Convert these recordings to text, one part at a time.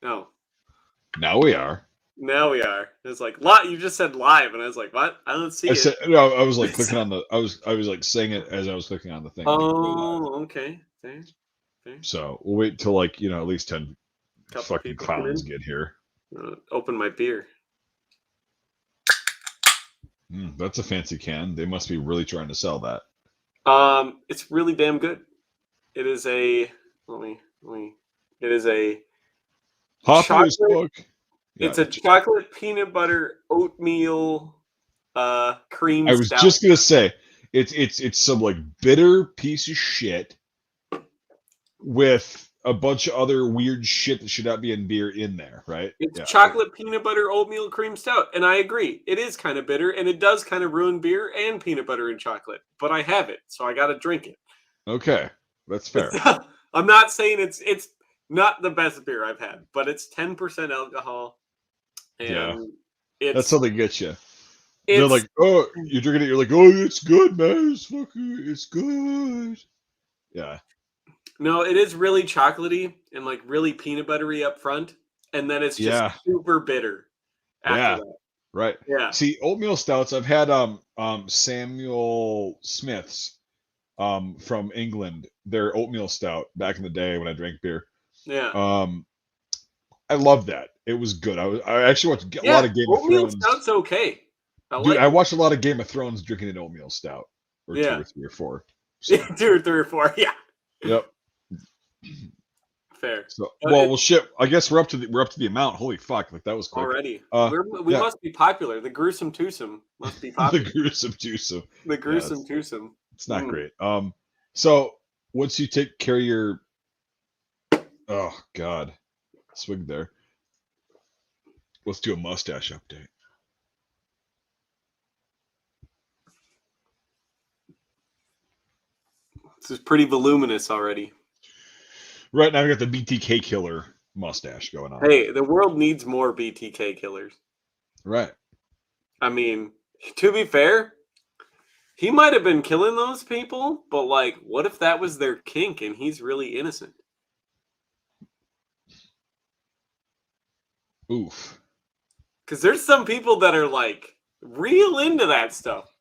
No. Now we are. Now we are. It's like you just said live, and I was like, "What? I don't see I it." said no. I was like clicking on the. I was like saying it as I was clicking on the thing. Like go live. Oh, okay. Fair. So we'll wait till like at least 10 Couple fucking people come clowns in. get here. Open my beer. That's a fancy can. They must be really trying to sell that. It's really damn good. It is a It is a Hoppy as chocolate. fuck. Yeah, It's a chocolate peanut butter oatmeal cream I was stout. just gonna say it's some like bitter piece of shit with a bunch of other weird shit that should not be in beer in there, right? It's Yeah. chocolate peanut butter oatmeal cream stout, and I agree. It is kind of bitter, and it does kind of ruin beer and peanut butter and chocolate. But I have it, so I got to drink it. Okay, that's fair. I'm not saying it's not the best beer I've had, but it's 10% alcohol, Yeah, and that's it's how they get you. They're it's like, oh, you're drinking it. You're like, oh, it's good, man. It's good. Yeah, no, it is really chocolatey and like really peanut buttery up front, and then it's just yeah, super bitter after yeah. that. Right. Yeah, See, oatmeal stouts. I've had Samuel Smith's from England. Their oatmeal stout back in the day when I drank beer. yeah, Um, I love that. It was good. I actually watched a lot yeah. of Game of Oatmeal Thrones. stout's okay. I Dude, like I it. watched a lot of Game of Thrones drinking an oatmeal stout, or two Yeah, or three or four. So, 2 or 3 or 4. Yeah, yep. fair. So, well, shit. I guess we're up to the amount. Holy fuck! Like that was quick. Already. Uh, We yeah. must be popular. The gruesome twosome must be The popular. gruesome twosome. The Yeah, gruesome twosome. it's not great. So once you take care of your, oh god, swig there. Let's do a mustache update. This is pretty voluminous already. Right now, I got the BTK killer mustache going on. Hey, the world needs more BTK killers. Right. I mean, to be fair, he might have been killing those people, but like, what if that was their kink and he's really innocent? Oof. Because there's some people that are like real into that stuff.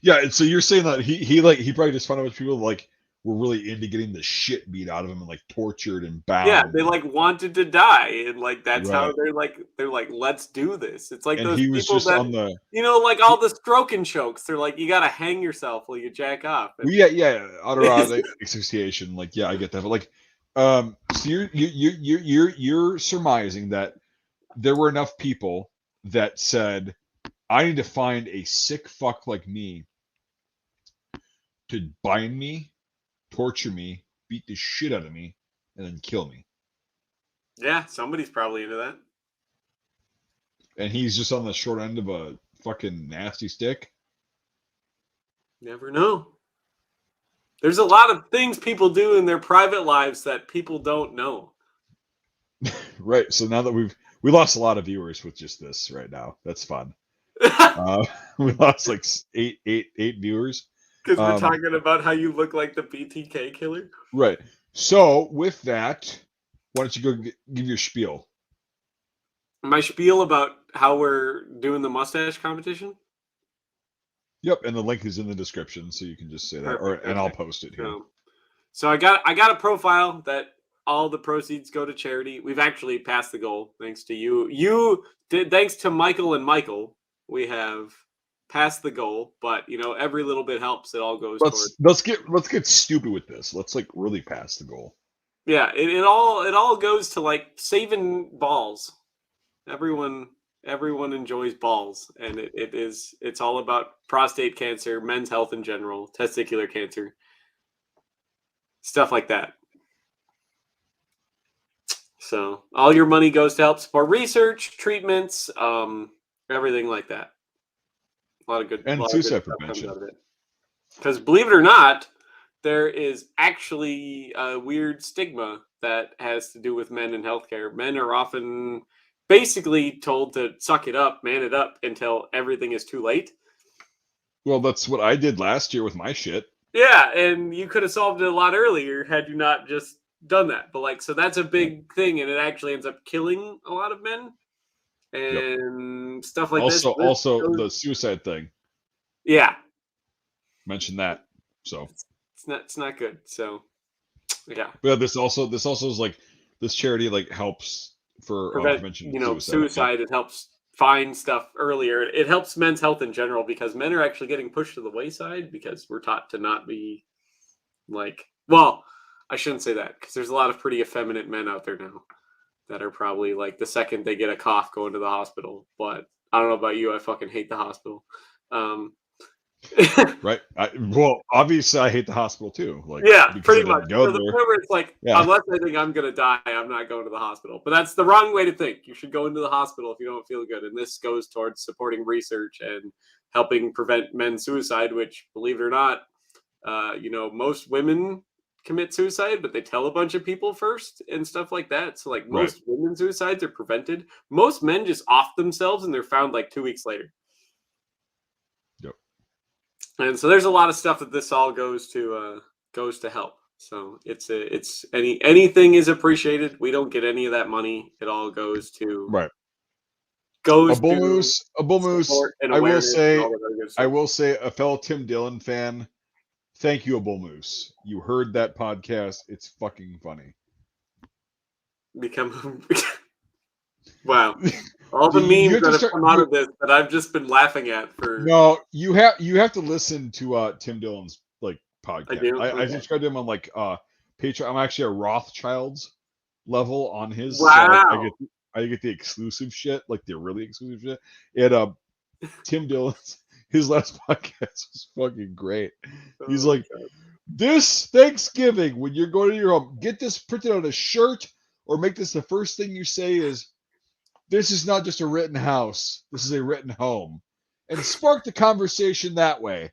Yeah. And so you're saying that he probably just found out people like were really into getting the shit beat out of him and like tortured and Yeah, bound. they like wanted to die, and like that's how Right. they're like, let's do this. It's like And those he was people just that on the. like all the stroking chokes. They're like, you gotta hang yourself while you jack off. Well, yeah, autoerotic asphyxiation. Like, yeah, I get that. But like, so you're surmising that there were enough people that said, I need to find a sick fuck like me to bind me, torture me, beat the shit out of me, and then kill me. Yeah, somebody's probably into that. And he's just on the short end of a fucking nasty stick. Never know. There's a lot of things people do in their private lives that people don't know. Right. So now that we lost a lot of viewers with just this right now. That's fun. We lost like eight viewers. Because we're talking about how you look like the BTK killer. Right. So with that, why don't you go give your spiel? My spiel about how we're doing the mustache competition. Yep, and the link is in the description, so you can just say that, Perfect. and I'll post it here. So I got a profile that all the proceeds go to charity. We've actually passed the goal thanks to you. You did thanks to Michael and Michael. We have passed the goal, but every little bit helps. It all goes towards. Let's get stupid with this. Let's like really pass the goal. Yeah, it all goes to like saving balls. Everyone enjoys balls, and it's all about prostate cancer, men's health in general, testicular cancer, stuff like that. So all your money goes to help support research, treatments, everything like that. A lot of good and suicide prevention. Because believe it or not, there is actually a weird stigma that has to do with men in healthcare. Men are often basically told to suck it up, man it up until everything is too late. Well, that's what I did last year with my shit. Yeah, and you could have solved it a lot earlier had you not just done that. But like, so that's a big thing, and it actually ends up killing a lot of men Yep. and stuff like this. Also the suicide thing. Yeah, Mention that. So it's not good. So yeah, but this also is like this charity like helps for prevent prevention of suicide. suicide. It helps find stuff earlier. It helps men's health in general because men are actually getting pushed to the wayside because we're taught to not be like. Well, I shouldn't say that because there's a lot of pretty effeminate men out there now that are probably like the second they get a cough going to the hospital. But I don't know about you. I fucking hate the hospital. Um, Right? Well, obviously, I hate the hospital too. Like, yeah, because I pretty much. didn't go To the there. point where it's like, Yeah. unless I think I'm gonna die, I'm not going to the hospital. But that's the wrong way to think. You should go into the hospital if you don't feel good. And this goes towards supporting research and helping prevent men's suicide. Which, believe it or not, most women commit suicide, but they tell a bunch of people first and stuff like that. So, like, Right. most women's suicides are prevented. Most men just off themselves and they're found like 2 weeks later. Yep. And so there's a lot of stuff that this all goes to help. So it's anything is appreciated. We don't get any of that money. It all goes to Right. goes A bull to moose. A bull moose. support and I will awareness and all say. that other good I stuff. will say, a fellow Tim Dillon fan. Thank you, a bull moose. You heard that podcast. It's fucking funny. Become wow. All the You memes have to that have start. come out of this that I've just been laughing at for No, you have to listen to Tim Dillon's like podcast. I do. I Okay. subscribe to him on like Patreon. I'm actually a Rothschilds level on his, so Wow. I get the exclusive shit, like the really exclusive shit. And Tim Dillon's his last podcast was fucking great. He's Oh, like, this Thanksgiving when you're going to your home, get this printed on a shirt or make this the first thing you say is, this is not just a written house. This is a written home. And spark the conversation that way.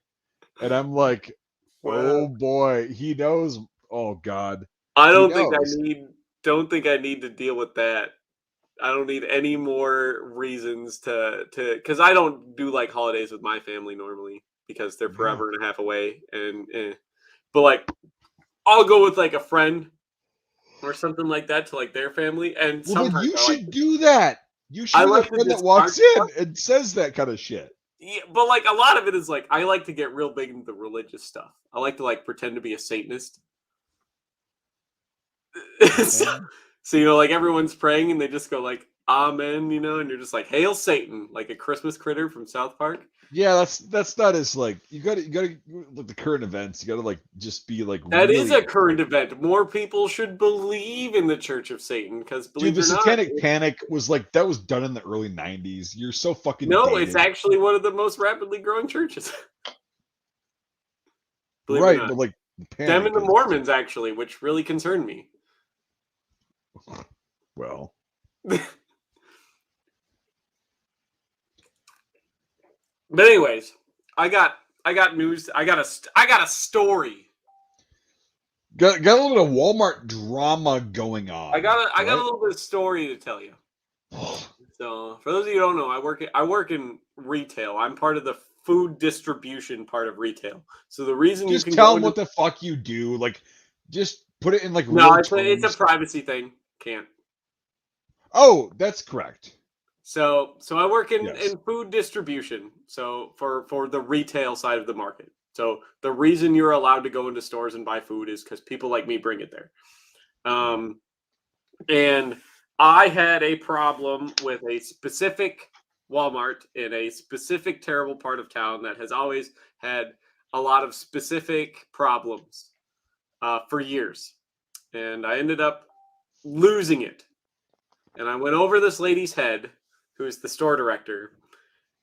And I'm like, wow. oh boy, he knows. Oh God, I he don't knows. think I need to deal with that. I don't need any more reasons to because I don't do like holidays with my family normally because they're Yeah. forever and a half away but like I'll go with like a friend or something like that to like their family and Well, then sometimes you should do that. You should I be the like to friend that discard walks in stuff. and says that kind of shit. Yeah, but like a lot of it is like I like to get real big into the religious stuff. I like to like pretend to be a Satanist. so, And so like everyone's praying and they just go like amen, and you're just like hail Satan, like a Christmas critter from South Park. yeah, that's not as like you got to like the current events. You got to like just be like That is really a current event. More people should believe in the Church of Satan because, dude. believe it The or not, Satanic Panic was like that was done in the early '90s. You're so fucking no, it's dated, actually one of the most rapidly growing churches. Believe it or right? not, But like the them Panic and the is Mormons actually, which really concerned me. well. But anyways, I got news. I got a story. Got a little bit of Walmart drama going on. I got a right? little bit of story to tell you. So, for those of you who don't know, I work in retail. I'm part of the food distribution part of retail. So the reason you Just can tell go them into what the fuck you do. Like, just put it in like no, real it's a terms. privacy thing. Can't. Oh, that's correct. So I work Yes. in food distribution. So for the retail side of the market. So the reason you're allowed to go into stores and buy food is because people like me bring it there. And I had a problem with a specific Walmart in a specific terrible part of town that has always had a lot of specific problems for years. And I ended up losing it. And I went over this lady's head, who's the store director.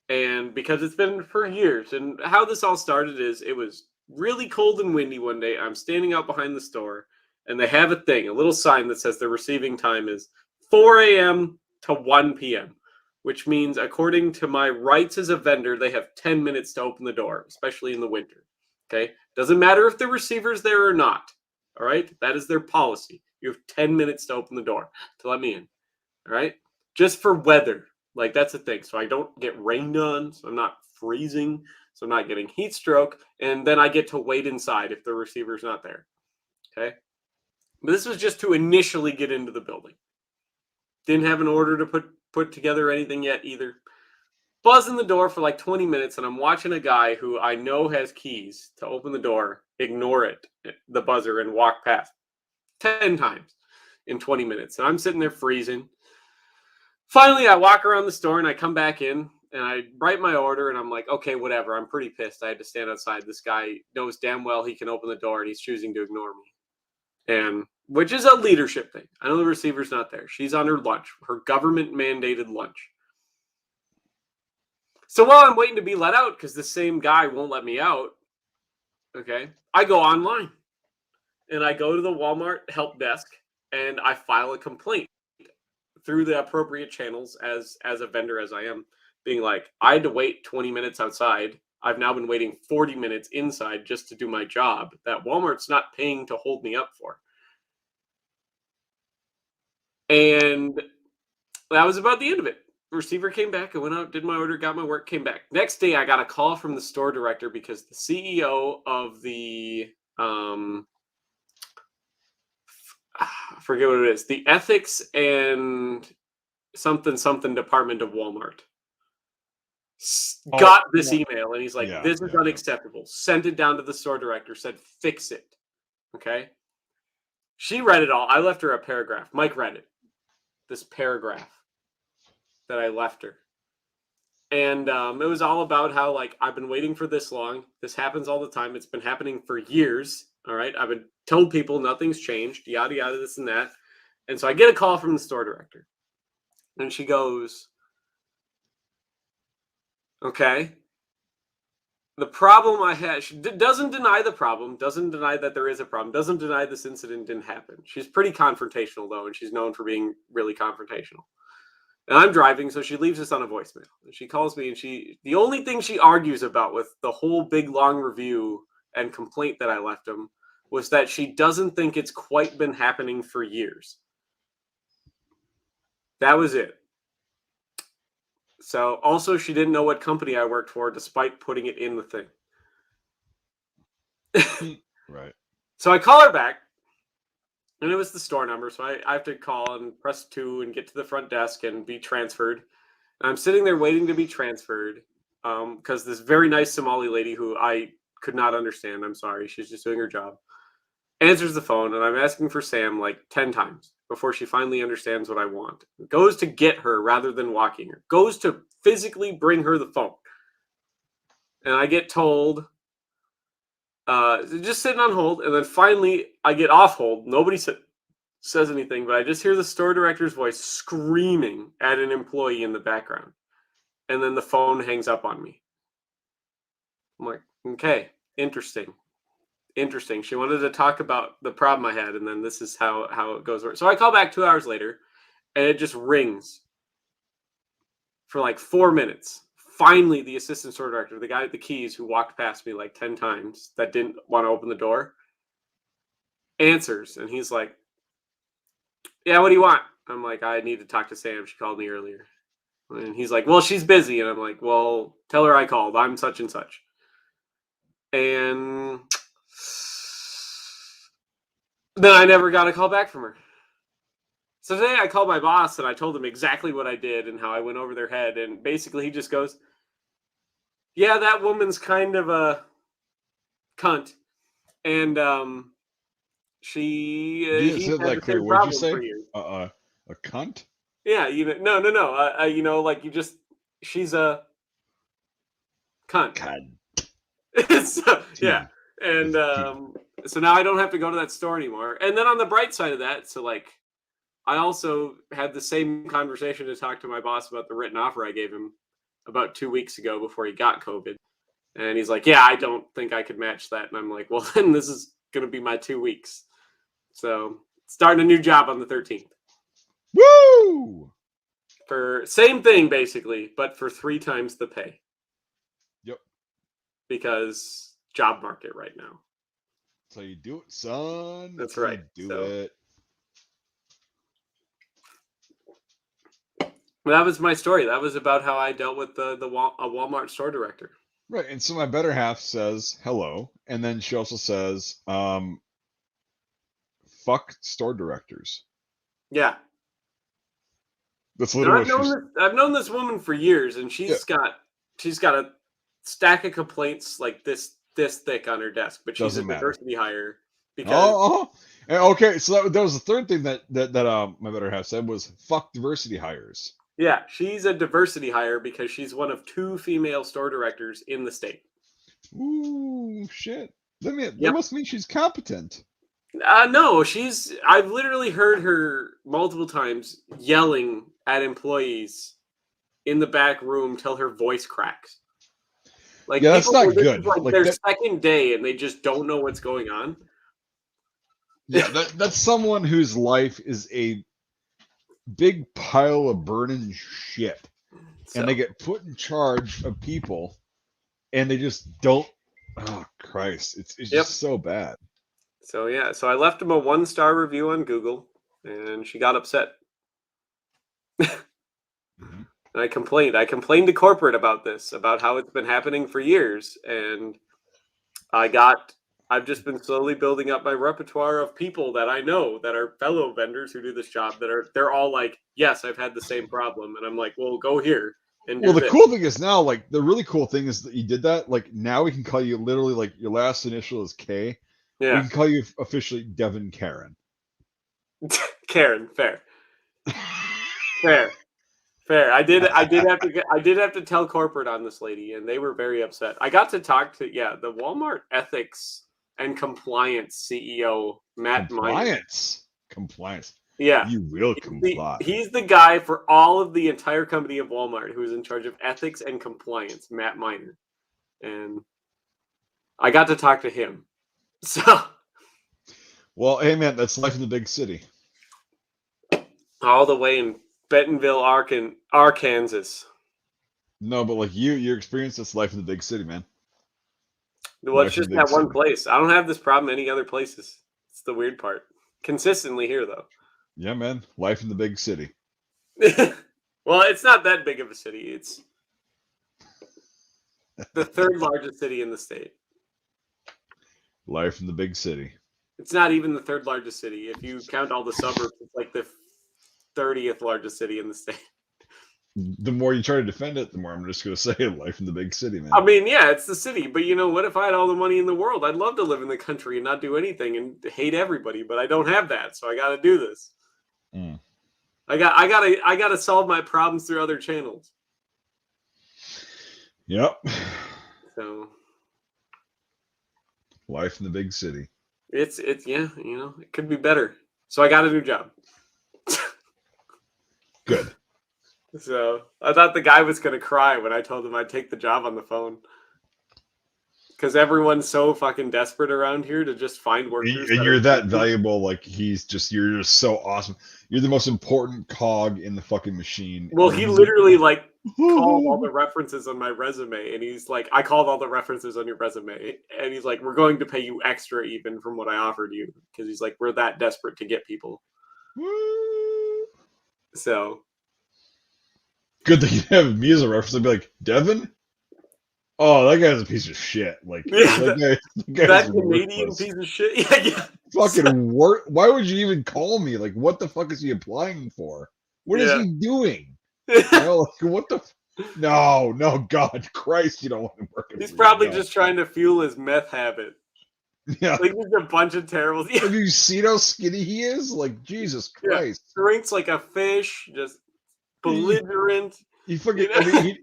And because it's been for years, and how this all started is it was really cold and windy one day. I'm standing out behind the store, and they have a thing, a little sign that says the receiving time is 4 a.m. to 1 p.m., which means, according to my rights as a vendor, they have 10 minutes to open the door, especially in the winter. Okay? Doesn't matter if the receiver's there or not. All right? That is their policy. You have 10 minutes to open the door to let me in. All right? Just for weather. Like, that's the thing. So I don't get rained on, so I'm not freezing, so I'm not getting heat stroke, and then I get to wait inside if the receiver's not there. Okay? But this was just to initially get into the building. Didn't have an order to put together anything yet either. Buzzing the door for like 20 minutes, and I'm watching a guy who I know has keys to open the door, ignore it, the buzzer, and walk past 10 times in 20 minutes. And I'm sitting there freezing. Finally, I walk around the store and I come back in and I write my order and I'm like, okay, whatever. I'm pretty pissed. I had to stand outside. This guy knows damn well he can open the door and he's choosing to ignore me. And which is a leadership thing. I know the receiver's not there. She's on her lunch, her government mandated lunch. So while I'm waiting to be let out, because the same guy won't let me out, okay, I go online and I go to the Walmart help desk and I file a complaint through the appropriate channels as a vendor as I am, being like, I had to wait 20 minutes outside. I've now been waiting 40 minutes inside just to do my job that Walmart's not paying to hold me up for. And that was about the end of it. Receiver came back. I went out, did my order, got my work, came back. Next day, I got a call from the store director because the CEO of the, I forget what it is, the ethics and something department of Walmart got this email. And he's like, this is unacceptable. Sent it down to the store director, said, fix it. Okay. She read it all. I left her a paragraph. Mike read it. This paragraph that I left her. And it was all about how, like, I've been waiting for this long. This happens all the time. It's been happening for years. All right. I've been told people nothing's changed, yada, yada, this and that. And so I get a call from the store director. And she goes, okay. The problem I had, she doesn't deny the problem, doesn't deny that there is a problem, doesn't deny this incident didn't happen. She's pretty confrontational, though, and she's known for being really confrontational. And I'm driving, so she leaves us on a voicemail. And she calls me, and the only thing she argues about with the whole big, long review and complaint that I left him was that she doesn't think it's quite been happening for years. That was it. So, also, she didn't know what company I worked for, despite putting it in the thing. Right. So I call her back, and it was the store number, so I have to call and press 2 and get to the front desk and be transferred. And I'm sitting there waiting to be transferred because this very nice Somali lady who I could not understand, I'm sorry, she's just doing her job, answers the phone, and I'm asking for Sam like 10 times before she finally understands what I want. Goes to get her rather than walking her. Goes to physically bring her the phone. And I get told, just sitting on hold, and then finally I get off hold. Nobody says anything, but I just hear the store director's voice screaming at an employee in the background. And then the phone hangs up on me. I'm like, okay, interesting. She wanted to talk about the problem I had, and then this is how it goes. So I call back 2 hours later, and it just rings for like 4 minutes. Finally, the assistant store director, the guy at the keys who walked past me like 10 times that didn't want to open the door, answers, and he's like, yeah, what do you want? I'm like, I need to talk to Sam. She called me earlier. And he's like, well, she's busy. And I'm like, well, tell her I called. I'm such and such. And then I never got a call back from her. So today I called my boss and I told him exactly what I did and how I went over their head. And basically he just goes, yeah, that woman's kind of a cunt. And You he said had that the clear. same What'd you problem say? for years. A cunt? Yeah, no. You know, like she's a cunt. So, yeah. And so now I don't have to go to that store anymore. And then on the bright side of that, so like I also had the same conversation to talk to my boss about the written offer I gave him about 2 weeks ago before he got COVID. And he's like, yeah, I don't think I could match that. And I'm like, well, then this is going to be my 2 weeks. So starting a new job on the 13th. Woo! For same thing, basically, but for 3 times the pay. Yep. Because job market right now. That's how you do it, son. That's right. It. Well, that was my story. That was about how I dealt with a Walmart store director. Right. And so my better half says hello. And then she also says, fuck store directors. Yeah. That's And literally what she's. I've known this woman for years, and she's got a stack of complaints like this thick on her desk, but she's a Doesn't matter. diversity hire because Oh, okay. So that was the third thing that my better half said was fuck diversity hires. yeah, she's a diversity hire because she's one of 2 female store directors in the state. Ooh, shit. That Yep. must mean she's competent. No, I've literally heard her multiple times yelling at employees in the back room till her voice cracks. Like, Yeah, that's people, not this good. is like Like their that, second day and they just don't know what's going on. yeah, that's someone whose life is a big pile of burning shit, and they So, get put in charge of people, and they just don't. Oh Christ, it's yep. just so bad. So yeah, so I left him a 1-star review on Google, and she got upset. Mhm. And I complained. I complained to corporate about this, about how it's been happening for years, and I've just been slowly building up my repertoire of people that I know that are fellow vendors who do this job they're all like, yes, I've had the same problem, and I'm like, well, go here and Well, do the this. cool thing is now, like the really cool thing is that you did that. Like now we can call you literally like your last initial is K. We Yeah, can call you officially Devin Karen. Karen, fair, fair. Fair. I did have to tell corporate on this lady, and they were very upset. I got to talk to the Walmart ethics and compliance CEO, Matt Miner. Compliance. Yeah. You will comply. He's the guy for all of the entire company of Walmart who's in charge of ethics and compliance, Matt Miner. And I got to talk to him. So Well, hey man, that's life in the big city. all the way in Bentonville, Arkansas. No, but like your experience, that's life in the big city, man. Well, it's Life in the just big that one city. place. I don't have this problem any other places. It's the weird part. Consistently here, though. Yeah, man. Life in the big city. Well, it's not that big of a city. It's the 3rd largest city in the state. Life in the big city. It's not even the 3rd largest city. If you count all the suburbs, it's like the 30th largest city in the state. The more you try to defend it, the more I'm just gonna say life in the big city, man. I mean, yeah, it's the city, but you know what? If I had all the money in the world, I'd love to live in the country and not do anything and hate everybody, but I don't have that, so I got to do this. Mm. I got to solve my problems through other channels. Yep. So Life in the big city. it's yeah, you know, it could be better. So I got a new job. Good. So I thought the guy was going to cry when I told him I'd take the job on the phone. Because everyone's so fucking desperate around here to just find workers. And you're that valuable. Like you're just so awesome. You're the most important cog in the fucking machine. Well, he literally like called all the references on my resume, and he's like, I called all the references on your resume, and he's like, we're going to pay you extra even from what I offered you, because he's like, we're that desperate to get people. So good that you have me as a reference. I'd be like, Devin? Oh, that guy's a piece of shit. Like, yeah, that Canadian worthless. piece of shit. Yeah. Fucking work. Why would you even call me? Like, what the fuck is he applying for? What is he doing? You know, like, what the? No, God, Christ, you don't want to work. He's probably just trying to fuel his meth habit. Yeah, like he's a bunch of terrible. Yeah. Have you seen how skinny he is? Like, Jesus Christ, drinks like a fish, just belligerent. He fucking. I mean,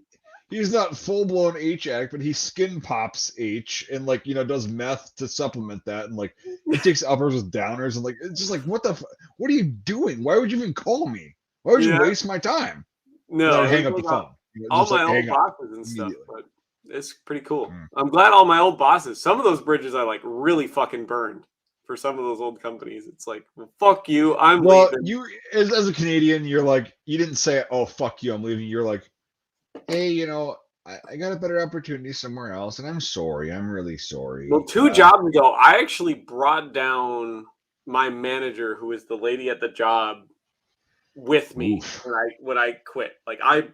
he's not full blown H addict, but he skin pops H and like does meth to supplement that, and like he takes uppers with downers, and like it's just like what are you doing? Why would you even call me? Why would you waste my time? No, hang up the phone. All my old bosses and stuff, but it's pretty cool. I'm glad all my old bosses. Some of those bridges I like really fucking burned for some of those old companies. It's like, well, fuck you, I'm leaving. You as a Canadian, you're like, you didn't say, oh fuck you, I'm leaving. You're like, hey, I got a better opportunity somewhere else, and I'm sorry. I'm really sorry. Well, 2 jobs ago, I actually brought down my manager, who is the lady at the job, with me when I quit. Like I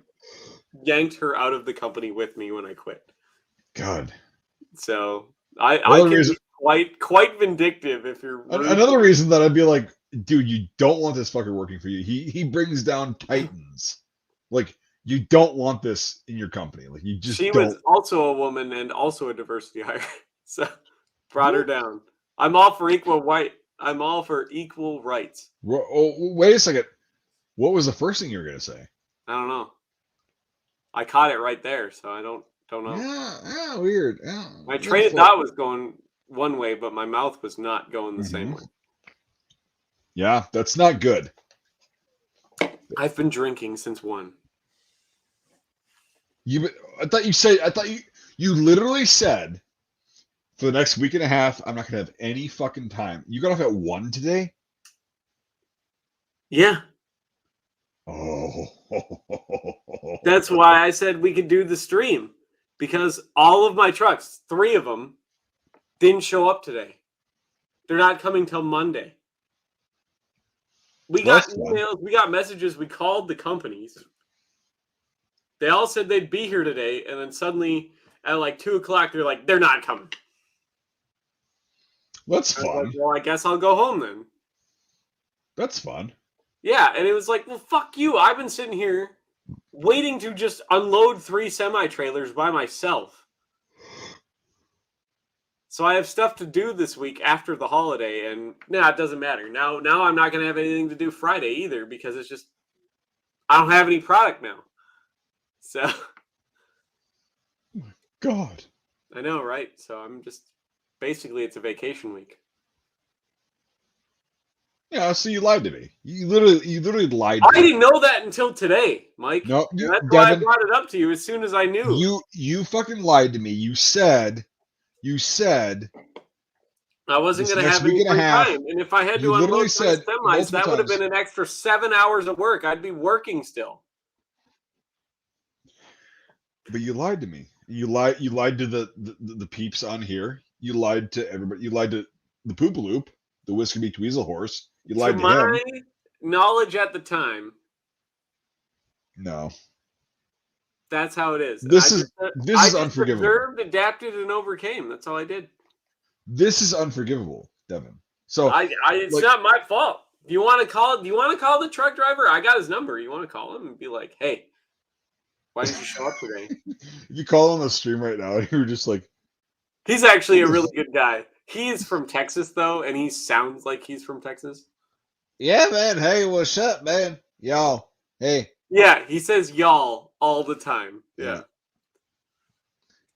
yanked her out of the company with me when I quit. God. So quite vindictive. If you're rude. Another reason that I'd be like, dude, you don't want this fucker working for you. He brings down titans. Like, you don't want this in your company. Like, you just She don't. was also a woman and also a diversity hire, so brought her down. I'm all for equal rights. Oh, wait a second. What was the first thing you were gonna say? I don't know. I caught it right there, so I don't know. Yeah, weird. Yeah, My train of thought was going one way, but my mouth was not going the same way. Yeah, that's not good. I've been drinking since 1. I thought you literally said for the next week and a half, I'm not gonna have any fucking time. You got off at 1 today? Yeah. Oh. That's why I said we could do the stream. Because all of my trucks, 3 of them, didn't show up today. They're not coming till Monday. We got emails, we got messages, we called the companies. They all said they'd be here today, and then suddenly at like 2 o'clock, they're like, they're not coming. That's fun. Like, well, I guess I'll go home then. That's fun. Yeah, and it was like, well, fuck you. I've been sitting here waiting to just unload 3 semi-trailers by myself. So I have stuff to do this week after the holiday, and it doesn't matter. Now I'm not going to have anything to do Friday either because it's just, I don't have any product now. So. God. I know, right? So I'm just, basically it's a vacation week. Yeah, so you lied to me. You literally lied to me. I didn't know that until today, Mike. No, that's why I brought it up to you as soon as I knew. You fucking lied to me. You said I wasn't going to have any free time. And if I had to unload 3 semis, that would have been an extra 7 hours of work. I'd be working still. But you lied to me. You lied to the peeps on here. You lied to everybody. You lied to the Poopaloop, the Whisker Beak Weasel Horse. You lied to him. My knowledge at the time. No. That's how it is. This is unforgivable. Observed, adapted, and overcame. That's all I did. This is unforgivable, Devin. So it's not my fault. Do you want to call the truck driver? I got his number. You want to call him and be like, hey, why didn't you show up today? You call on the stream right now, and you're just like, he's actually a really good guy. He is from Texas though, and he sounds like he's from Texas. Yeah, man. Hey, what's up, man? Y'all. Hey. Yeah, he says y'all all the time. Yeah.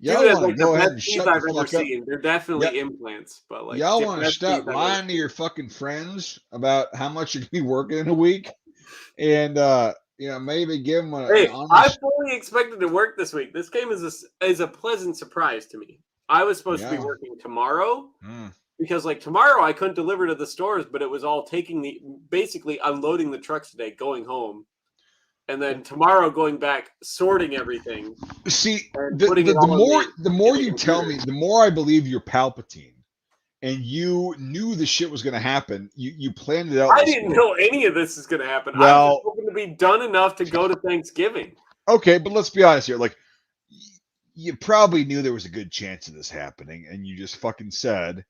Y'all want to go ahead and shut the fuck up. They're definitely implants, but like y'all want to stop lying to your fucking friends about how much you're gonna be working in a week, and maybe give them an honest... I fully expected to work this week. This game is a pleasant surprise to me. I was supposed to be working tomorrow because like tomorrow I couldn't deliver to the stores, but it was all basically unloading the trucks today, going home. And then tomorrow going back, sorting everything. See, the more you tell me, the more I believe you're Palpatine. And you knew the shit was going to happen. You planned it out. I didn't know any of this is going to happen. Well, I was hoping to be done enough to go to Thanksgiving. Okay, but let's be honest here. Like, you probably knew there was a good chance of this happening, and you just fucking said,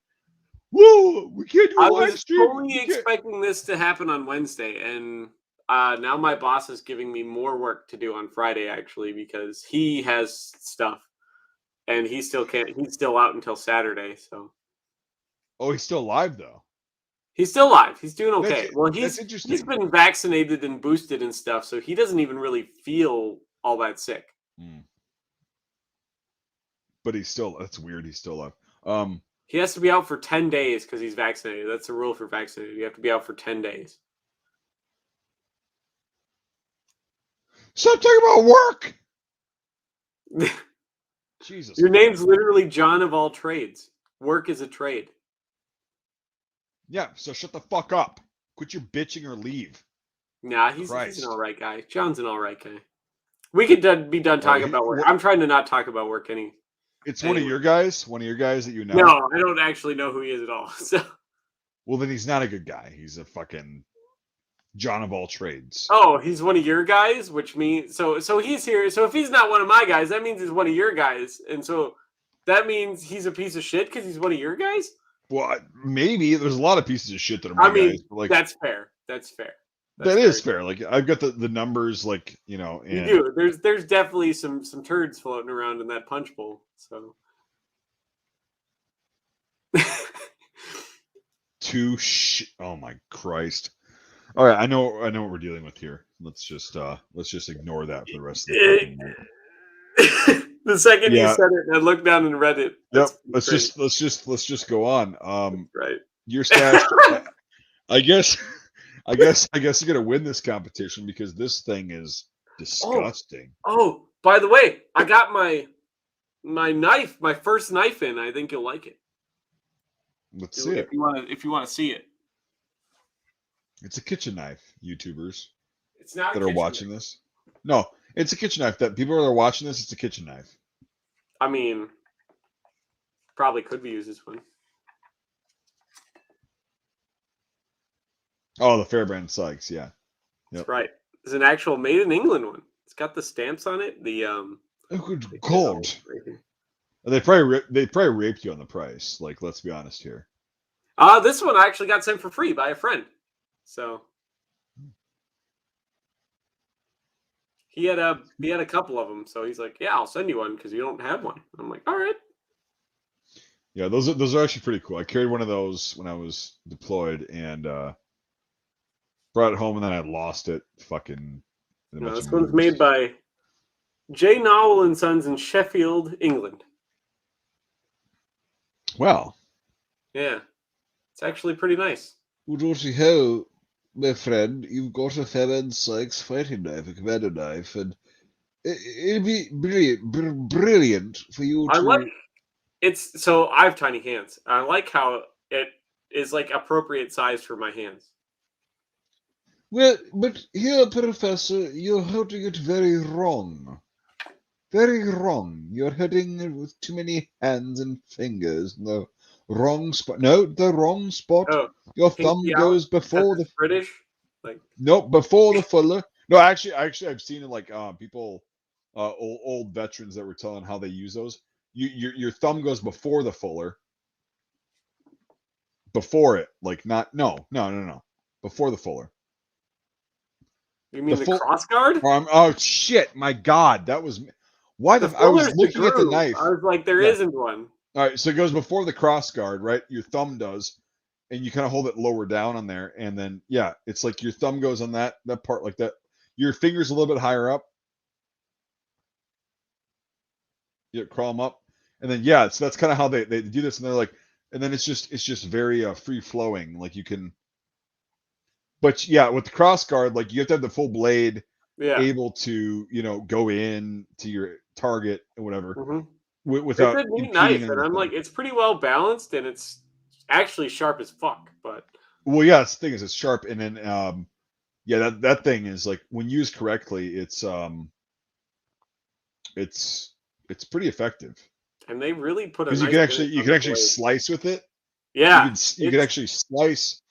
"Whoa, we can't do a live stream." I was fully expecting this to happen on Wednesday, and now my boss is giving me more work to do on Friday, actually, because he has stuff, and he still can't. He's still out until Saturday, so. Oh, he's still alive though. He's still alive. He's doing okay. He's been vaccinated and boosted and stuff, so he doesn't even really feel all that sick. But that's weird. He's still alive. He has to be out for 10 days because he's vaccinated. That's the rule for vaccinated. You have to be out for 10 days. Stop talking about work. Jesus. Your name's literally John of all trades. Work is a trade. Yeah, so shut the fuck up. Quit your bitching or leave. Nah, he's an all right guy. John's an all right guy. We could be done talking about work. I'm trying to not talk about work any. It's one of your guys? One of your guys that you know? No, I don't actually know who he is at all. So. Well, then he's not a good guy. He's a fucking John of all trades. Oh, he's one of your guys, which means so he's here. So if he's not one of my guys, that means he's one of your guys, and so that means he's a piece of shit because he's one of your guys? Well, maybe there's a lot of pieces of shit that are I my mean, guys. But like that's fair. That's fair. That's that is very fair. Like I've got the numbers, like You and do. There's definitely some turds floating around in that punch bowl. So oh my Christ. All right, I know what we're dealing with here. Let's just ignore that for the rest of the fucking night. The second you Yeah. said it, I looked down and read it. Yep. That's Let's just go on. right. Your stash. I guess you got to win this competition because this thing is disgusting. Oh, by the way, I got my knife, my first knife in. I think you'll like it. Let's see it. If you want to see it. It's a kitchen knife, YouTubers. It's not that are watching this. No, it's a kitchen knife. That people that are watching this, it's a kitchen knife. I mean, probably could be used as one. Oh, the Fairbrand Sykes, yeah. Yep. That's right. It's an actual made in England one. It's got the stamps on it. The oh, good God. They probably raped you on the price. Like, let's be honest here. This one I actually got sent for free by a friend. So he had a couple of them. So he's like, "Yeah, I'll send you one because you don't have one." I'm like, "All right." Yeah, those are actually pretty cool. I carried one of those when I was deployed and brought it home, and then I lost it. Fucking. No, this one's made by J. Nowell and Sons in Sheffield, England. Wow. Yeah, it's actually pretty nice. Well, Dorothy, how, my friend, you've got a Fairbrand Sykes fighting knife, a commander knife, and it'd be brilliant for you to. I like it's so I have tiny hands. I like how it is like appropriate size for my hands. Well, but here, Professor, you're holding it very wrong. Very wrong. You're hitting it with too many hands and fingers. The wrong spot. No, the wrong spot. Oh, your thumb goes before the British. Like no, before the fuller. No, actually, I've seen it like people, old veterans that were telling how they use those. Your thumb goes before the fuller. Before it, like not no. Before the fuller. You mean the cross guard? Oh shit! My God, that was why I was looking at the knife. I was like, there isn't one. All right, so it goes before the cross guard, right? Your thumb does, and you kind of hold it lower down on there, and then yeah, it's like your thumb goes on that part like that. Your fingers a little bit higher up. You crawl them up, and then yeah, so that's kind of how they do this, and they're like, and then it's just very free flowing, like you can. But yeah, with the cross guard, like you have to have the full blade able to, go in to your target or whatever without it's a neat knife. And I'm like, it's pretty well balanced and it's actually sharp as fuck. But well, yeah, the thing is, it's sharp, and then yeah, that thing is like when used correctly, it's pretty effective. And they really put a because you can actually slice with it. Yeah, you can actually slice,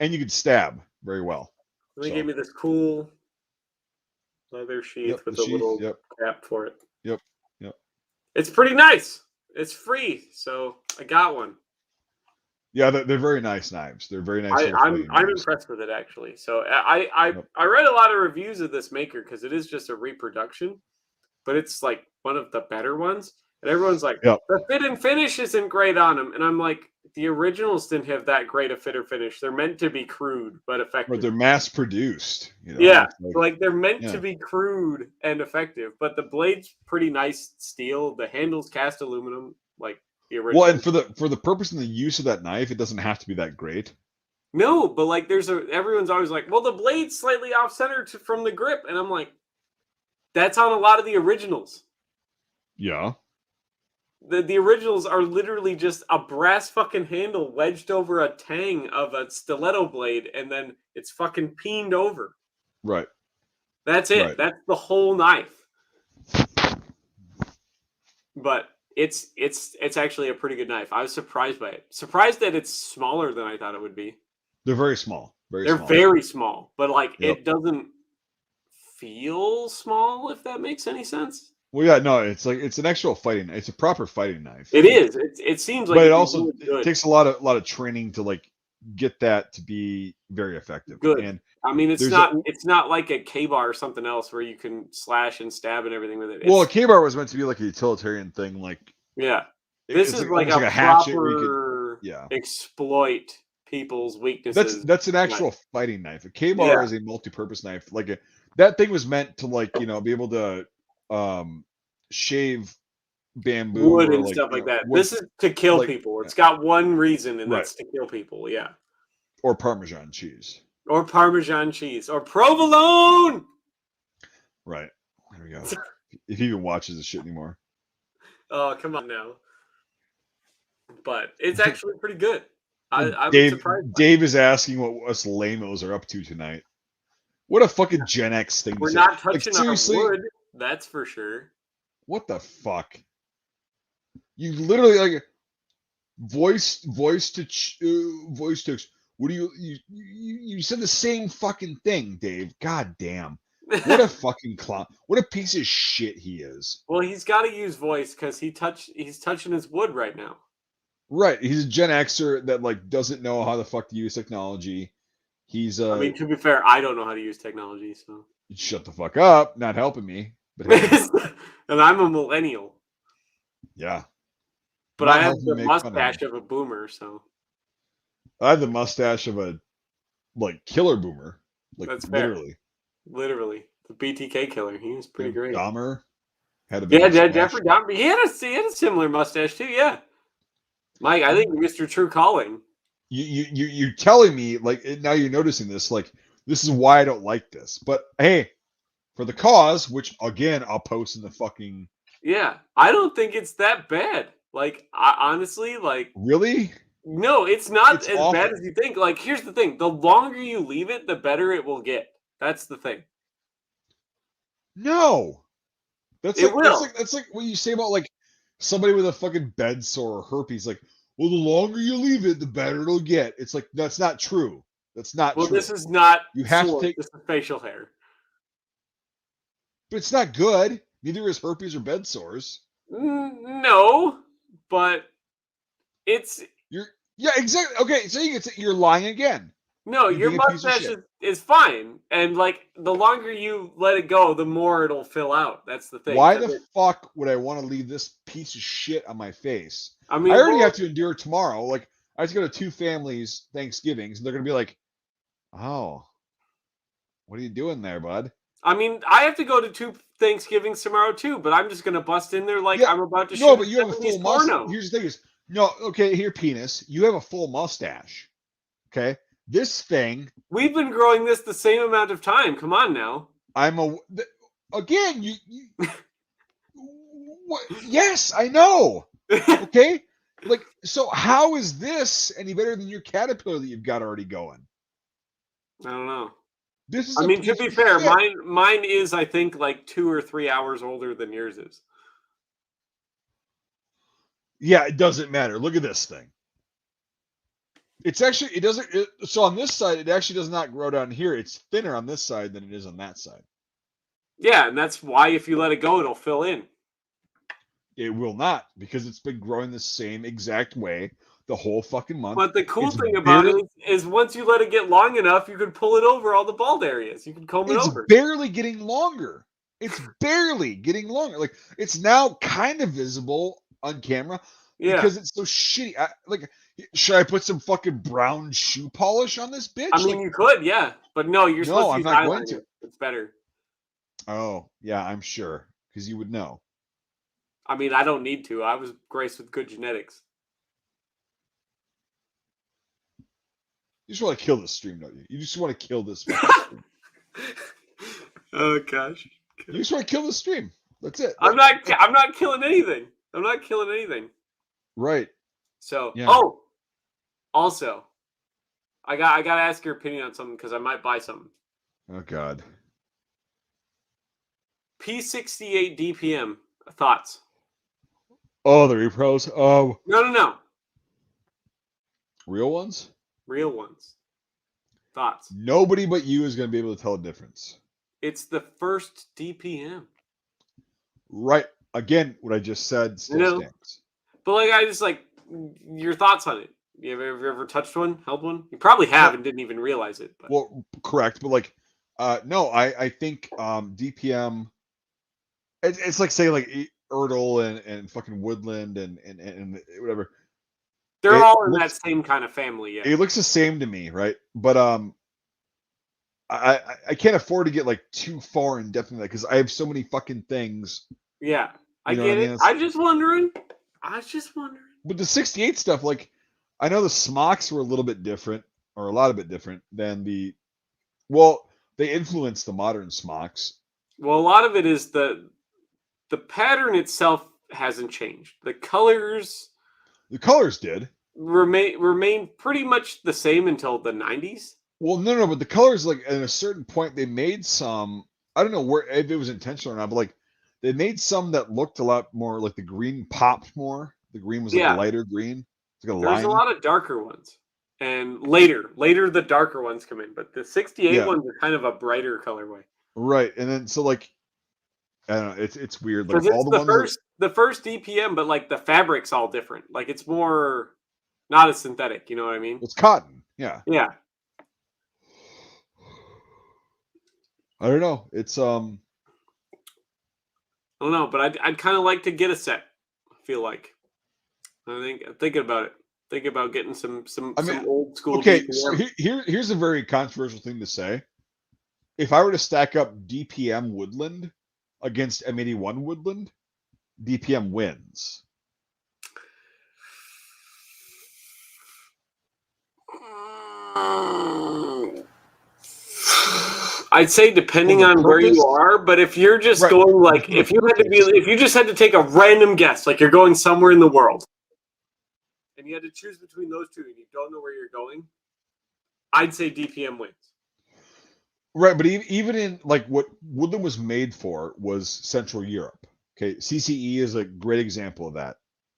and you can stab very well. They gave me this cool leather sheath with a little cap for it. Yep. It's pretty nice. It's free, so I got one. Yeah, they're very nice knives. They're very nice. I'm impressed with it actually. So I read a lot of reviews of this maker because it is just a reproduction, but it's like one of the better ones. And everyone's like, the fit and finish isn't great on them. And I'm like, the originals didn't have that great a fit or finish. They're meant to be crude, but effective. But they're mass produced. Yeah, like they're meant to be crude and effective. But the blade's pretty nice steel. The handle's cast aluminum, like the original. Well, and for the purpose and the use of that knife, it doesn't have to be that great. No, but like everyone's always like, well, the blade's slightly off center from the grip. And I'm like, that's on a lot of the originals. Yeah. The originals are literally just a brass fucking handle wedged over a tang of a stiletto blade, and then it's fucking peened over. Right. That's it. Right. That's the whole knife. But it's actually a pretty good knife. I was surprised by it. Surprised that it's smaller than I thought it would be. They're very small. Very small, but like it doesn't feel small, if that makes any sense. Well, yeah, no, it's like it's an actual fighting. It's a proper fighting knife. It Like, is. It seems like but it it'd be also really it good. takes a lot of training to like get that to be very effective. Good. And I mean, it's there's a not like a K-bar or something else where you can slash and stab and everything with it. well, a It's K-bar was meant to be like a utilitarian thing. Like yeah. This it's is like like almost a like a hatchet where you could, proper yeah. exploit people's That's weaknesses that's an knife. actual fighting knife. A K-bar Yeah. is a multi-purpose knife. Like that thing was meant to like be able to shave bamboo Wood or and like stuff like that. wood This is to kill like people. yeah, It's got one reason, and right that's to kill people. Yeah. or Parmesan cheese. Or Parmesan cheese. Or provolone. Right. There we go. If he even watches this shit anymore. Oh, come on now. But it's actually pretty good. I was Dave surprised by it. Dave is asking what us lamos are up to tonight. What a fucking Gen X thing to We're say. not Like touching our seriously, wood, that's for sure. what the fuck? You literally like voice text. What do you said the same fucking thing, Dave? God damn. What a fucking clown. What a piece of shit he is. Well, he's got to use voice because he's touching his wood right now. Right. He's a Gen Xer that like doesn't know how the fuck to use technology. He's I mean, to be fair, I don't know how to use technology, so. shut the fuck up, not helping me. But hey, And I'm a millennial, yeah. but I Not have helping the make fun of mustache me. of a boomer, so I have the mustache of a like killer boomer. Like that's fair. literally. Literally, the BTK killer. He was pretty Yeah, great. Dahmer had a big Yeah, mustache. Jeffrey Dahmer. He had a similar mustache too. Yeah, Mike. I think Mr. True Calling. You're telling me like now you're noticing this, like this is why I don't like this. But hey, for the cause, which again I'll post in the fucking Yeah, I don't think it's that bad. Like, I honestly, like, really? no, it's not It's as bad awful. as you think. Like, here's the thing: the longer you leave it, the better it will get. That's the thing. No. That's It like that's will. like that's like what you say about like somebody with a fucking bed sore or herpes. Like, well, the longer you leave it, the better it'll get. It's like that's not true. That's not Well, this true. is not You have to sore. take, This is facial hair. but it's not good. Neither is herpes or bed sores. No, but it's You're yeah, exactly. Okay, so you can say you're lying again. no. You're Your being a piece of mustache shit. is fine, and like the longer you let it go, the more it'll fill out. That's the thing. Why Because the fuck would I want to leave this piece of shit on my face? I I mean, already have well, to endure tomorrow. Like I have to go to two families Thanksgivings, and they're gonna be like, "Oh, what are you doing there, bud?" I mean, I have to go to 2 Thanksgivings tomorrow too, but I'm just gonna bust in there like Yeah, I'm about to no, shoot a but you have a 70s full mustache. porno. Here's the thing: is no, okay, here, penis. You have a full mustache. Okay, this thing, We've been growing this the same amount of time. Come on now. I'm a again. You what? Yes, I know. I Okay, like so, how is this any better than your caterpillar that you've got already going? don't know. This is I a mean, to piece be of fair, shit. mine is I think like 2 or 3 hours older than yours is. Yeah, it doesn't matter. Look at this thing. It's actually it doesn't. So on this side, it actually does not grow down here. It's thinner on this side than it is on that side. Yeah, and that's why if you let it go, it'll fill in. It will not because it's been growing the same exact way the whole fucking month. But the cool It's thing about it barely is once you let it get long enough, you can pull it over all the bald areas. You can comb it it's over. barely getting longer. It's barely getting longer. Like it's now kind of visible on camera Yeah. because it's so shitty. Like, should I put some fucking brown shoe polish on this I bitch? mean, Like, you could, yeah. But no, you're supposed no, to I'm use not going eyeliner. to. It's better. Oh, yeah, I'm sure because you would know. I mean, I don't need to. I was graced with good genetics. You just want to kill this stream, don't you? You just want to kill this fucking stream. Oh gosh. You just want to kill the stream. That's it. I'm not I'm not killing anything. I'm not killing anything. Right. So, Yeah. oh, also, I got to ask your opinion on something cuz I might buy something. Oh God. P68 DPM thoughts. Oh, the repros. Oh, No, no, no. real ones. Real ones. Thoughts. Nobody but you is going to be able to tell the difference. It's the first DPM. Right. Again, what I just said still stands. But like, I just like your thoughts on it. Have you ever touched one, held one? You probably have No, and didn't even realize it. But well, correct, but like, no, I think DPM. It's like saying like Erdl and fucking Woodland and whatever. they're It all in that looks same kind of family. Yeah. it looks the same to me, right? But I can't afford to get like too far in depth in that because I have so many fucking things. Yeah. I You know what I get mean? it. I was just wondering. I was just wondering. But the '68 stuff, like I know the smocks were a little bit different, or a lot of bit different than the. Well, they influenced the modern smocks. Well, a lot of it is the pattern itself hasn't changed. The colors The colors did. remain pretty much the same until the 90s. Well, no, but the colors, like at a certain point, they made some. I don't know where if it was intentional or not, but like they made some that looked a lot more like the green popped more. The green was like a Yeah, lighter green. It's like a there's a lime. lot of darker ones. And later the darker ones come in, but the 68 Yeah, ones are kind of a brighter colorway. right. And then so like I don't know. It's weird. Like Because all it's the ones that the first DPM, but like the fabric's all different. Like it's more not as synthetic, you know what I mean? it's cotton. Yeah. Yeah. I don't know. It's I don't know, but I'd kind of like to get a set. I feel like I'm thinking about it. Thinking about getting I mean, some old school okay, so DPM. here's a very controversial thing to say. If I were to stack up DPM Woodland against M81 Woodland, DPM wins. I'd say For depending the on where you purpose, are, but if you're just right? going But like for the if purpose, you just had to take a random guess, like you're going somewhere in the world, and you had to choose between those two, and you don't know where you're going, I'd say DPM wins. right? But even in like what Woodland was made for was Central Europe. Okay, CCE is a great example of that,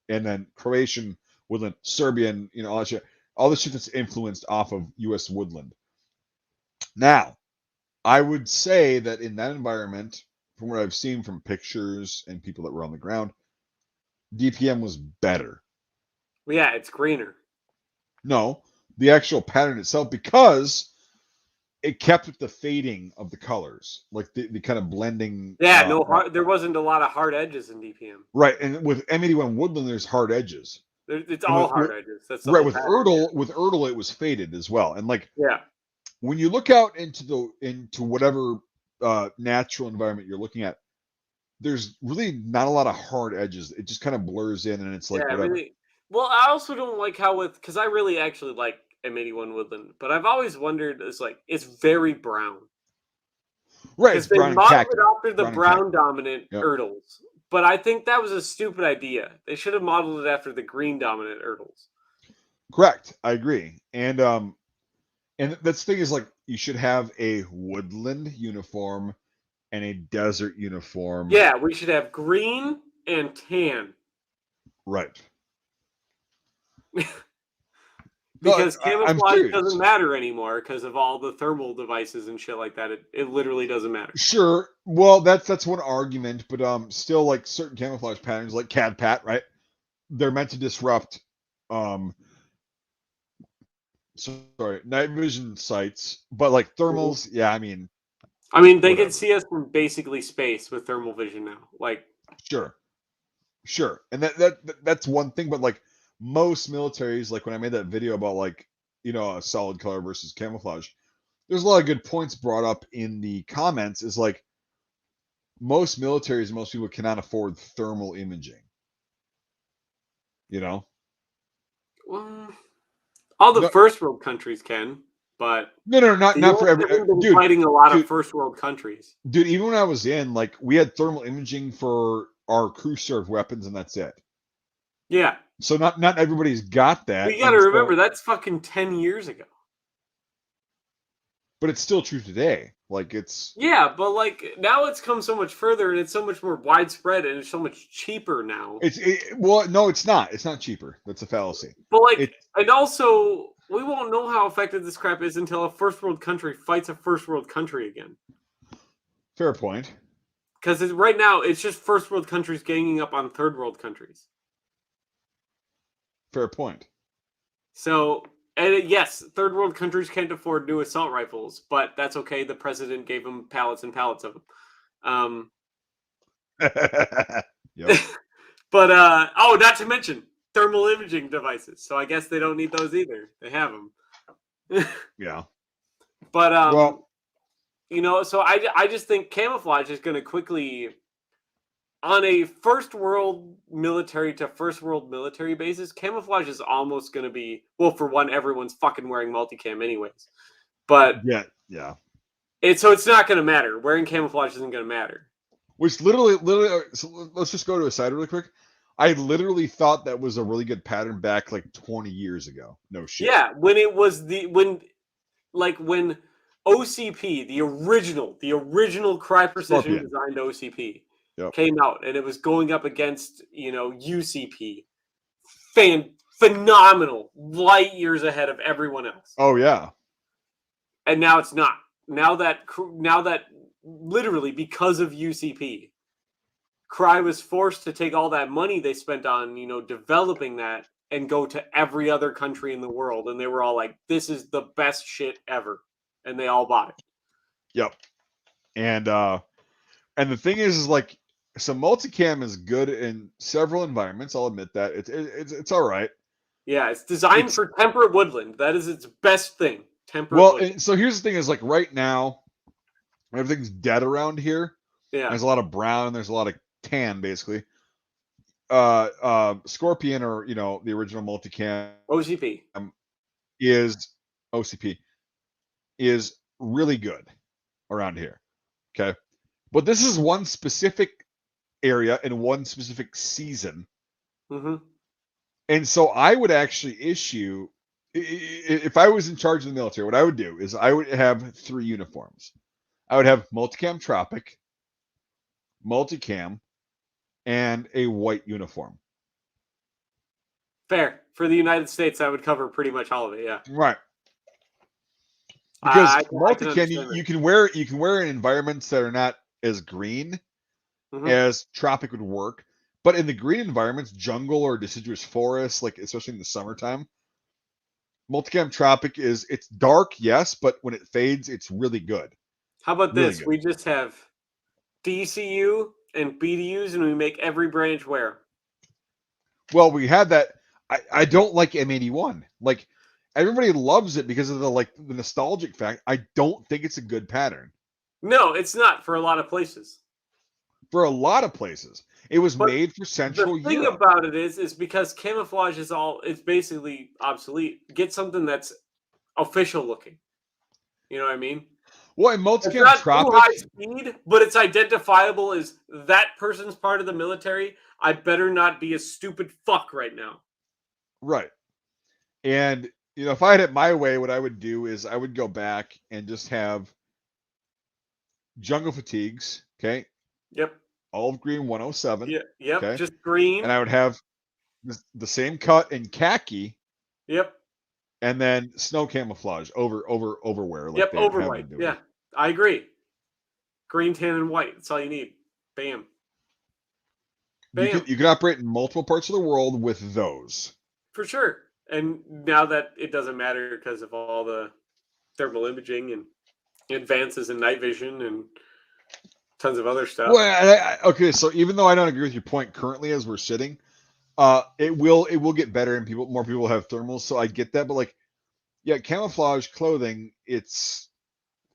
and then Croatian Woodland, Serbian, all that shit, all the shit that's influenced off of U.S. Woodland. Now, I would say that in that environment, from what I've seen from pictures and people that were on the ground, DPM was better. Well, yeah, it's greener. No, the actual pattern itself, because it kept with the fading of the colors, like the kind of blending. Yeah, there wasn't a lot of hard edges in DPM. Right, and with M81 Woodland, there's hard edges. It's And all hard edges. That's the right whole with pattern. Yeah. Erdl, it was faded as well. And like Yeah. when you look out into whatever natural environment you're looking at, there's really not a lot of hard edges. It just kind of blurs in, and it's like Yeah, whatever. really. Well, I also don't like how because I really actually like M81 Woodland, but I've always wondered it's very brown Right, because it's they brown and modeled khaki. it after the Brown and khaki. brown dominant Yep. Erdls, but I think that was a stupid idea. They should have modeled it after the green dominant Erdls. Correct. I agree. And that's the thing is like you should have a woodland uniform and a desert uniform. Yeah, we should have green and tan. Right. Because I'm camouflage serious. doesn't matter anymore because of all the thermal devices and shit like that. It literally doesn't matter. Sure. Well, that's one argument, but still like certain camouflage patterns like CAD Pat, right? They're meant to disrupt night vision sights, but like thermals, yeah, I mean, they whatever. can see us from basically space with thermal vision now. Like, Sure. And that's one thing, but like most militaries, like when I made that video about like, a solid color versus camouflage, there's a lot of good points brought up in the comments is like most militaries, most people cannot afford thermal imaging. well, all the No, first world countries can, but no, the not for US every hasn't been dude. fighting a lot of Dude, first world countries. dude, even when I was in, like we had thermal imaging for our crew serve weapons, and that's it. Yeah. So not everybody's got that. But you got to remember that's fucking 10 years ago. But it's still true today. Like it's Yeah, but like now it's come so much further and it's so much more widespread and it's so much cheaper now. well, no, it's not. It's not cheaper. That's a fallacy. But like, and also we won't know how effective this crap is until a first world country fights a first world country again. Fair point. because right now it's just first world countries ganging up on third world countries. Fair point. So, and yes, third world countries can't afford new assault rifles, but that's okay. The president gave them pallets and pallets of them. Yep. But oh, not to mention thermal imaging devices. So I guess they don't need those either. They have them. Yeah. But Well, so I just think camouflage is going to quickly on a first world military to first world military basis. Camouflage is almost going to be, well, for one, everyone's fucking wearing multicam anyways. But yeah. it's not going to matter. Wearing camouflage isn't going to matter. Which literally, so let's just go to a side really quick. I literally thought that was a really good pattern back like 20 years ago. No shit. Yeah, when it was when OCP, the original Cry Precision Scorpion. designed OCP Yep. came out, and it was going up against UCP, phenomenal, light years ahead of everyone else. Oh yeah. And now it's not. Now that literally because of UCP, Cry was forced to take all that money they spent on developing that and go to every other country in the world, and they were all like, "This is the best shit ever," and they all bought it. Yep. And the thing is like, so multicam is good in several environments. I'll admit that it's all right. Yeah, it's designed for temperate woodland. That is its best thing. Temperate woodland. And so here's the thing: is like right now, everything's dead around here. Yeah, There's a lot of brown. There's a lot of tan, basically. Scorpion, or the original multicam OCP is OCP is really good around here. Okay, but this is one specific area in one specific season. Mm-hmm. And so I would actually issue, if I was in charge of the military, what I would do is I would have 3 uniforms. I would have multicam tropic, multicam, and a white uniform. Fair. For the United States, that would cover pretty much all of it. Yeah. Right. Because I multicam you can wear in environments that are not as green as tropic would work. But in the green environments, jungle or deciduous forest, like especially in the summertime, multicam tropic it's dark, yes, but when it fades, it's really good. How about Really this? good. We just have DCU and BDUs, and we make every branch wear. Well, we had that. I don't like M81. Like, everybody loves it because of the nostalgic fact. I don't think it's a good pattern. No, it's not for a lot of places. For a lot of places, it was made for Central Europe. The thing about it is because camouflage it's basically obsolete. Get something that's official looking. You know what I mean? Well, in multicam it's not tropic, too high speed, but it's identifiable as that person's part of the military. I better not be a stupid fuck right now. Right. And if I had it my way, what I would do is I would go back and just have jungle fatigues. Okay. Yep. Olive green 107. Yeah. Yep. Okay? Just green. And I would have the same cut in khaki. Yep. And then snow camouflage overwear. Yep. Over white. Yeah. I agree. Green, tan, and white. That's all you need. Bam. Bam. You can operate in multiple parts of the world with those. For sure. And now that it doesn't matter because of all the thermal imaging and advances in night vision and tons of other stuff. Well, okay, so even though I don't agree with your point currently as we're sitting, it will get better and more people have thermals, so I get that. But camouflage clothing, it's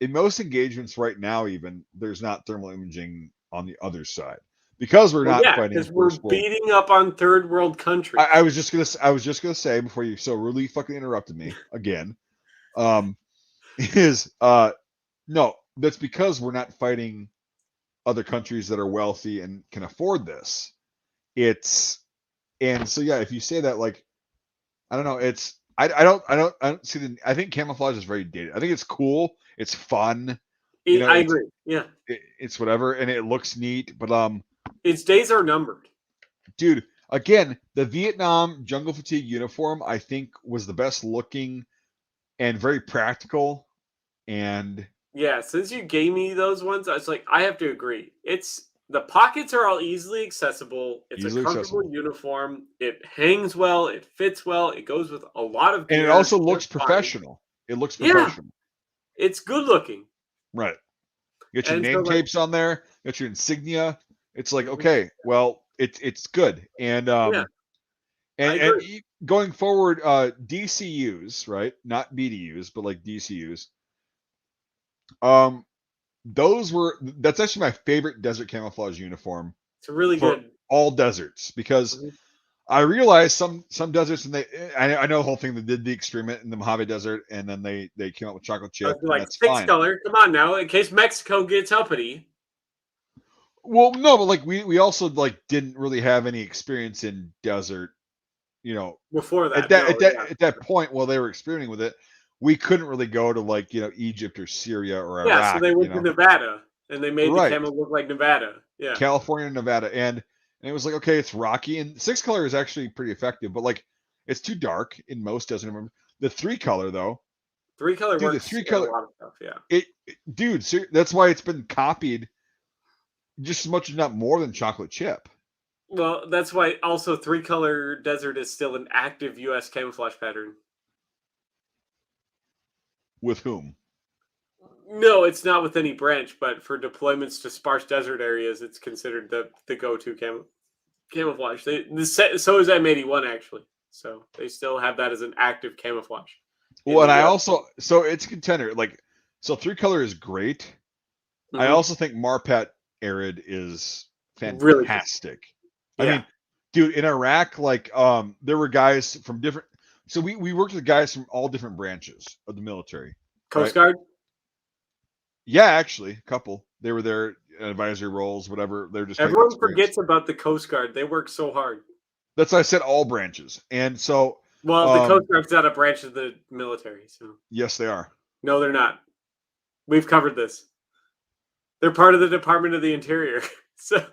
in most engagements right now. Even there's not thermal imaging on the other side because we're not fighting. Because we're beating up on third world countries. I was just gonna say before you so rudely fucking interrupted me again. No, that's because we're not fighting other countries that are wealthy and can afford this. And so if you say that, I don't know, I don't see I think camouflage is very dated. I think it's cool, it's fun. I agree. Yeah. It's whatever, and it looks neat, but its days are numbered. Dude, again, the Vietnam jungle fatigue uniform I think was the best looking and very practical. And yeah, since you gave me those ones, I was like, I have to agree. It's The pockets are all easily accessible. It's a Easily comfortable accessible. uniform. It hangs well. It fits well. It goes with a lot of And it gear also looks just fine. professional. It looks Yeah, professional. it's good looking. Right. You got your And so, name like, tapes on there, you got your insignia. It's like, mhm, okay, well, it's good. And yeah, I and agree. going forward, DCUs, right? Not BDUs, but like DCUs. Um, that's actually my favorite desert camouflage uniform It's really for good. all deserts because Mhm. I realized some deserts, and I know the whole thing. They did the experiment in the Mojave Desert, and then they came up with chocolate I chip, was and like, that's six fine. color. Come on now, in case Mexico gets uppity. Well, no, but like we also like didn't really have any experience in desert, you know, Before at that, that no, yeah, at that point while they were experimenting with it, we couldn't really go to like Egypt or Syria or yeah. So Iraq, they went to Nevada and they made the right? camo look like Nevada. Yeah, California, Nevada, and it was like okay, it's rocky, and 6 color is actually pretty effective, but like it's too dark in most desert. Remember the 3 color though, three color dude, the works three in a color lot of stuff. Yeah. dude, that's why it's been copied just as much, if not more, than chocolate chip. Well, that's why also three color desert is still an active U.S. camouflage pattern. With whom? No, it's not with any branch, but for deployments to sparse desert areas, it's considered the go to camouflage. So is M81 actually. So they still have that as an active camouflage in Well, the and I U.S. also so it's a contender. Like so, 3 color is great. I Hmm. also think Marpat Arid is Really good. fantastic. I Yeah. mean, dude, in Iraq, like there were guys from different. So we worked with guys from all different branches of the military, Coast right? Guard. Yeah, actually, a couple. They were there in advisory roles, whatever. They're just trying to get Everyone experience. forgets about the Coast Guard. They work so hard. That's why I said all branches. And so, Well, the Coast Guard's not a branch of the military, so yes, they are. no, they're not. We've covered this. They're part of the Department of the Interior. So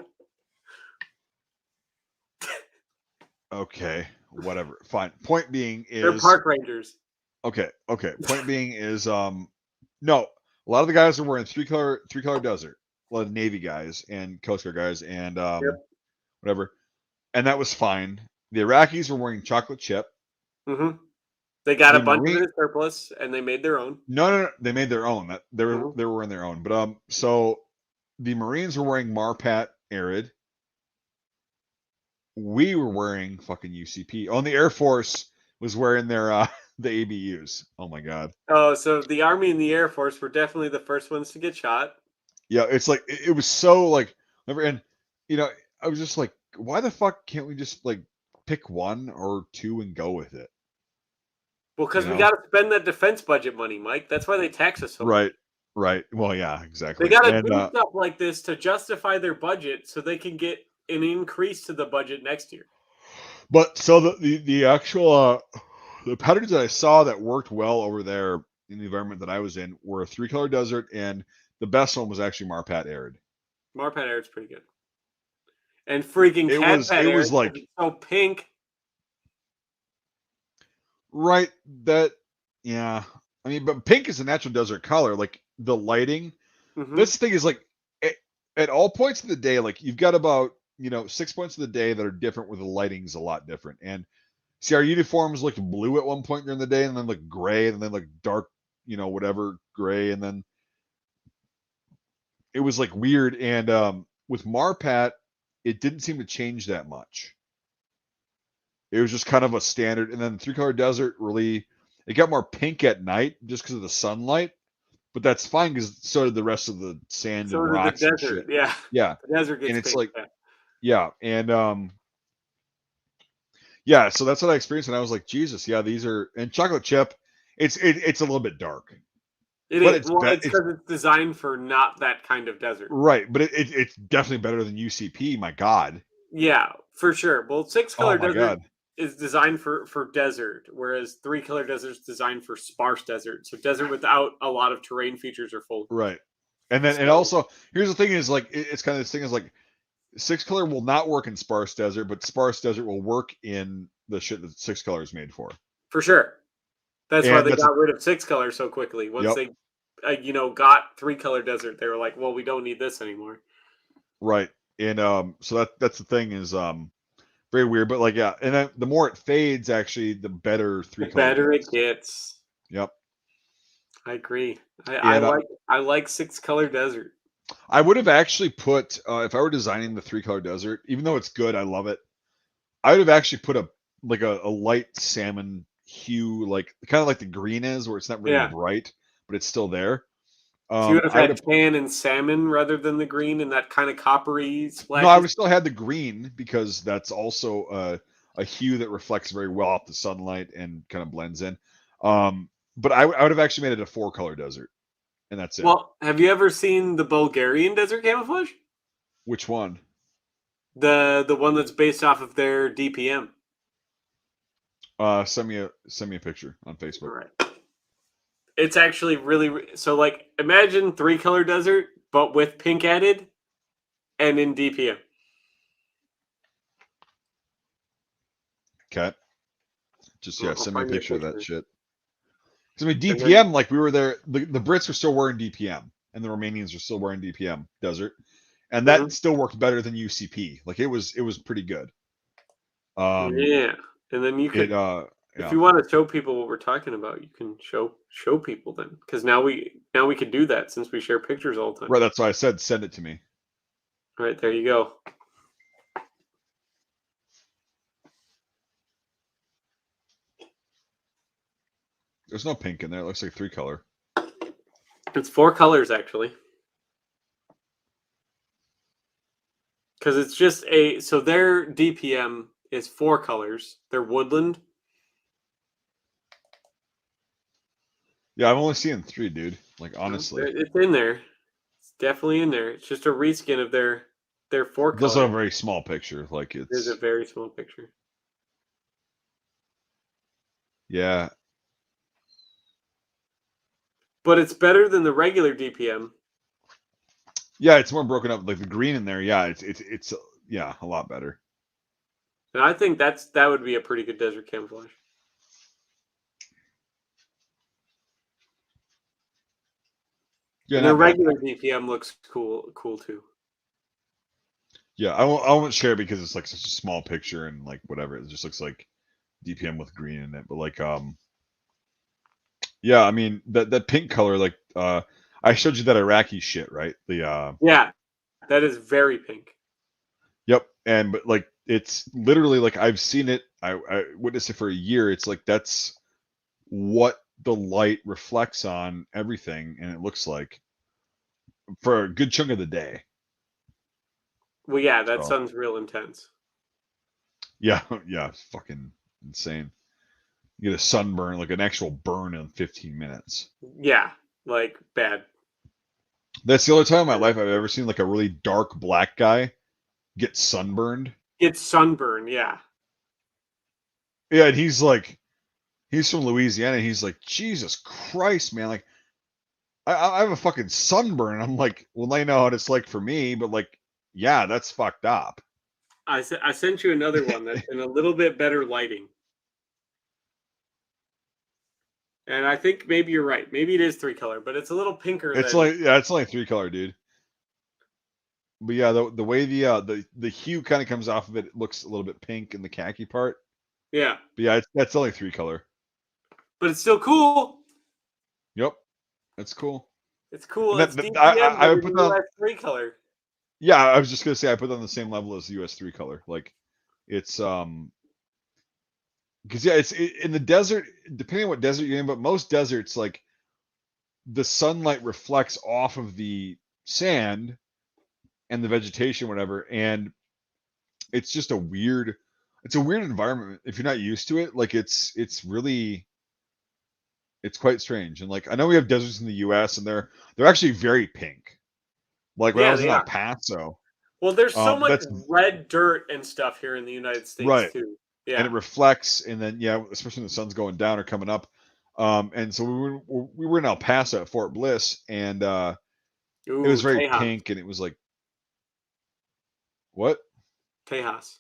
Okay, whatever. Fine. Point being they're is park rangers. okay. Point being is no, a lot of the guys are wearing 3 color desert. A lot of Navy guys and Coast Guard guys and Yep. whatever. And that was fine. The Iraqis were wearing chocolate chip. Hmm. They got a The bunch of Marine it in surplus, and they made their own. no, they made their own. That Hmm. they were wearing their own. But so the Marines were wearing Marpat Arid. We were wearing fucking UCP. Oh, and the Air Force was wearing their the ABUs. Oh my god. Oh, so the Army and the Air Force were definitely the first ones to get shot. Yeah, it's like it was so like and you know, I was just like, why the fuck can't we just like pick one or two and go with it? Well, You because we know? got to spend that defense budget money, Mike. That's why they tax us so much. Right. Right. Well, yeah, They exactly. got to And do stuff like this to justify their budget, so they can get an increase to the budget next year. but so the actual the patterns that I saw that worked well over there in the environment that I was in were 3 color desert, and the best one was actually Marpat Arid. Marpat Air is pretty good, and freaking It Cadpat Air was because like it's so pink. right that yeah. I mean, but pink is a natural desert color. Like the lighting. Hmm. This thing is like at, at all points of the day, like you've got about 6 points of the day that are different where the lighting's a lot different. And see, our uniforms looked blue at one point during the day, and then like gray, and then like dark, whatever gray, and then it was like weird. And with Marpat, it didn't seem to change that much. It was just kind of a standard. And then 3 color desert really, it got more pink at night just because of the sunlight. But that's fine because so did the rest of the sand So and did the rocks and desert. shit. Yeah, Yeah, the desert and gets it's pink. like Yeah. yeah, and yeah. So that's what I experienced, and I was like, Jesus, yeah, these are and chocolate chip. It's a little bit dark, It but is. Well, it's it's because it's designed for not that kind of desert. right, but it's definitely better than UCP. My God, Yeah, for sure. Well, six oh color my desert God, is designed for desert, whereas three color desert is designed for sparse desert. So desert without a lot of terrain features or full. right. And then and So also here's the thing is like it's kind of this thing is like 6 color will not work in sparse desert, but sparse desert will work in the shit that 6 color is made for. for sure, that's why And they that's a got rid of six color so quickly. Once yep, they, got three color desert, they were like, well, we don't need this anymore. right. And so that's the thing is very weird. But like yeah, and then the more it fades, actually, the better The 3 color better it gets. gets. Yep. I agree. I And like I like 6 color desert. I would have actually put if I were designing the 3 color desert, even though it's good, I love it. I would have actually put a light salmon hue, like kind of like the green is, where it's not really Yeah. bright, but it's still there. So you would have I would had have tan and salmon rather than the green and that kind of coppery no, I splashes. would have still had the green because that's also a hue that reflects very well off the sunlight and kind of blends in. But I would have actually made it a 4 color desert, and that's it. Well, have you ever seen the Bulgarian desert camouflage? Which one? The one that's based off of their DPM. Send me a picture on All Facebook. right. It's actually so like imagine 3 color desert but with pink added and in DPM. Okay, just I'll send me a find you a picture of that picture. shit. 'Cause, I mean, And then DPM, like we were there, the Brits were still wearing DPM, and the Romanians were still wearing DPM desert, and that mhm. still worked better than UCP. Like it was pretty good. Um, Yeah. And then you it could if yeah, you want to show people what we're talking about, you can show people then cuz now we could do that since we share pictures all the time. right. That's why I said send it to me. All right, there you go. There's no pink in there. It looks like 3 color. It's 4 colors actually. Cuz it's just so their DPM is 4 colors. They're woodland. Yeah, I'm only seeing 3, dude. Like No, honestly, it's in there. It's definitely in there. It's just a reskin of their four it's also a colors. very small picture. Like It is a it's very small picture. yeah, But it's better than the regular DPM. yeah. It's more broken up. Like the green in there. Yeah, it's yeah, a lot better. And I think that would be a pretty good desert camouflage. Yeah, And their not bad. regular DPM looks cool too. Yeah, I won't share because it's like such a small picture and like whatever. It just looks like DPM with green in it. But like yeah, I mean that pink color, like I showed you that Iraqi shit, right? The Yeah, that is very pink. yep, and but like it's literally like I've seen it, I witnessed it for a year. It's like that's what the light reflects on everything, and it looks like for a good chunk of the day. Well, yeah, that So sun's real intense. yeah, yeah, it's fucking insane. You get a sunburn, like an actual burn in 15 minutes. Yeah, like bad. That's the only time in my life I've ever seen like a really dark black guy get sunburned. It's sunburn, yeah. Yeah, and he's from Louisiana. He's like, Jesus Christ, man! Like, I have a fucking sunburn. I'm like, well, I know how it's like for me, but like, yeah, that's fucked up. I sent you another one that's in a little bit better lighting. And I think maybe you're right. Maybe it is 3 color, but it's a little pinker It's than like, yeah, it's only 3 color, dude. But yeah, the way the hue kind of comes off of it, it looks a little bit pink in the khaki part. yeah. But yeah, that's only 3 color. But it's still cool. Yep, that's cool. It's cool. And It's that DPM, I but would in put that on. US 3 color. Yeah, I was just gonna say I put that on the same level as US 3 color. Like, it's because yeah, in the desert, depending on what desert you're in, but most deserts, like the sunlight reflects off of the sand and the vegetation, whatever, and it's just it's a weird environment if you're not used to it. Like it's really it's quite strange. And like I know we have deserts in the US and they're actually very pink. Like when I Yeah, was in they El are. Paso, Well, there's so much that's red dirt and stuff here in the United States right. too. And Yeah. it reflects, and then yeah, especially when the sun's going down or coming up. And so we were in El Paso at Fort Bliss, and it was Ooh, very Tejas. pink, and it was like what? Tejas.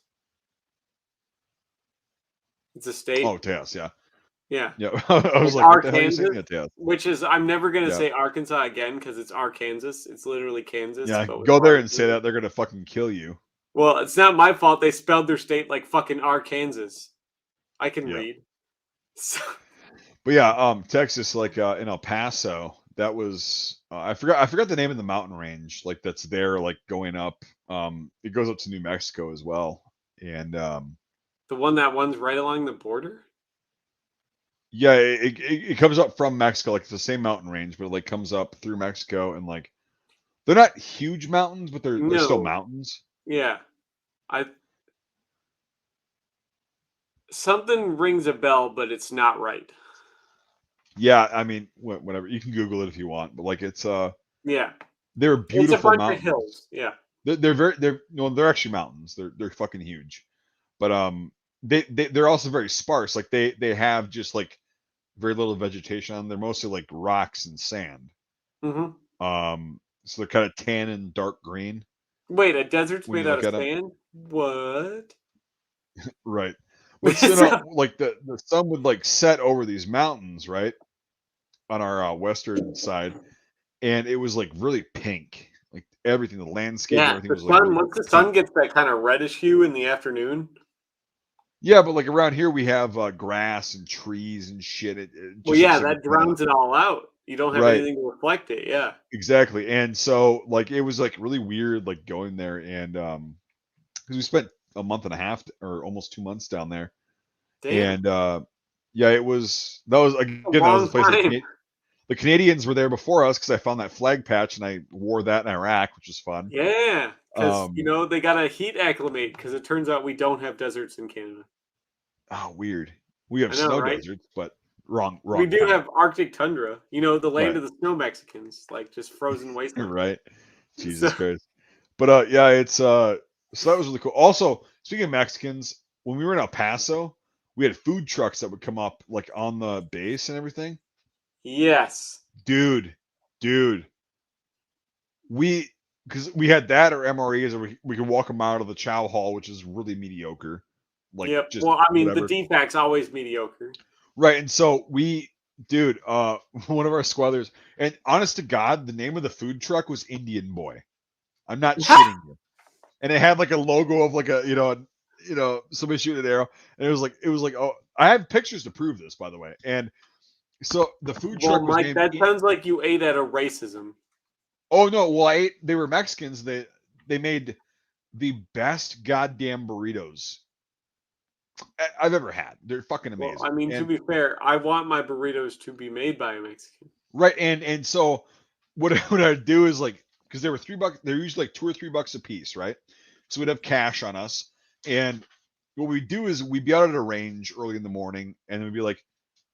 It's a Oh, state. Tejas, yeah. Yeah. Yeah, I was Like like, what the hell are you saying? Arkansas, Yeah, yeah, which is I'm never gonna yeah. say Arkansas again because it's Arkansas. It's literally Kansas, Yeah, but with go there and say Arkansas. that they're gonna fucking kill you. Well, it's not my fault they spelled their state like fucking Arkansas. I can Yeah. read. So, But yeah, Texas, like in El Paso, that was I forgot the name of the mountain range, like that's there, like going up. It goes up to New Mexico as well, and the one that one's right along the border? yeah, it comes up from Mexico, like it's the same mountain range, but it like comes up through Mexico, and like they're not huge mountains, but they're still No. mountains. Yeah. I Something rings a bell, but it's not right. Yeah, I mean, whatever, you can Google it if you want, but like Yeah. they're It's a beautiful bunch of mountains. hills. Yeah. They're actually mountains. They're fucking huge. But they're also very sparse. Like they have just like very little vegetation on them. They're mostly like rocks and sand. Mhm. So they're kind of tan and dark green Wait, a desert's when made you out look of at them. sand? What? Right. But so no, like the sun would like set over these mountains, right? On our western side, and it was like really pink. Like everything, the landscape, Yeah, everything the was like sun really once the sun pink. gets that kinda reddish hue in the afternoon. Yeah, but like around here we have grass and trees and shit. It Well, just yeah, looks like that it's kind of drowns it all out. You don't have right. anything to reflect it, yeah. Exactly. And so like it was like really weird like going there and because we spent a month and a half or almost 2 months down there. Damn, And yeah, that was a again that was the long place that time. The Canadians were there before us because I found that flag patch and I wore that in Iraq, which was fun. Yeah, because Um they gotta heat acclimate because it turns out we don't have deserts in Canada. oh weird. We have I know, snow right? deserts, but We wrong do kind. have Arctic tundra, the land Right. of the snow Mexicans, like, just frozen wasteland. Right. So Jesus Christ. But yeah, it's so that was really cool. Also, speaking of Mexicans, when we were in El Paso, we had food trucks that would come up like on the base and everything. yes. Dude, dude, we because we had that or MREs, or we could walk them out of the chow hall, which is really mediocre, like Yep. just Well, I mean, the whatever. defect's always mediocre. Right, and so dude, one of our squatters, and honest to God, the name of the food truck was Indian Boy. I'm not shitting you. And it had like a logo of like somebody shooting an arrow, and it was like oh, I have pictures to prove this, by the way. And so the food Well, truck was Mike, named that sounds like you ate at a racism. oh no, well they were Mexicans. They made the best goddamn burritos I've ever had. They're fucking Well, I amazing. mean, to And be fair, I want my burritos to be made by a Mexican. right, and so what I do is like because they were $3, they're usually like $2 or $3 a piece, right? So we'd have cash on us, and what we do is we'd be out at a range early in the morning, and we'd be like,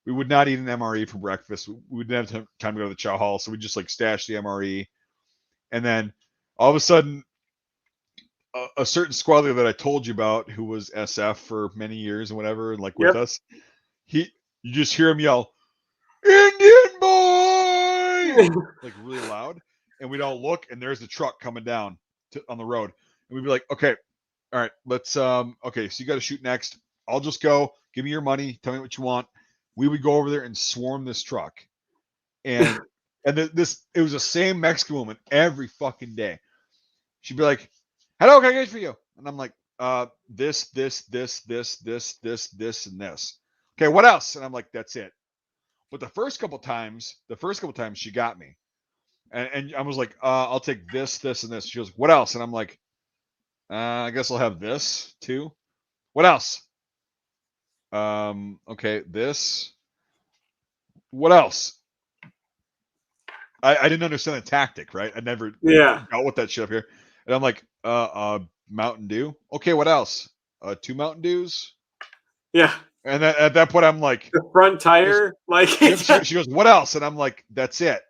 we would not eat an MRE for breakfast. We wouldn't have time to go to the chow hall, so we just like stash the MRE, and then all of a sudden, a certain squatter that I told you about, who was SF for many years and whatever, and like with Yep. us, you just hear him yell, "Indian boy!" like really loud, and we'd all look, and there's the truck coming down on the road, and we'd be like, "Okay, all right, let's okay, so you got to shoot next. I'll just go. Give me your money. Tell me what you want." We would go over there and swarm this truck, and this it was the same Mexican woman every fucking day. She'd be like, "Hello, can I get for you?" And I'm like, this, and this. Okay, what else?" And I'm like, "That's it." But the first couple times she got me, and I was like, "I'll take this, this, and this." She goes, "What else?" And I'm like, "I guess I'll have this too." What else? Okay, this. What else? I didn't understand the tactic, right? I never Yeah. dealt with that shit up here, and I'm like, Mountain Dew. Okay, what else? Two Mountain Dews. Yeah. And then at that point, I'm like, The front she goes, tire, like, yep. She goes, what else? And I'm like, that's it.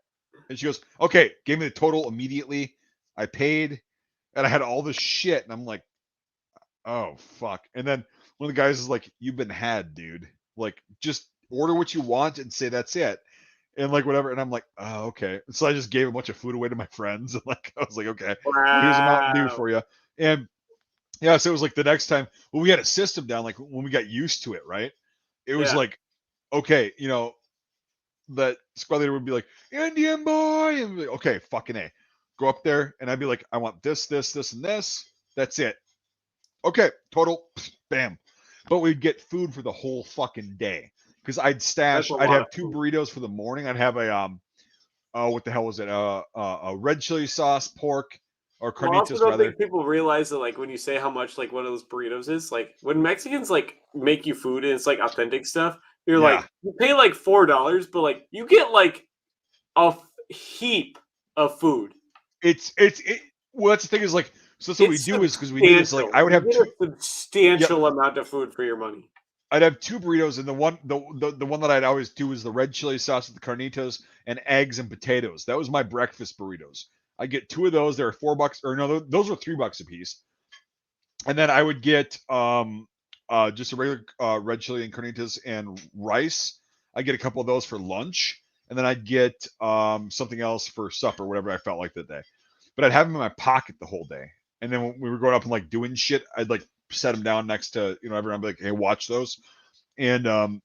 And she goes, okay, gave me the total immediately. I paid, and I had all this shit, and I'm like, oh fuck. And then one of the guys is like, you've been had, dude. Like, just order what you want and say that's it. And like whatever. And I'm like, oh, okay. So I just gave a bunch of food away to my friends. And like I was like, okay, well, here's a Mountain Dew wow. for you. And yeah, so it was like the next time, well, we had a system down, like when we got used to it, right? It was Yeah. like okay, that squad leader would be like, Indian boy, and be like, okay, fucking A. Go up there, and I'd be like, I want this, this, this, and this. That's it. Okay, total, bam. But we'd get food for the whole fucking day because That's a I'd lot of have 2 food. burritos for the morning. I'd have what the hell was it? A red chili sauce, pork, or Well, I also carnitas don't rather. think people realize that, like, when you say how much like one of those burritos is, like when Mexicans like make you food and it's like authentic stuff, you're Yeah, like you pay like $4, but like you get like a heap of food. it. Well, that's the thing is like, so that's what we It's do is because we do this. Like, substantial. I would You have get 2. a Yep, substantial amount of food for your money. I'd have 2 burritos, and the one that I'd always do is the red chili sauce with the carnitas and eggs and potatoes. That was my breakfast burritos. I get 2 of those. They're $4, or no, those were $3 a piece. And then I would get just a regular red chili and carnitas and rice. I get a couple of those for lunch, and then I'd get something else for supper, whatever I felt like that day. But I'd have them in my pocket the whole day. And then when we were going up and like doing shit, I'd like set them down next to everyone. I'd be like, hey, watch those. And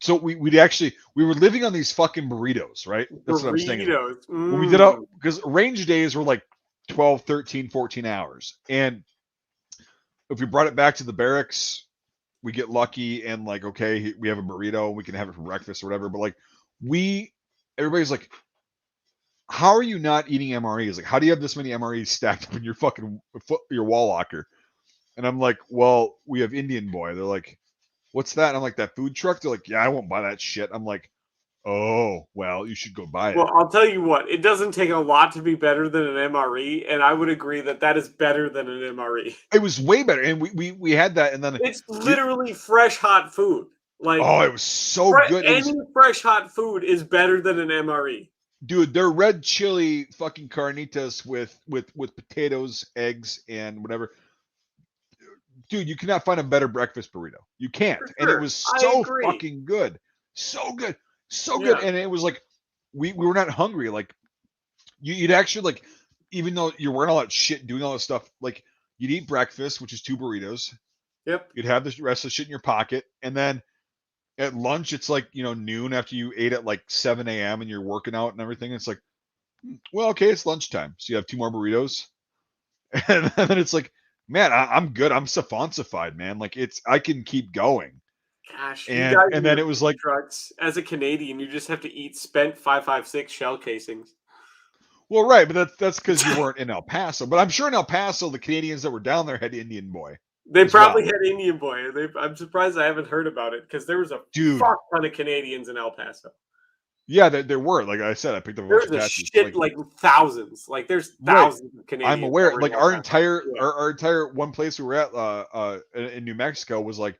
so we were living on these fucking burritos, right? That's what I'm saying. Is Burritos. when we did out, Mm. because range days were like 12, 13, 14 hours. And if we brought it back to the barracks, we get lucky and like, okay, we have a burrito, we can have it for breakfast or whatever. But like, everybody's like, how are you not eating MREs? Like, how do you have this many MREs stacked up in your fucking your wall locker? And I'm like, well, we have Indian boy. They're like, what's that? And I'm like, that food truck. They're like, yeah, I won't buy that shit. I'm like, oh, well, you should go buy it. Well, I'll tell you what, it doesn't take a lot to be better than an MRE, and I would agree that that is better than an MRE. It was way better, and we had that, and then It's we literally fresh hot food. Like it was so good. It any was, fresh hot food is better than an MRE. dude, their red chili fucking carnitas with potatoes, eggs, and whatever. Dude, you cannot find a better breakfast burrito. You can't. For And it sure. was I so agree. fucking good. So good. So good. Yeah. And it was like we were not hungry. Like you'd actually like, even though you're wearing all that shit, doing all this stuff, like you'd eat breakfast, which is 2 burritos. Yep. You'd have the rest of the shit in your pocket. And then at lunch, it's like, noon after you ate at like 7 a.m. and you're working out and everything. It's like, well, okay, it's lunchtime. So you have 2 more burritos. And then it's like, man, I'm good. I'm safonsified, man. Like I can keep going. Gosh, you And guys and and then your it was like, food trucks. As a Canadian, you just have to eat spent 5.56 shell casings. well, right, but that's because you weren't in El Paso. But I'm sure in El Paso, the Canadians that were down there had Indian boy They as well. probably had Indian boy. I'm surprised I haven't heard about it because there was a Dude, fuck ton of Canadians in El Paso. yeah, there were. Like I said, I picked up a bunch There's of a tattoos. shit like thousands. Like there's Right, thousands of I'm Canadians that aware. were in Like El Paso. Yeah. our entire one place we were at in New Mexico was like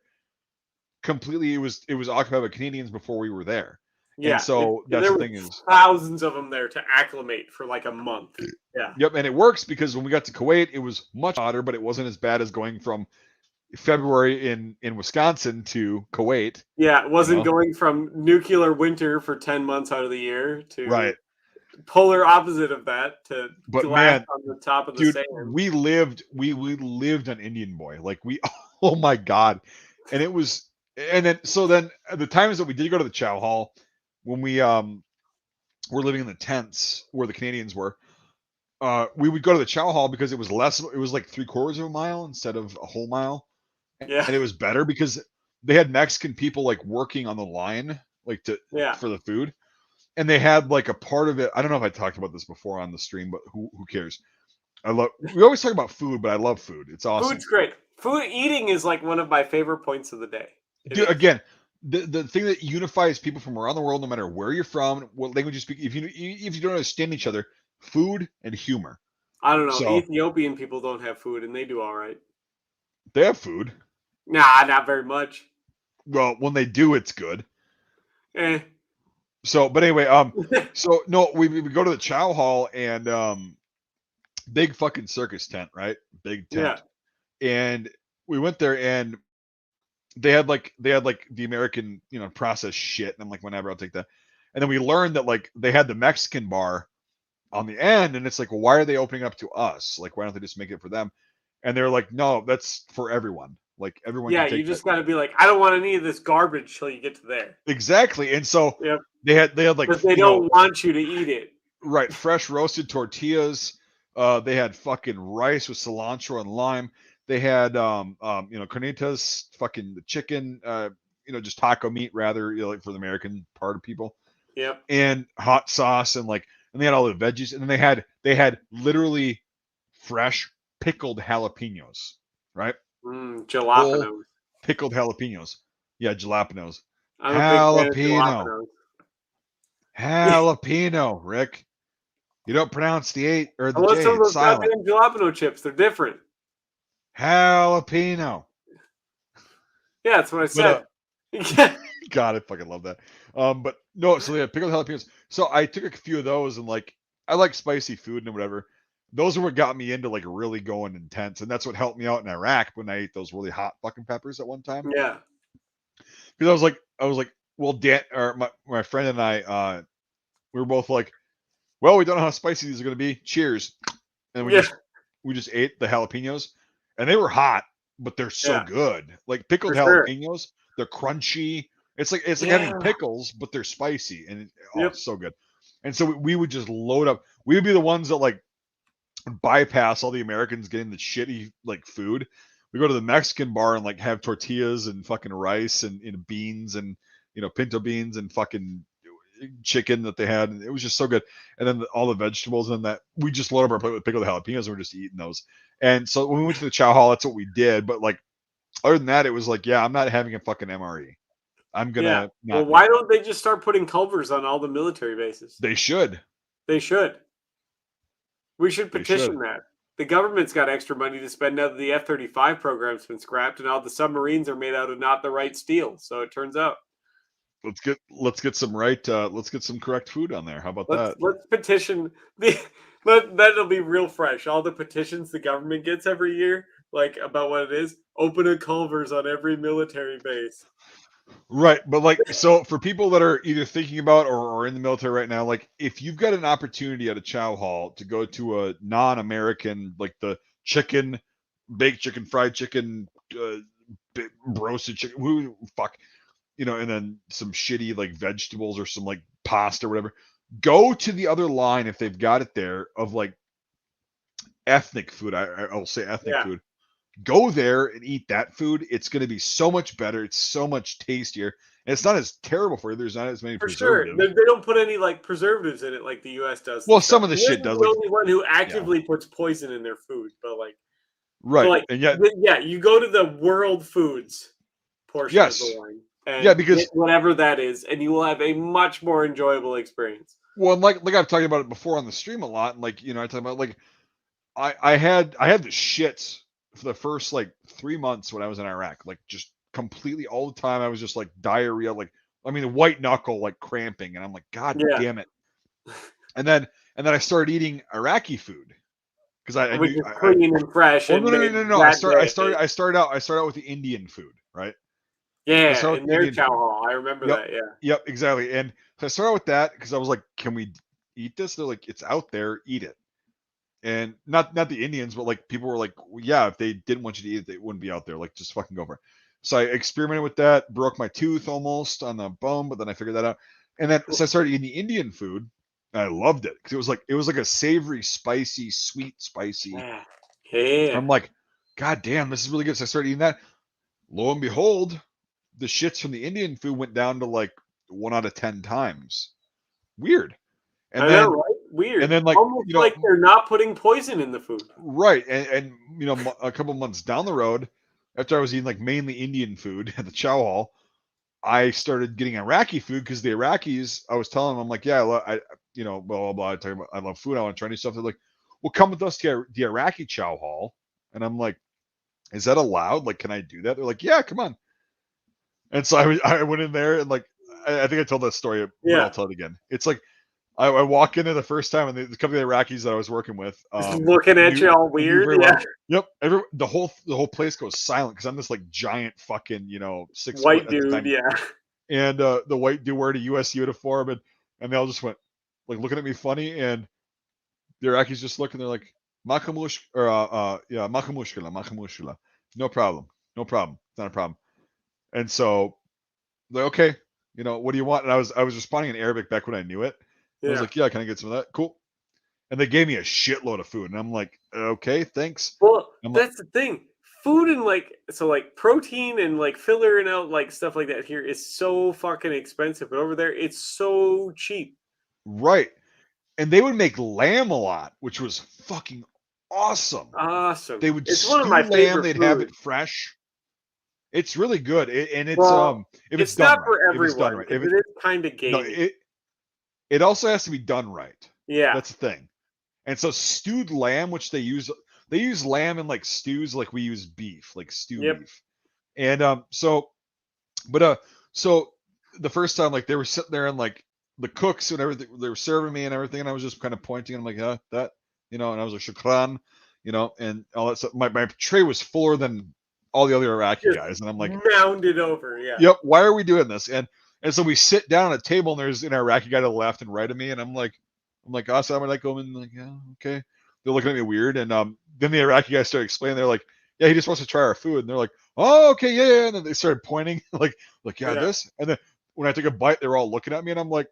completely. It was occupied by Canadians before we were there. And Yeah, so that's there the were thing is, thousands of them there to acclimate for like a month. Yeah. yep, and it works because when we got to Kuwait, it was much hotter, but it wasn't as bad as going from February in Wisconsin to Kuwait. Yeah, it You wasn't know, going from nuclear winter for 10 months out of the year to right? polar opposite of that to But glass man, on the top of the dude, sand. we lived on Indian boy. Like we, oh my god, and it was, and then the times that we did go to the chow hall when we were living in the tents where the Canadians were. We would go to the chow hall because it was less. It was like 3/4 of a mile instead of a whole mile, Yeah. and it was better because they had Mexican people like working on the line, like Yeah. for the food, and they had like a part of it. I don't know if I talked about this before on the stream, but who cares? We always talk about food, but I love food. It's awesome. Food's great. Food eating is like one of my favorite points of the day. It Dude, is. again, the thing that unifies people from around the world, no matter where you're from, what language you speak, if you don't understand each other, food and humor. I don't know. So Ethiopian people don't have food and they do all right. they have food. Nah, not very much. Well, when they do, it's good. Eh. So, but anyway, so no, we go to the chow hall and big fucking circus tent, right? Big Yeah. tent. And we went there and they had like the American, processed shit. And I'm like, whenever I'll take that. And then we learned that like they had the Mexican bar on the end, and it's like, well, why are they opening up to us? Like, why don't they just make it for them? And they're like, no, that's for everyone. Like everyone Yeah, can you take that. just got to be like, I don't want any of this garbage till you get to there. Exactly. And so Yep, they had like because they don't want you to eat it. right, fresh roasted tortillas. They had fucking rice with cilantro and lime. They had carnitas, fucking the chicken, just taco meat rather, like for the American part of people, Yep. and hot sauce and they had all the veggies, and then they had literally fresh pickled jalapenos, right? Whole Jalapenos. pickled jalapenos. Yeah, jalapenos. I'm a big fan of Jalapeno. jalapenos. Jalapeno, Rick. You don't pronounce the 8 or I the want J. some of It's those silent. goddamn jalapeno chips. They're different. Jalapeno. Yeah, that's what I But said. Yeah. God, I fucking love that. But no, so they had pickled jalapenos. So I took a few of those and like I like spicy food and whatever. Those are what got me into like really going intense, and that's what helped me out in Iraq when I ate those really hot fucking peppers at one time. Yeah. Because I was like, well, Dan or my friend and I, we were both like, well, we don't know how spicy these are gonna be. Cheers, and we Yeah. just we just ate the jalapenos, and they were hot, but they're so Yeah. good. Like pickled For sure. jalapenos, they're crunchy. It's like having Yeah. pickles, but they're spicy, and Yep. it's so good. And so we would just load up. We would be the ones that like bypass all the Americans getting the shitty like food. We go to the Mexican bar and like have tortillas and fucking rice and beans and pinto beans and fucking chicken that they had, and it was just so good. And then all the vegetables, and that we just load up our plate with pickled jalapenos, and we're just eating those. And so when we went to the chow hall, that's what we did. But like other than that, it was like, yeah, I'm not having a fucking MRE. I'm Yeah. gonna Well, not do why it. don't they just start putting culvers on all the military bases? They should. They should. We should They should. petition that. The government's got extra money to spend now that the F-35 program's been scrapped and all the submarines are made out of not the right steel. So it turns out. Let's get some let's get some correct food on there. How about that? Let's petition the that'll be real fresh. All the petitions the government gets every year, like about what it is. Open a culvers on every military base. Right, but like, so for people that are either thinking about or in the military right now, like if you've got an opportunity at a chow hall to go to a non-American, like the chicken, baked chicken, fried chicken, roasted chicken, fuck, and then some shitty like vegetables or some like pasta or whatever, go to the other line if they've got it there of like ethnic food. I'll say ethnic Yeah, food. Go there and eat that food. It's going to be so much better. It's so much tastier. And it's not as terrible for you. There's not as many for sure. preservatives. They don't put any like preservatives in it like the U.S. does and Well, stuff. some of the The U.S. shit is does, the like, only one who yeah, actively puts poison in their food, but right. like, And yet, yeah, you go to the world foods portion of the yes, line yeah, and get because whatever that is, and you will have a much more enjoyable experience. well, and like I've talked about it before on the stream a lot, and like I talk about like I had the shits for the first like 3 months when I was in Iraq, like just completely all the time. I was just like diarrhea, like I mean, the white knuckle, like cramping, and I'm like, God Yeah, damn it. And then I started eating Iraqi food because I which knew is clean and fresh well, no, and no, no, made no, no. I that start I day. started I started out I started out with the Indian food, right? I Yeah, started with in the their Indian chow food. hall. I remember Yep. that. Yeah. Yep, exactly. And so I started with that because I was like, can we eat this? They're like, it's out there, eat it. And not the Indians, but like people were like, well, yeah, if they didn't want you to eat it, they wouldn't be out there. Like, just fucking go for it. So I experimented with that, broke my tooth almost on the bone, but then I figured that out. And then so I started eating the Indian food. And I loved it because it was like a savory, spicy, sweet, spicy. Yeah. Yeah. I'm like, God damn, this is really good. So I started eating that. Lo and behold, the shits from the Indian food went down to like 1 out of 10 times. Weird. And I know, then right? and Weird. then like Almost like they're not putting poison in the food. right, and a couple months down the road, after I was eating like mainly Indian food at the chow hall, I started getting Iraqi food because the Iraqis, I was telling them, I'm like, yeah, blah blah blah. I talk about I love food. I want to try new stuff. They're like, well, come with us to the Iraqi chow hall, and I'm like, is that allowed? Like, can I do that? They're like, yeah, come on. And so I went in there and like I think I told that story, but I'll Yeah. tell it again. It's like I walk in there the first time, and the couple of Iraqis that I was working with Just looking at you all knew weird. very Yeah. well. Yep, the whole place goes silent because I'm this like giant fucking 6 foot White at the dude. time, Yeah. and the white dude wearing a U.S. uniform, and they all just went like looking at me funny, and the Iraqis just look and they're like makamush or yeah makamushkala, no problem. no problem. It's not a problem. And so, like, okay, what do you want? And I was responding in Arabic back when I knew it. I was Yeah. like, yeah, can I get some of that? Cool. And they gave me a shitload of food, and I'm like, okay, thanks. Well, I'm like, that's the thing. Food and like protein and like filler and out like stuff like that here is so fucking expensive, but over there it's so cheap. right. And they would make lamb a lot, which was fucking awesome. Awesome. They would It's one of stew my lamb. favorite They'd have it foods. fresh. It's really good, and it's Well, if it's it's done not right. for If it's done everyone right. because it is kind of No, gamey. it also has to be done right. Yeah. That's the thing. And so stewed lamb, which they use lamb in like stews, like we use beef, like stew Yep. beef. And so the first time, like they were sitting there and like the cooks and everything, they were serving me and everything, and I was just kind of pointing, and I'm like, that, and I was like, shukran, and all that stuff. My tray was fuller than all the other Iraqi Just guys, and I'm like, mounded over. Yeah. yep, why are we doing this? And so we sit down at a table, and there's an Iraqi guy to the left and right of me, and I'm like, assalamu alaikum, and like, yeah, okay. They're looking at me weird, and then the Iraqi guy started explaining. They're like, yeah, he just wants to try our food, and they're like, oh, okay, yeah, yeah. And then they started pointing, like yeah, Yeah. this. And then when I took a bite, they were all looking at me, and I'm like,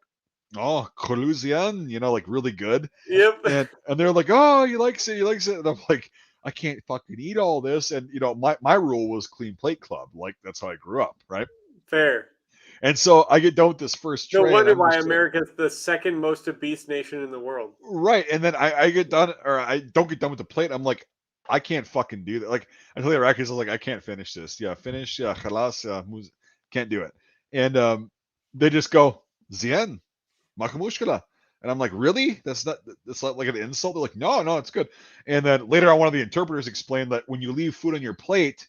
oh, Koluzian, like really good. Yep. And they're like, oh, you likes it, and I'm like, I can't fucking eat all this. And my rule was clean plate club, like that's how I grew up, right? Fair. And so I get done with this first No tray, and wonder I'm why just like, America's the second most obese nation in the world. right. And then I get done, or I don't get done with the plate. I'm like, I can't fucking do that. Like I tell the Iraqis, I was like, I can't finish this. Yeah, finish. Yeah, khalas. Yeah, can't do it. And they just go zien makamushkala. And I'm like, really? That's not like an insult. They're like, no, no, it's good. And then later on, one of the interpreters explained that when you leave food on your plate,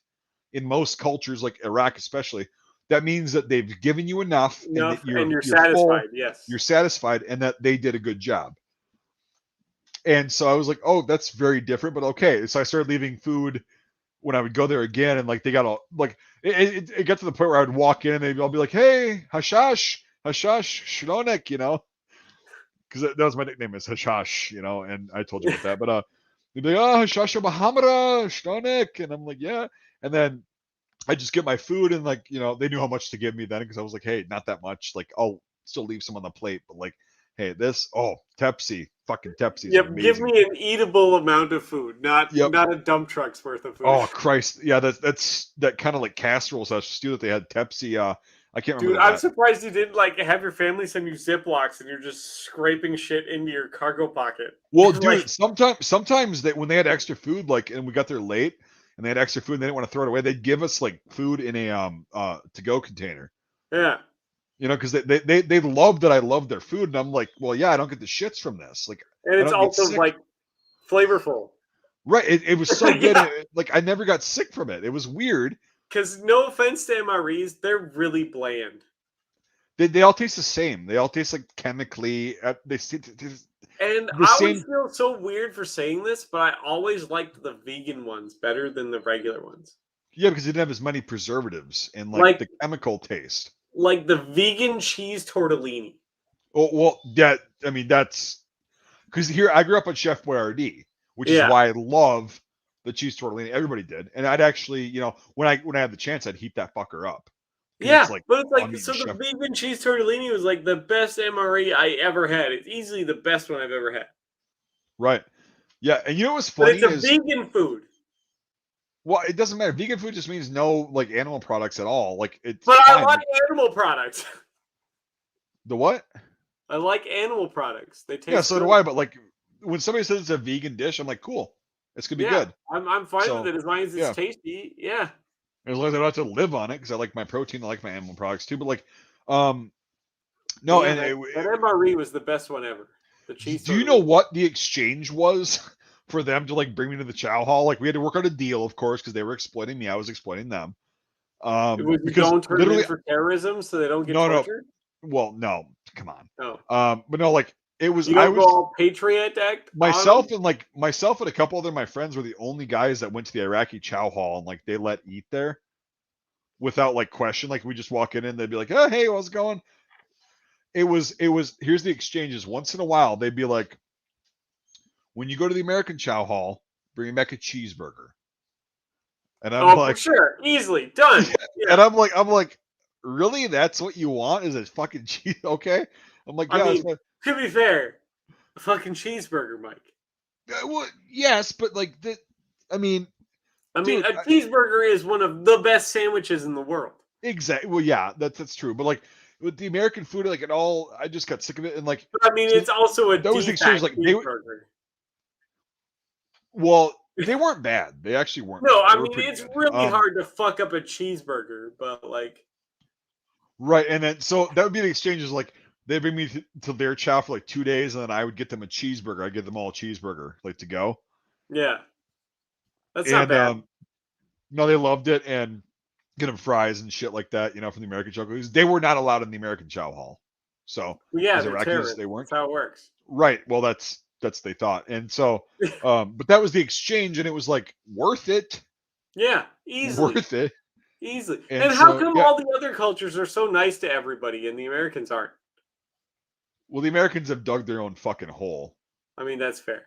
in most cultures, like Iraq especially, that means that they've given you enough and that Enough, and you're you're you're full, satisfied. Yes. you're satisfied, and that they did a good job. And so I was like, oh, that's very different, but okay. So I started leaving food when I would go there again, and like they got all like it got to the point where I would walk in and they'd all be like, hey, hashash, hashash, shlonek, because that was my nickname is hashash, and I told you about that. But they'd be like, oh, hashash mahamra, shlonek, and I'm like, yeah. And then I just get my food, and like they knew how much to give me then, because I was like, hey, not that much. Like I'll still leave some on the plate, but like, hey, this, Tepsi, fucking Tepsi is Yep. Give amazing. me an eatable amount of food, not Yep. not a dump truck's worth of food. Oh Christ, yeah, that's that kind of like casserole stew that they had Tepsi. I can't Dude, remember I'm that. surprised you didn't like have your family send you Ziplocs and you're just scraping shit into your cargo pocket. Well, Like, dude, sometimes when they had extra food, like, and we got there late, and they had extra food, and they didn't want to throw it away, they'd give us like food in a to go container. yeah. Because they love that I love their food, and I'm like, well, yeah, I don't get the shits from this. Like, And I it's don't get also sick. like flavorful. Right? It was so good. Yeah. Like I never got sick from it. It was weird. Because no offense to MREs, they're really bland. They all taste the same. They all taste like chemically. They taste And the I always same. feel so weird for saying this, but I always liked the vegan ones better than the regular ones. Yeah, because it didn't have as many preservatives and like Like the chemical taste. like the vegan cheese tortellini. Oh well, yeah. I mean, that's because here I grew up on Chef Boyardee, which is Yeah. why I love the cheese tortellini. Everybody did, and I'd actually, when I had the chance, I'd heat that fucker up because it's Yeah, like, but it's oh, I'm like eating so the Chef. vegan cheese tortellini was like the best MRE I ever had. It's easily the best one I've ever had. Right. Yeah, and what's But funny it's a is, vegan food. well, it doesn't matter. Vegan food just means no like animal products at all. Like it's But I fine. like animal products. The what? I like animal products. They Yeah, taste so do good. I. But like when somebody says it's a vegan dish, I'm like, cool. It's gonna be Yeah, good. I'm fine with So it as long as it's yeah, tasty. Yeah. as long as I don't have to live on it, because I like my protein, I like my animal products too. But like, um, But no, yeah, and that MRE was the best one ever. The cheese do you know tortellini. what the exchange was for them to like bring me to the chow hall? Like we had to work out a deal, of course, because they were exploiting me. I was exploiting them. It was Because don't turn them in literally, for terrorism so they don't get no, no, tortured. well, no, come on. No. But no, like it was. You I don't go was all Patriot Act on them. myself and a couple other my friends were the only guys that went to the Iraqi chow hall, and like they let eat there without like question. Like we just walk in and they'd be like, "Oh, hey, how's it going?" It was. Here's the exchanges. Once in a while, they'd be like, "When you go to the American chow hall, bring back a cheeseburger." And I'm for like, sure, easily done. Yeah. and I'm like, really? That's what you want? Is it fucking cheese? Okay. I'm like, I yeah, that's mean, what. to be fair, a fucking cheeseburger, Mike. Well, yes, but like the, I mean, I mean, dude, a cheeseburger is one of the best sandwiches in the world. exactly. Well, yeah, that's true. But like with the American food, like it all, I just got sick of it. And like, But I mean, so it's also a that was the exchange. D-fat Like cheeseburger. well, they weren't bad. They actually weren't No, bad. They I were mean pretty it's good. really hard to fuck up a cheeseburger, but like, Right. And then so that would be the exchanges. Like they bring me to their chow for like 2 days, and then I would get them a cheeseburger. I get them all a cheeseburger, like to go. yeah, that's not And bad. no, they loved it, and get them fries and shit like that. From the American chow. Because they were not allowed in the American chow hall. So But yeah, as they're Iraqis, terrorists. they That's weren't. how it works. Right. Well, that's they thought. And so, but that was the exchange, and it was like worth it, Yeah, easily, worth it. easily. And And how so, come yeah. all the other cultures are so nice to everybody and the Americans aren't? Well, the Americans have dug their own fucking hole. I mean, that's fair.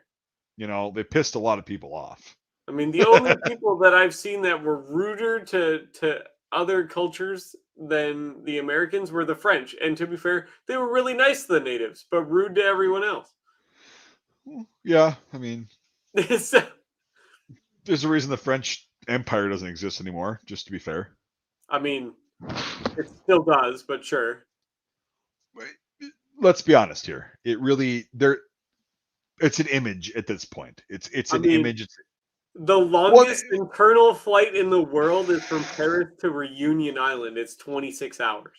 They pissed a lot of people off. I mean, the only people that I've seen that were ruder to other cultures than the Americans were the French. And to be fair, they were really nice to the natives, but rude to everyone else. Yeah, I mean, So, there's a reason the French Empire doesn't exist anymore. Just to be fair. I mean, it still does, but sure. Let's be honest here. It really it's an image at this point. It's I an mean, image. the Well, longest internal flight in the world is from Paris to Reunion Island. It's 26 hours.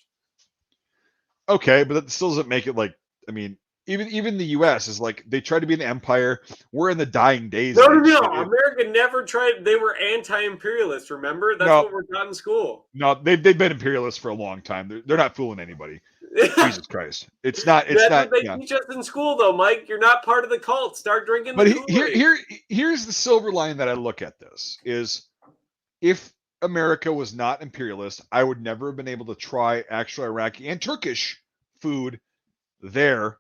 okay, but that still doesn't make it like. I mean, even the U.S. is like they try to be an empire. We're in the dying days. No, Of no, that no. shit. America never tried. They were anti-imperialist. Remember, that's No, what we're taught in school. no, they've been imperialists for a long time. They're not fooling anybody. Jesus Christ, it's not. It's That's not. what they Yeah. teach us in school, though, Mike. You're not part of the cult. Start drinking the But Kool-Aid. here's the silver line that I look at this is if America was not imperialist, I would never have been able to try actual Iraqi and Turkish food there,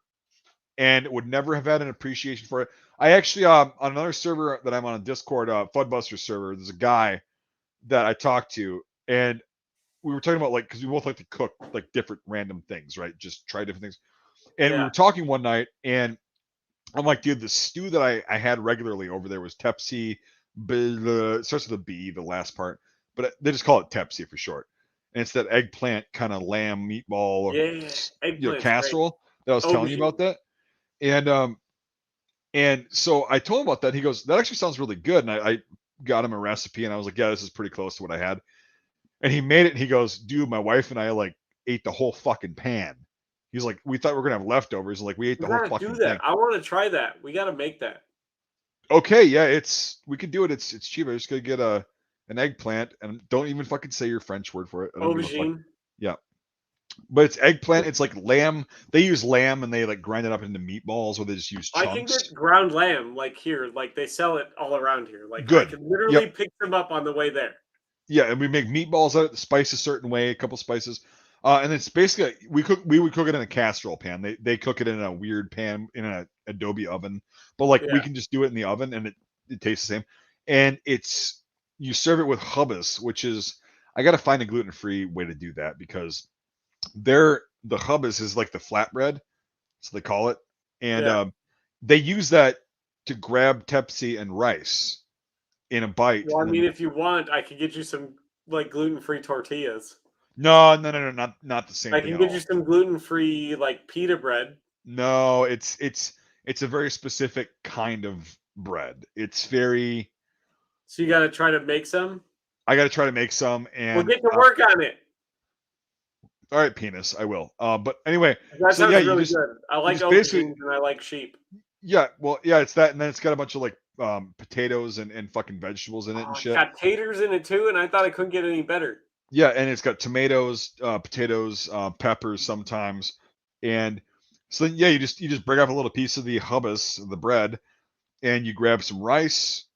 and would never have had an appreciation for it. I actually on another server that I'm on a Discord, Fudbuster server, there's a guy that I talked to, and we were talking about like because we both like to cook like different random things, right? Just try different things. And we Yeah. were talking one night, and I'm like, dude, the stew that I had regularly over there was Tepsi. It starts with a B, the last part, but they just call it Tepsi for short. And it's that eggplant kind of lamb meatball or Yeah. Eggplant's great. casserole that I was telling you about Aubergine. that. And so I told him about that. He goes, that actually sounds really good. And I got him a recipe, and I was like, yeah, this is pretty close to what I had. And he made it. And he goes, dude, my wife and I like ate the whole fucking pan. He's like, we thought we were gonna have leftovers. Like we ate We the whole gotta do fucking that. thing. I want to try that. We gotta make that. Okay, yeah, we could do it. It's cheap. I just gotta get an eggplant, and don't even fucking say your French word for it. I don't give a fuck. Aubergine. Yeah, but it's eggplant. It's like lamb. They use lamb and they like grind it up into meatballs, or they just use I can chunks. get ground lamb like here. Like they sell it all around here. Like I Good. can literally Yep. pick them up on the way there. Yeah, and we make meatballs out of it, spice a certain way, a couple spices. And it's basically we would cook it in a casserole pan. They cook it in a weird pan in an Adobe oven. But like we Yeah. can just do it in the oven and it tastes the same. And you serve it with hummus, which is I gotta find a gluten-free way to do that because the hummus is like the flatbread, so they call it. And Yeah. they use that to grab tepsi and rice in a bite. Well, I And mean, then if you want, I could get you some like gluten-free tortillas. no, not the same I thing can at get you all. some gluten-free like pita bread. No, it's a very specific kind of bread. It's very. So you got to try to make some. I got to try to make some, We'll and get to work on it. all right, penis, I will. But anyway, That so yeah, sounds really good. I you like just basically aubergines and I like sheep. yeah, well yeah, it's that, and then it's got a bunch of like potatoes and fucking vegetables in it and Oh, it's shit. got taters in it too, and I thought it couldn't get any better. Yeah, and it's got tomatoes, potatoes, peppers sometimes, and so then, yeah, you just break off a little piece of the hummus, the bread, and you grab some rice,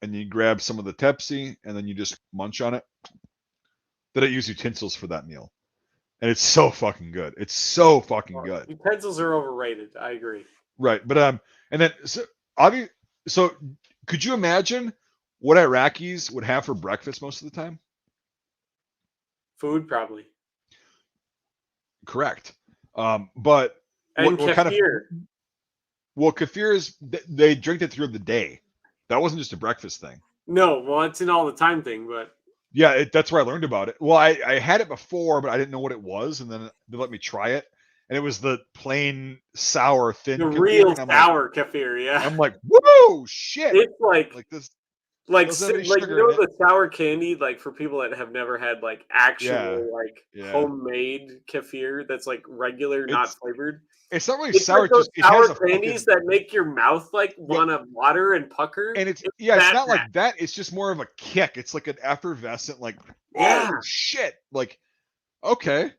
and you grab some of the tepsi, and then you just munch on it. They don't use utensils for that meal, and it's so fucking good. It's so fucking Oh, good, utensils are overrated. I agree. right? But and then so so could you imagine what Iraqis would have for breakfast most of the time? Food, probably. Correct. But And what kind of kefir. well, kefir is they drink it through the day. That wasn't just a breakfast thing. No, well, it's an all the time thing, but Yeah, that's where I learned about it. Well, I had it before, but I didn't know what it was, and then they let me try it, and it was the plain sour thin the kefir, real and sour kefir, yeah. I'm like, whoa, shit! It's like Like this like doesn't have any like you sugar in know it. the sour candy, like for people that have never had like Yeah, actual like yeah. homemade kefir that's like regular, not It's flavored. it's not really It's sour. like It's those just it has sour a candies fucking that make your mouth like well, want to water and pucker. and it's It's yeah, it's that not bad. like that. It's just more of a kick. It's like an effervescent, like Yeah, oh shit, like okay,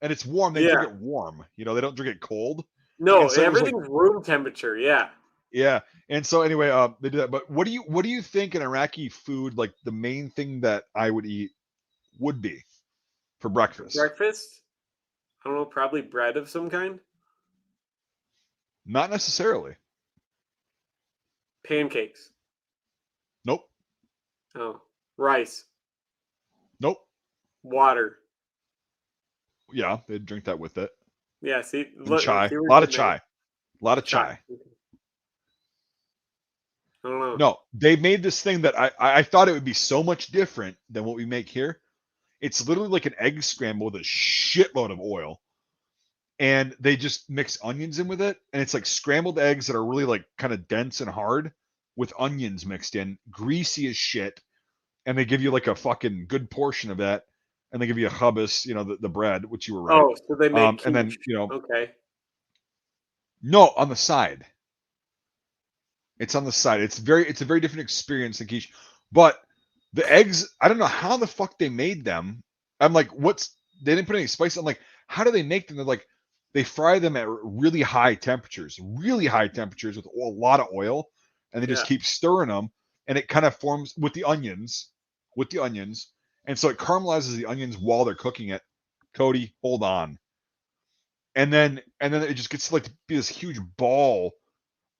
and it's warm. They drink yeah. it warm. They don't drink it cold. And No, so it was like everything's room temperature. Yeah. yeah. And so anyway, they do that. But what do you think in Iraqi food, like the main thing that I would eat would be for For breakfast? breakfast, I don't know, probably bread of some kind. Not necessarily. Pancakes. Nope. Oh, rice, Nope. water. Yeah, they'd drink that with it. Yeah, see, And look, chai. see, A we're lot of getting there. chai. A lot of Chai. chai. I don't know. No, they made this thing that I thought it would be so much different than what we make here. It's literally like an egg scramble with a shitload of oil. And they just mix onions in with it. And it's like scrambled eggs that are really like kind of dense and hard with onions mixed in, greasy as shit. And they give you like a fucking good portion of that. And they give you a hummus, the bread, which you were right. Oh, so they make And then, quiche. Okay. no, on the side. It's on the side. It's a very different experience than quiche. But the eggs, I don't know how the fuck they made them. I'm like, they didn't put any spice. I'm like, how do they make them? They're like, they fry them at really high temperatures with a lot of oil, and they just Yeah. keep stirring them, and it kind of forms with the onions, and so it caramelizes the onions while they're cooking it. Cody, hold on, and then it just gets like to be this huge ball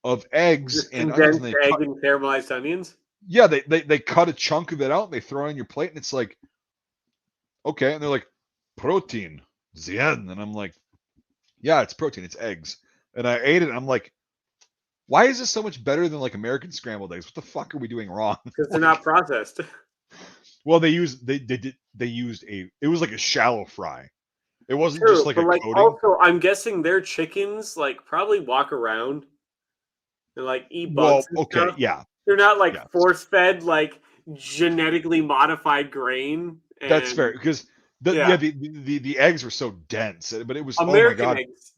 of eggs Just and onions, and condensed they egg cut. and caramelized onions. Yeah, they cut a chunk of it out, and they throw it on your plate, and it's like, okay, and they're like, protein, zien, and I'm like, yeah, it's protein, it's eggs, and I ate it, and I'm like, why is this so much better than like American scrambled eggs? What the fuck are we doing wrong? Because they're Like, not processed. well, it was like a shallow fry. It wasn't just True, like but a like coating. also, I'm guessing their chickens like probably walk around and like eat bugs Well, and okay, stuff. yeah, They're not like yeah, force fed like genetically modified grain that's fair and because yeah, the eggs were so dense, but it was oh my American god. eggs.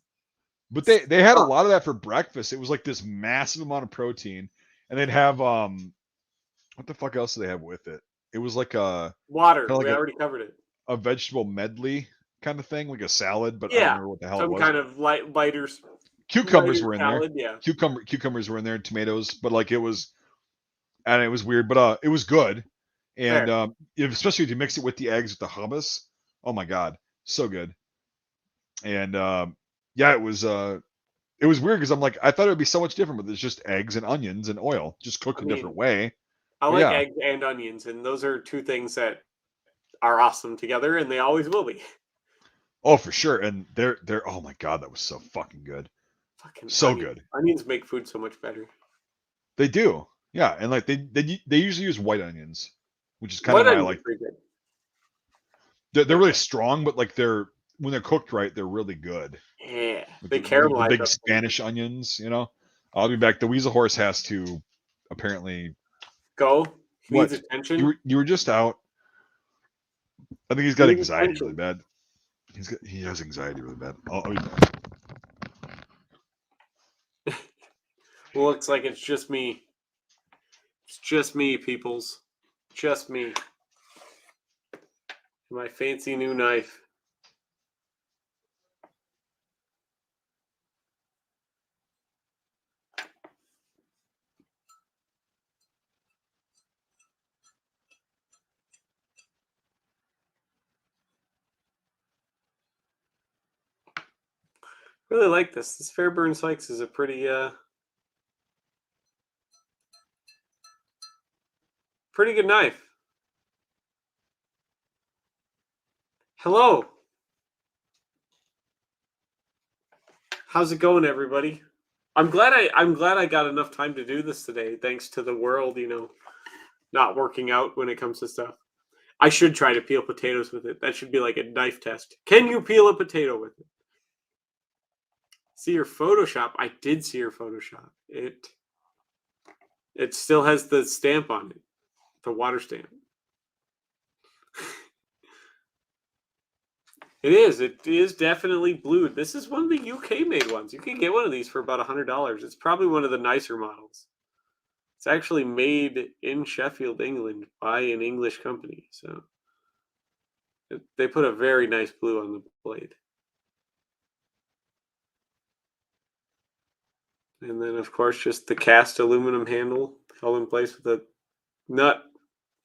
But they had a Suck. lot of that for breakfast. It was like this massive amount of protein, and they'd have what the fuck else do they have with it? It was like a Water. kind of We like already covered it. a vegetable medley kind of thing, like a salad, but I don't Yeah, remember what the hell it some was. kind of Cucumbers lighter were in there. salad. Yeah, Cucumbers were in there, and tomatoes, but like it was weird, but it was good, and fair. especially if you mix it with the eggs with the hummus. Oh my god, so good. And yeah, it was weird because I'm like, I thought it would be so much different, but it's just eggs and onions and oil, just cooked I a different mean, way. I But like yeah, eggs and onions, and those are two things that are awesome together, and they always will be. oh for sure. And they're oh my god, that was so fucking good, Fucking so onions. good. Onions make food so much better. They do, yeah, and like they usually use white onions, which is kind of What my onions like. are pretty good. They're really Okay. strong, but like they're when they're cooked right, they're really good. Yeah, Like they the caramelize big up. Spanish onions. I'll be back. The weasel horse has to apparently Go. He needs what attention. you were just out. I think he's He got needs anxiety really attention. bad. He has anxiety really bad. Looks like it's just me. It's just me, peoples. Just me. My fancy new knife. Really like this. This Fairburn Sykes is a pretty Pretty good knife. Hello. How's it going, everybody? I'm glad I got enough time to do this today, thanks to the world, not working out when it comes to stuff. I should try to peel potatoes with it. That should be like a knife test. Can you peel a potato with it? See your Photoshop. I did see your Photoshop. It still has the stamp on it, the water stamp. It is definitely blued. This is one of the UK made ones. You can get one of these for about $100. It's probably one of the nicer models. It's actually made in Sheffield, England by an English company. So they put a very nice blue on the blade. And then, of course, just the cast aluminum handle held in place with a nut,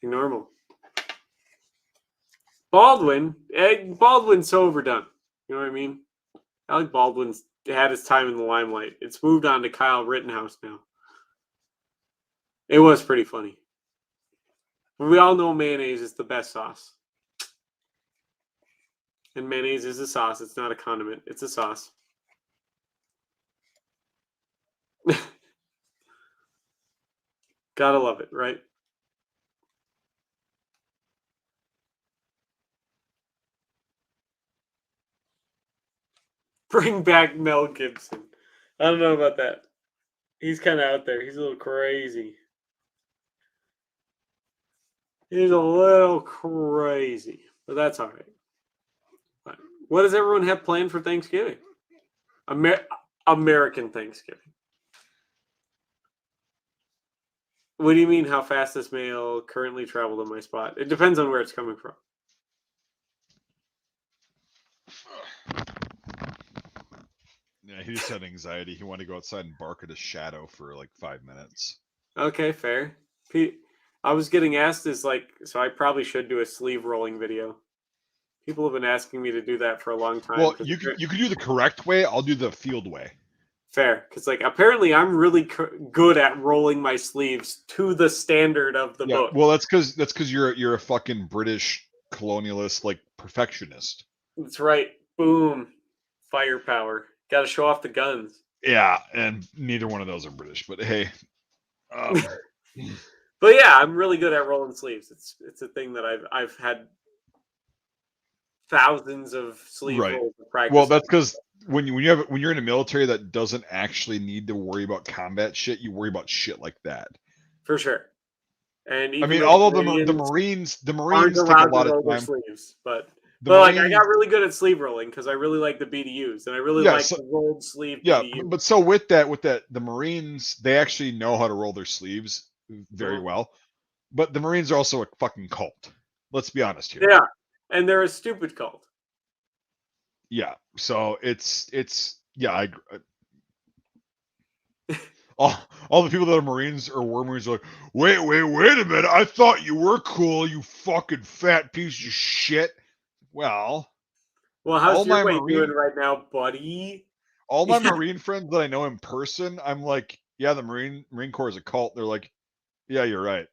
like normal. Baldwin's so overdone. You know what I mean? Alec Baldwin's had his time in the limelight. It's moved on to Kyle Rittenhouse now. It was pretty funny. We all know mayonnaise is the best sauce. And mayonnaise is a sauce. It's not a condiment. It's a sauce. Gotta love it, right? Bring back Mel Gibson. I don't know about that. He's kind of out there. He's a little crazy. He's a little crazy, but that's all right. But what does everyone have planned for Thanksgiving? American Thanksgiving. What do you mean, how fast this mail currently traveled to my spot? It depends on where it's coming from. Yeah, he just had anxiety. He wanted to go outside and bark at a shadow for like 5 minutes. Okay, fair. I was getting asked so I probably should do a sleeve rolling video. People have been asking me to do that for a long time. Well, you could do the correct way. I'll do the field way. Fair, because apparently I'm really good at rolling my sleeves to the standard of the book. Well, that's because you're a fucking British colonialist, like perfectionist. That's right. Boom, firepower. Got to show off the guns. Yeah, and neither one of those are British. But hey, but yeah, I'm really good at rolling sleeves. It's a thing that I've had thousands of sleeve rolls to practice. Well, that's because when you're in a military that doesn't actually need to worry about combat shit, you worry about shit like that. For sure. And I mean, although the Marines take a lot of time. Sleeves, but I got really good at sleeve rolling because I really like the BDUs and I really like the rolled sleeve. BDU. But so with that, the Marines, they actually know how to roll their sleeves very well. But the Marines are also a fucking cult. Let's be honest here. Yeah, and they're a stupid cult. Yeah, so it's I all the people that are Marines or war Marines are like, wait a minute, I thought you were cool, you fucking fat piece of shit. Well, how's your weight doing right now, buddy? All my Marine friends that I know in person, I'm like, yeah, the Marine Corps is a cult. They're like, yeah, you're right.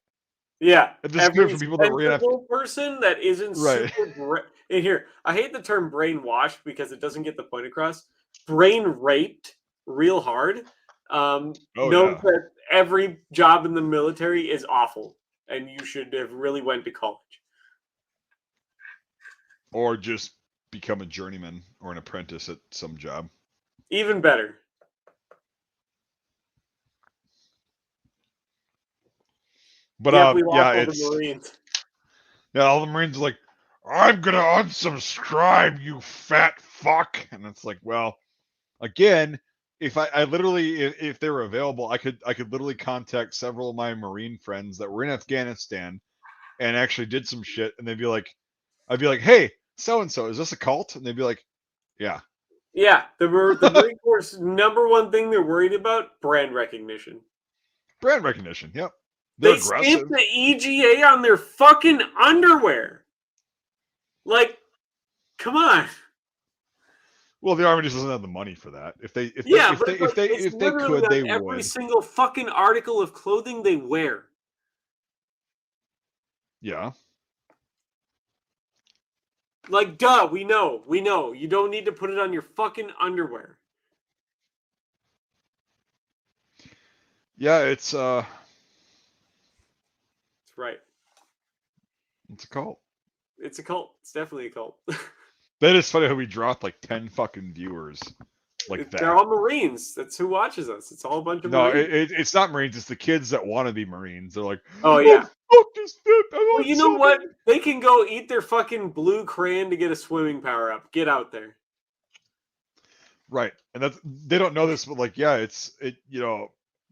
Yeah, every people that were person that isn't super and here, I hate the term brainwashed because it doesn't get the point across. Brain raped real hard. That every job in the military is awful, and you should have really went to college, or just become a journeyman or an apprentice at some job. Even better. But all the Marines. Yeah, all the Marines are like, I'm gonna unsubscribe, you fat fuck, and it's like, well, again, if I literally, if they were available, I could literally contact several of my Marine friends that were in Afghanistan and actually did some shit, and I'd be like, hey, so and so, is this a cult? And they'd be like, yeah. Yeah, the Marine Corps' number one thing they're worried about: brand recognition. Brand recognition, yep. They stamp the EGA on their fucking underwear. Like, come on. Well, the Army just doesn't have the money for that. If they could, they would. Every single fucking article of clothing they wear. Yeah. Like, duh, we know. We know. You don't need to put it on your fucking underwear. Yeah, That's right. it's a cult. It's a cult. It's definitely a cult. That is funny how we dropped like 10 fucking viewers like They're that. all Marines. That's who watches us. It's all a bunch of No, Marines. it's not Marines. It's the kids that want to be Marines. They're like, Oh, oh, yeah. fuck this shit. I Well, want you know what? subbing. They can go eat their fucking blue crayon to get a swimming power up. Get out there. Right. And that's, they don't know this, but like, yeah,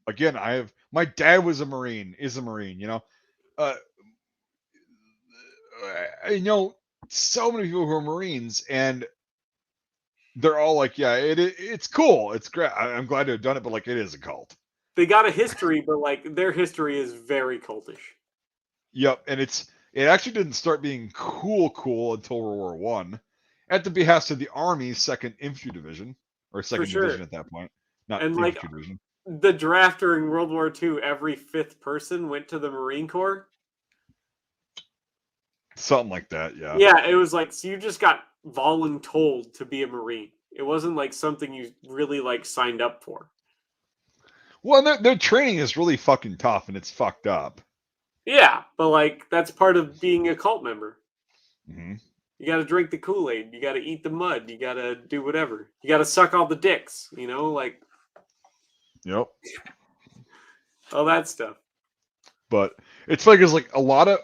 again, my dad was a Marine, is a Marine, Uh, I know so many people who are Marines, and they're all like, yeah, it's cool. It's great. I'm glad to have done it, but like, it is a cult. They got a history, but like their history is very cultish. Yep. And it actually didn't start being cool until World War One, at the behest of the Army's Second Infantry Division, or For Second Division sure. at that point, not And like Infantry Division, the draft during World War II, every fifth person went to the Marine Corps. something like that. Yeah. Yeah, it was like so you just got voluntold to be a Marine. It wasn't like something you really like signed up for. Well, their training is really fucking tough, and it's fucked up. Yeah, but like that's part of being a cult member. Hmm. You got to drink the Kool-Aid. You got to eat the mud. You got to do whatever. You got to suck all the dicks. Like Yep. all that stuff. But it's funny because like a lot of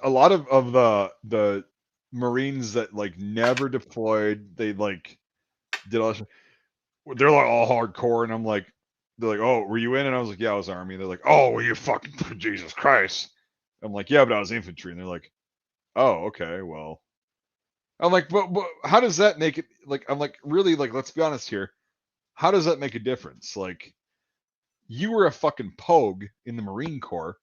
the Marines that like never deployed, they like did all this, they're like all hardcore, and they're like, oh, were you in? And I was like, yeah, I was Army. They're like, oh, were you fucking Jesus Christ? I'm like, yeah, but I was infantry, and they're like, oh, okay, well, I'm like, but how does that make it? Like, I'm like, really, like, let's be honest here. How does that make a difference? Like, you were a fucking pogue in the Marine Corps.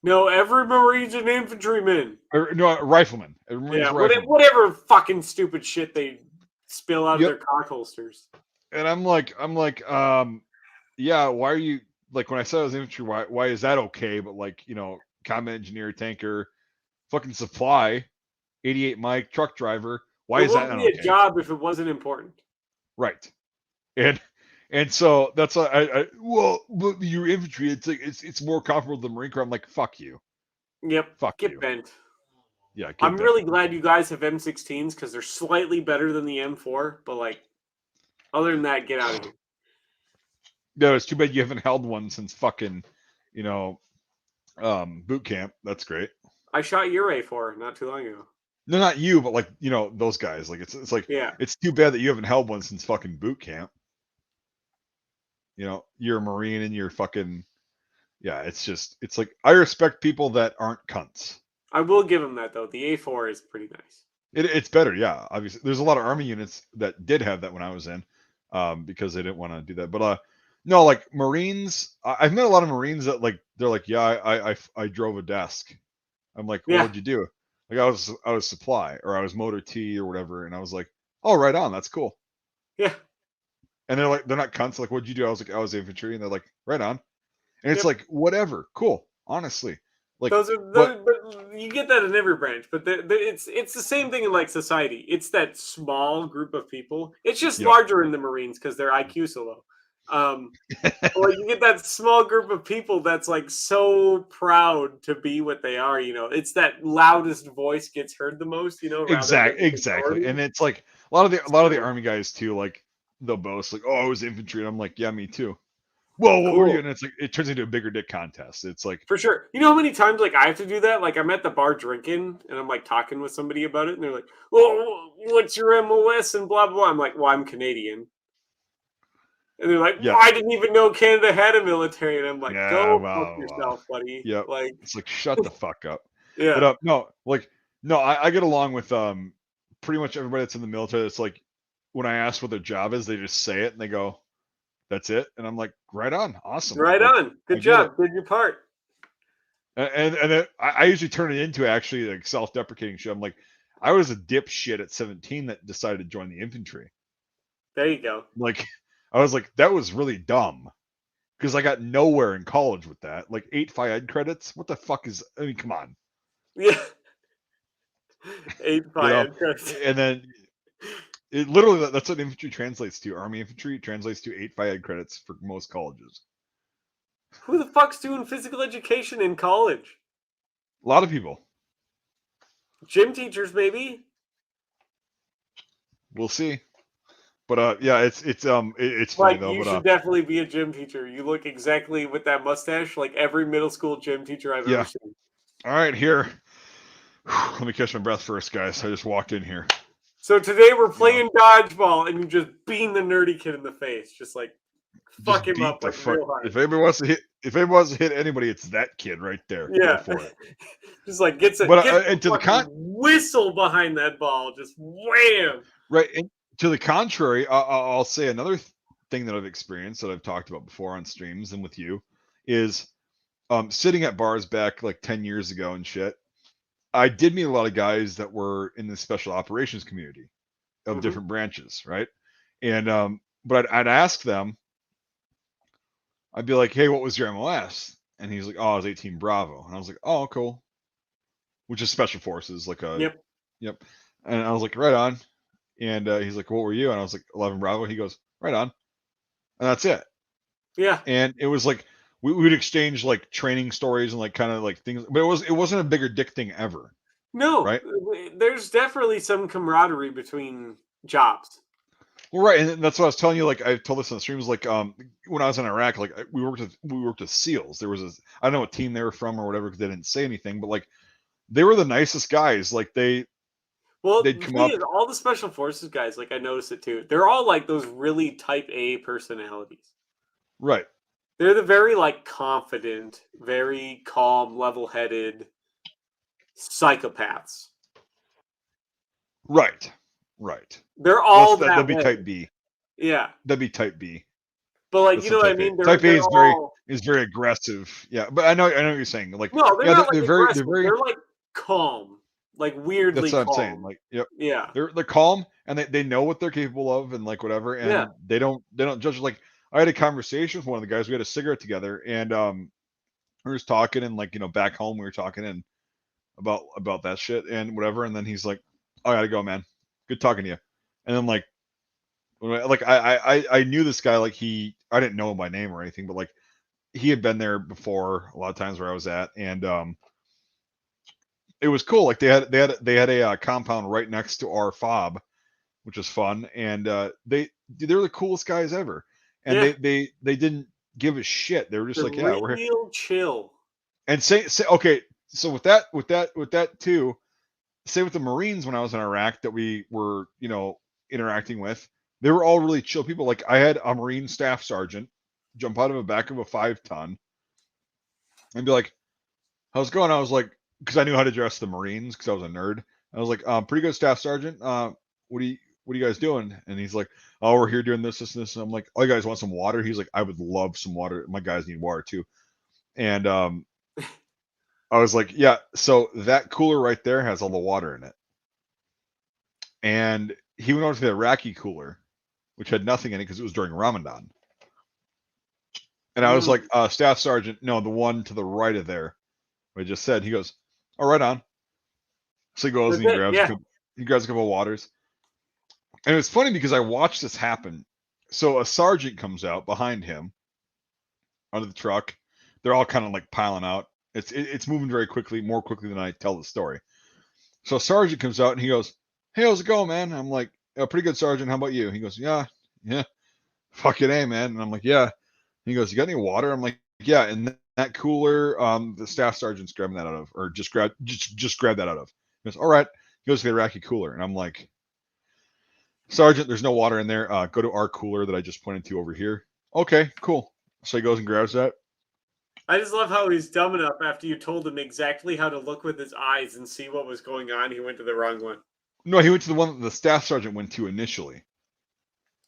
No, every Marine's an infantryman. Or, no, a rifleman. A Marine's Yeah, rifleman. whatever fucking stupid shit they spill out of Yep. their cock holsters. And yeah, why are you like when I said I was infantry, why is that okay? But like, combat engineer, tanker, fucking supply, 88 Mike, truck driver, why It is that wouldn't not be a okay? job if it wasn't important. Right. And so that's why well, but your infantry, it's like it's more comparable to the Marine Corps. I'm like, fuck you. Yep, Fuck get you. bent. Yeah, get I'm bent. really glad you guys have M16s because they're slightly better than the M4, but like, other than that, get out of here. Yeah, it's too bad you haven't held one since fucking, you know, boot camp. That's great. I shot your A4 not too long ago. No, not you, but like, those guys. Like it's like Yeah, it's too bad that you haven't held one since fucking boot camp. You're a Marine and you're fucking, yeah, it's like I respect people that aren't cunts. I will give them that though. The A4 is pretty nice. It's better, yeah. Obviously, there's a lot of Army units that did have that when I was in, because they didn't want to do that. But no, like Marines, I've met a lot of Marines that like they're like, yeah, I drove a desk. I'm like, well, Yeah, what'd you do? Like I was supply, or I was motor T or whatever, and I was like, oh, right on, that's cool. yeah, And they're like, they're not cunts. Like, what'd you do? I was like, I was infantry, and they're like, right on. And it's yep. like, whatever, cool, honestly. Like, Those are but but you get that in every branch, but it's the same thing in like society. It's that small group of people. It's just yep, larger in the Marines because their IQ so low. But like you get that small group of people that's like so proud to be what they are. It's that loudest voice gets heard the most. Rather than the exactly. And majority. it's like a lot of the Army guys too. Like they'll boast, like, oh, I was infantry, and I'm like, yeah, me too. Well, what were you? Cool. And it's like it turns into a bigger dick contest. It's like, For sure. You know how many times like I have to do that? Like I'm at the bar drinking and I'm like talking with somebody about it and they're like, "Well, what's your MOS?" and blah blah blah. I'm like, "Well, I'm Canadian." And they're like, "Well, yeah, I didn't even know Canada had a military." And I'm like, yeah, "Go fuck well, yourself, buddy." yep. Like, It's like shut the fuck up. But yeah. no, like no, I get along with pretty much everybody that's in the military. It's like when I ask what their job is, they just say it and they go, "That's it," and I'm like, "Right on, awesome." Right Like on. I Good get it. job. Did your part. And then I usually turn it into actually like self-deprecating shit. I'm like, I was a dipshit at 17 that decided to join the infantry. There you go. Like, I was like, that was really dumb because I got nowhere in college with that. Like 8 Phi Ed credits. What the fuck is? I mean, come on. Yeah. 8 you know, fired credits. and then it literally that's what infantry translates to. Army infantry translates to 8 FIAD credits for most colleges. Who the fuck's doing physical education in college? A lot of people. Gym teachers, maybe. We'll see. But yeah, it's funny Like, though. you But should definitely be a gym teacher. You look exactly with that mustache like every middle school gym teacher I've ever yeah. seen. All right, here. Let me catch my breath first, guys. I just walked in here. So today we're You know, playing dodgeball, and you just beam the nerdy kid in the face, just like fuck just him beat up the like fuck. real hard. If anybody wants to hit anybody, it's that kid right there. Go Yeah, for it. just like gets a But gets a and to the fucking whistle behind that ball, just wham. right, and to the contrary, I'll say another thing that I've experienced that I've talked about before on streams and with you is sitting at bars back like 10 years ago and shit. I did meet a lot of guys that were in the special operations community of Hmm. different branches, right? And but I'd ask them, I'd be like, "Hey, what was your MOS?" And he's like, "Oh, I was 18 Bravo." And I was like, "Oh, cool," which is special forces, like a Yep. yep. And I was like, "Right on." And he's like, "What were you?" And I was like, 11 Bravo. He goes, "Right on," and that's it. Yeah. And it was like we would exchange like training stories and like kind of like things, but it wasn't a bigger dick thing ever, No, right? there's definitely some camaraderie between jobs. Well, right, and that's what I was telling you. Like I told this on the streams, like when I was in Iraq, like we worked with SEALs. There was I don't know what team they were from or whatever because they didn't say anything, but like they were the nicest guys. Like Well, they'd the come thing up, is, all the special forces guys, like I noticed it too. They're all like those really type A personalities. right, They're the very like confident, very calm, level-headed psychopaths. right, right. They're Well, all that'd that be way. Type B. Yeah. That'd be Type B. But like, That's you the know what I Type A. mean? Type A They're all is very aggressive. Yeah, but I know what you're saying. Like, no, they're yeah, not like they're aggressive. very. They're like calm. Like That's weirdly what I'm saying. calm. Like, yep, Yeah. they're calm and they know what they're capable of and like whatever, Yeah. and they don't judge. Like, I had a conversation with one of the guys. We had a cigarette together, and we were just talking, and like back home we were talking and about that shit and whatever, and then he's like, "I gotta go, man. Good talking to you." And then like I knew this guy. Like I didn't know him by name or anything, but like he had been there before a lot of times where I was at, and it was cool. Like they had a compound right next to our fob, which was fun, and they're the coolest guys ever, and Yeah. they didn't give a shit. They were just They're like, yeah, we're here. real chill. And say okay. So with that too, say with the Marines when I was in Iraq that we were interacting with, they were all really chill people. Like I had a Marine staff sergeant jump out of the back of a 5-ton and be like, "How's it going?" I was like, because I knew how to dress the Marines because I was a nerd. I was like, "Pretty good, staff sergeant. What are you guys doing?" And he's like, "Oh, we're here doing this, and this." And I'm like, "Oh, you guys want some water?" He's like, "I would love some water. My guys need water too." And I was like, "Yeah." So that cooler right there has all the water in it. And he went over to the Iraqi cooler, which had nothing in it because it was during Ramadan. And I was Mm. like, "Staff sergeant, no, the one to the right of there." What I just said. He goes, "Oh, right on." So he goes That's and he it. grabs a Yeah. couple, he grabs a couple of waters. And it's funny because I watched this happen. So a sergeant comes out behind him onto the truck. They're all kind of like piling out. It's moving very quickly, more quickly than I tell the story. So a sergeant comes out and he goes, "Hey, how's it going, man?" I'm like, "Pretty good, sergeant. How about you?" He goes, "Yeah, yeah, fucking A, man." And I'm like, "Yeah." He goes, "You got any water?" I'm like, "Yeah." And that cooler, the staff sergeant's grabbing that out of, or just grab that out of. He goes, "All right." He goes to the Iraqi cooler, and I'm like, "Sergeant, there's no water in there. Go to our cooler that I just pointed to over here." Okay, cool. So he goes and grabs that. I just love how he's dumb enough after you told him exactly how to look with his eyes and see what was going on. He went to the wrong one. No, he went to the one that the staff sergeant went to initially. He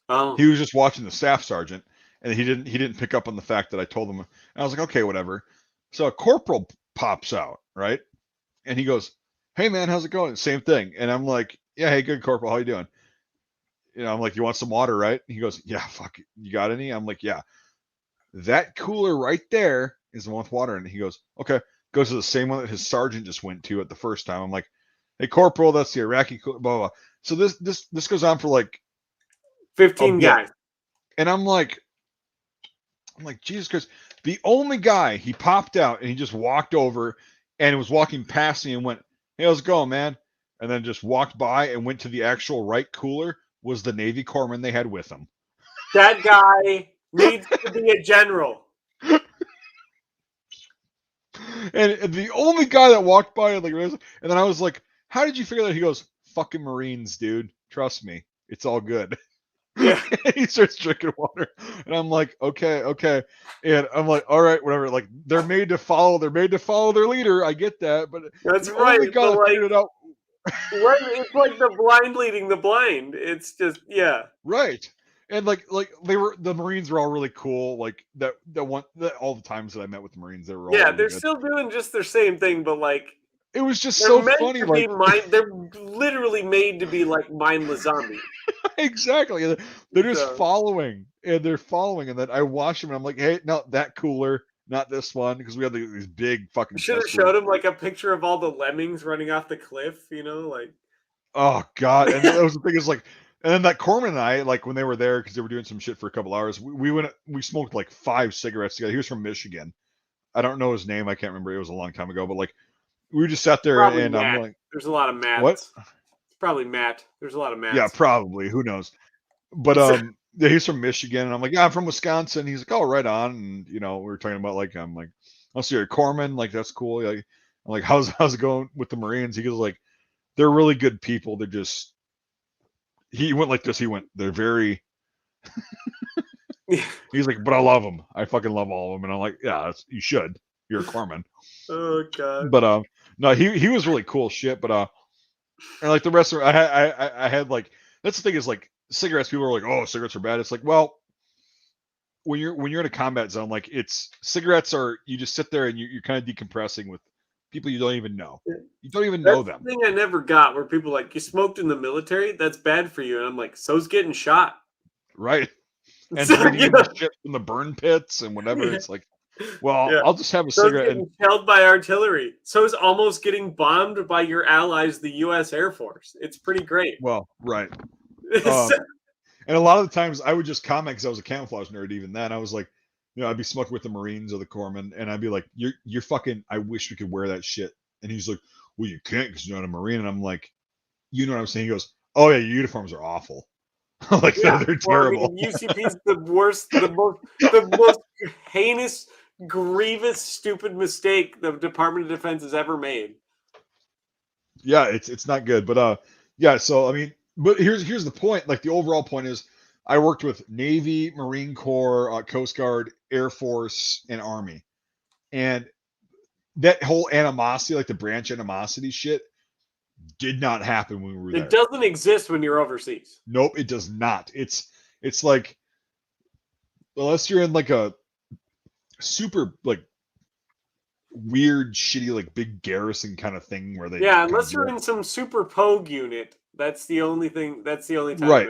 Oh. was just watching the staff sergeant, and he didn't pick up on the fact that I told him. And I was like, okay, whatever. So a corporal pops out, right? And he goes, "Hey man, how's it going?" Same thing. And I'm like, "Yeah, hey, good corporal, how you doing?" I'm like, "You want some water, right?" He goes, "Yeah, fuck it. You got any?" I'm like, "Yeah." That cooler right there is the one with water in it. He goes, "Okay." Goes to the same one that his sergeant just went to at the first time. I'm like, Hey, Corporal, that's the Iraqi, blah, blah, blah. So this goes on for like a 15 bit. guys. And I'm like, Jesus Christ. The only guy, he popped out and he just walked over and was walking past me and went, hey, how's it going, man? And then just walked by and went to the actual right cooler was the Navy corpsman they had with him. That guy needs to be a general. And the only guy that walked by, like, and then I was like, how did you figure that? He goes, fucking Marines, dude. Trust me. It's all good. Yeah. He starts drinking water. And I'm like, okay. And I'm like, all right, whatever. Like, they're made to follow their leader. I get that. But That's the right. only guy But that like, figured it out. right, it's like the blind leading the blind. It's just, yeah. Right. And like the Marines were all really cool. Like that all the times that I met with the Marines, they were all Yeah, really they're good. still doing just their same thing, but like, It was just they're so meant funny. to be Like, they're literally made to be like mindless zombies. exactly. They're just So, following and they're following. And then I watch them and I'm like, hey, no, that cooler, not this one. Because we had these big fucking you should have test rooms. showed him like a picture of all the lemmings running off the cliff, like. Oh God. And that was the thing is like, and then that Corman and I, like when they were there, because they were doing some shit for a couple hours, we smoked like 5 cigarettes together. He was from Michigan. I don't know his name. I can't remember. It was a long time ago, but like we just sat there Probably and I'm Matt. like, There's a lot of what? Matts. It's probably Matt. There's a lot of Yeah, Matts. probably. Who knows? But yeah, he's from Michigan, and I'm like, yeah, I'm from Wisconsin. He's like, oh, right on. And we were talking about like, I'm like, oh, so you're a corpsman, like that's cool. Like, I'm like, how's it going with the Marines? He goes like, they're really good people. They're just. He went like this. He went, they're very. He's like, but I love them. I fucking love all of them. And I'm like, yeah, you should. You're a corpsman. Oh god. But no, he was really cool shit. But and like the rest of I had like that's the thing is like cigarettes. People are like, oh, cigarettes are bad. It's like, well, when you're in a combat zone, like it's cigarettes are you just sit there and you're kind of decompressing with people you don't even know. You don't even know That's them, the thing I never got where people like, you smoked in the military? That's bad for you. And I'm like, so's getting shot. right? And So, breathing in the shit from the burn pits and whatever. yeah, It's like, well, yeah. I'll just have a So's cigarette and getting shelled by artillery. So's almost getting bombed by your allies, the US Air Force. It's pretty great. well, right. So- And a lot of the times I would just comment because I was a camouflage nerd. Even then, I was like, I'd be smoking with the Marines or the corpsmen, and I'd be like, "You're fucking. I wish we could wear that shit." And he's like, "Well, you can't because you're not a Marine." And I'm like, "You know what I'm saying?" He goes, "Oh yeah, your uniforms are awful. Like yeah. they're Well, I terrible." mean, UCP's the worst, the most heinous, grievous, stupid mistake the Department of Defense has ever made. Yeah, it's not good. But yeah. So I mean, but here's the point. Like the overall point is, I worked with Navy, Marine Corps, Coast Guard, Air Force, and Army, and that whole animosity, like the branch animosity shit, did not happen when we were It there. doesn't exist when you're overseas. Nope, it does not. It's like unless you're in like a super like weird, shitty, like big garrison kind of thing where they Yeah, kind of unless do you're that. in some super pogue unit, that's the only thing. That's the only time. Right.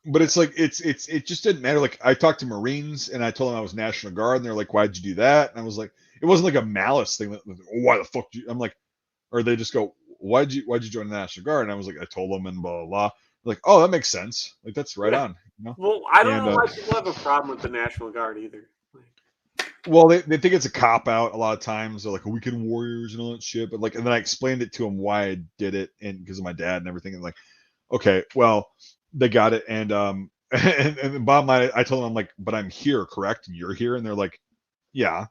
But it's like it just didn't matter. Like I talked to Marines and I told them I was National Guard and they're like, why'd you do that? And I was like, it wasn't like a malice thing. That, why the fuck? I'm like, or they just go, why'd you join the National Guard? And I was like, I told them and blah blah blah. Like, oh, that makes sense. Like that's right Yeah. on. Well, I don't And know why people have a problem with the National Guard either. well, they think it's a cop out a lot of times. They're like weekend warriors and all that shit. But like, and then I explained it to them why I did it and because of my dad and everything. And like, okay, well, they got it. And and the bottom line, I told them I'm like, but I'm here, correct? And you're here, and they're like, yeah,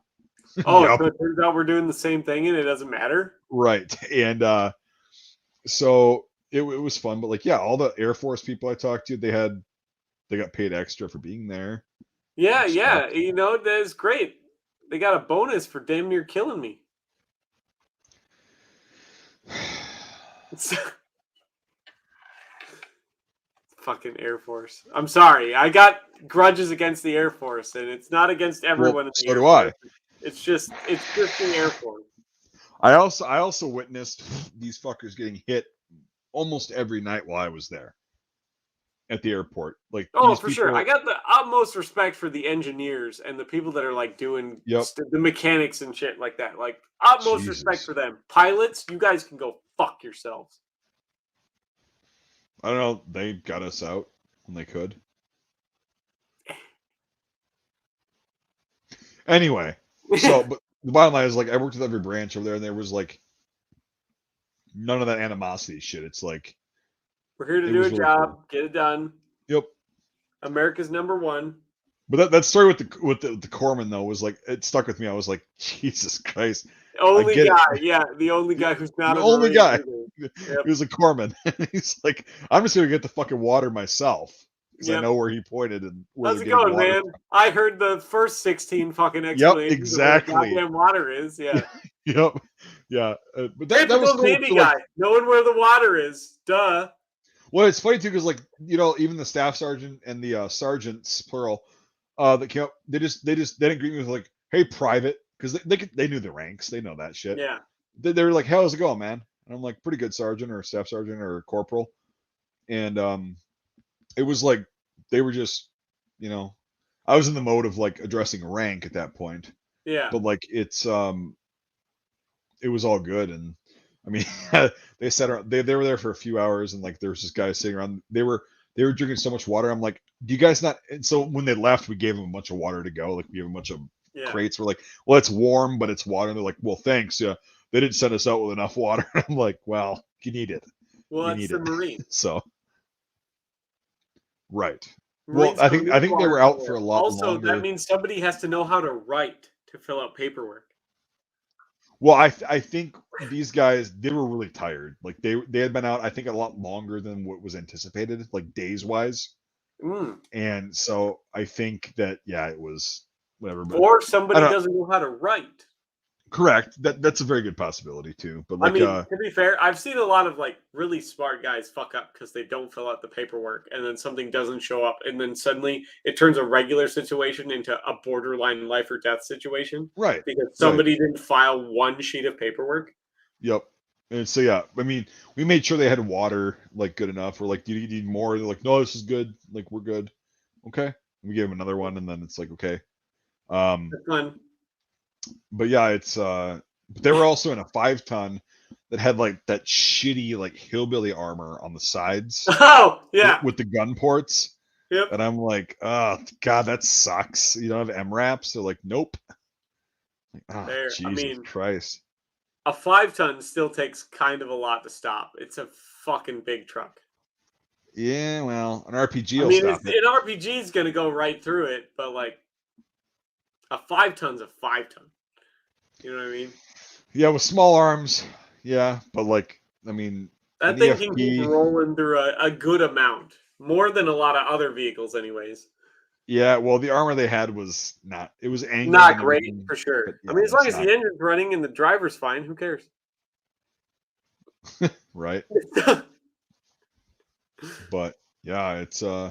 Oh, yep, so it turns out we're doing the same thing and it doesn't matter? right. And so it was fun. But like, yeah, all the Air Force people I talked to, they got paid extra for being there. Yeah, Which yeah. sucks. That's great. They got a bonus for damn near killing me. Fucking Air Force. I'm sorry. I got grudges against the Air Force, and it's not against Well, everyone in the so Air do I. Force. It's just the Air Force. I also witnessed these fuckers getting hit almost every night while I was there at the airport. Like Oh, these for sure. I people. got the utmost respect for the engineers and the people that are like doing Yep. the mechanics and shit like that. Like utmost respect Jesus. for them. Pilots, you guys can go fuck yourselves. I don't know. They got us out when they could. Anyway, so but the bottom line is like I worked with every branch over there, and there was like none of that animosity shit. It's like We're here to it do was a really job, cool. get it done. Yep. America's #1. But that story with the corpsman though was like it stuck with me. I was like, Jesus Christ, I Only get it. guy, yeah, the only guy who's not The a only Marine guy. either. He was a corpsman. He's like, I'm just gonna get the fucking water myself because I Yep. know where he pointed and where How's they're it getting going, water man? from. I heard the first 16 fucking Yep, explanations of where the exactly. goddamn water is. Yeah. Yep, yeah. But that was Typical cool. Navy So, like, guy, knowing where the water is. Duh. well, it's funny too because like even the staff sergeant and the sergeants plural that came up, they didn't greet me with like, hey, private, because they knew the ranks, they know that shit. Yeah. They were like, how's it going, man? And I'm like, pretty good, sergeant or staff sergeant or corporal. And it was like they were just, you know, I was in the mode of like addressing rank at that point, Yeah. but like it was all good. And I mean, they sat around, they were there for a few hours, and like there was this guy sitting around. They were drinking so much water. I'm like, do you guys not? And so when they left, we gave them a bunch of water to go. Like we gave them a bunch of Yeah. crates. We're like, well, it's warm, but it's water. And they're like, well, thanks. Yeah, they didn't send us out with enough water. I'm like, well, you need it. Well, You that's need the it. Marine. So, right. Well, Marines I don't think need I think they water were for out for war. a lot Also, that longer. means somebody has to know how to write to fill out paperwork. Well, I think these guys they were really tired. Like they had been out I think a lot longer than what was anticipated, like days wise. Mm. And so I think that yeah, it was whatever. But Or I somebody don't doesn't know how to write. correct. That's a very good possibility too. But I like mean, to be fair, I've seen a lot of like really smart guys fuck up because they don't fill out the paperwork and then something doesn't show up and then suddenly it turns a regular situation into a borderline life or death situation right, because right. somebody didn't file one sheet of paperwork. Yep. And so yeah, I mean, we made sure they had water like good enough. We're like, do you need more? They're like, no, this is good. Like we're good. Okay. We gave them another one, and then it's like okay. Um, That's fun. but yeah, it's but they were also in a 5-ton that had like that shitty like hillbilly armor on the sides Oh, yeah. with the gun ports. Yep. And I'm like, oh god, that sucks. You don't have M wraps? They're like, nope. Like, ah, There. I Jesus mean, Christ. a 5-ton still takes kind of a lot to stop. It's a fucking big truck. Yeah, well, an RPG I will mean, stop it's, it. an RPG is going to go right through it, but like a 5-ton's a 5-ton. You know what I mean? Yeah, with small arms, yeah, but like, I mean, That an thing can keep EFP, rolling through a good amount, more than a lot of other vehicles, anyways. yeah. Well, the armor they had was not. It was angled Not and great everything, for sure. but I yeah, mean, it as long was as not the engine's running and the driver's fine, who cares? right. But yeah, it's Yeah,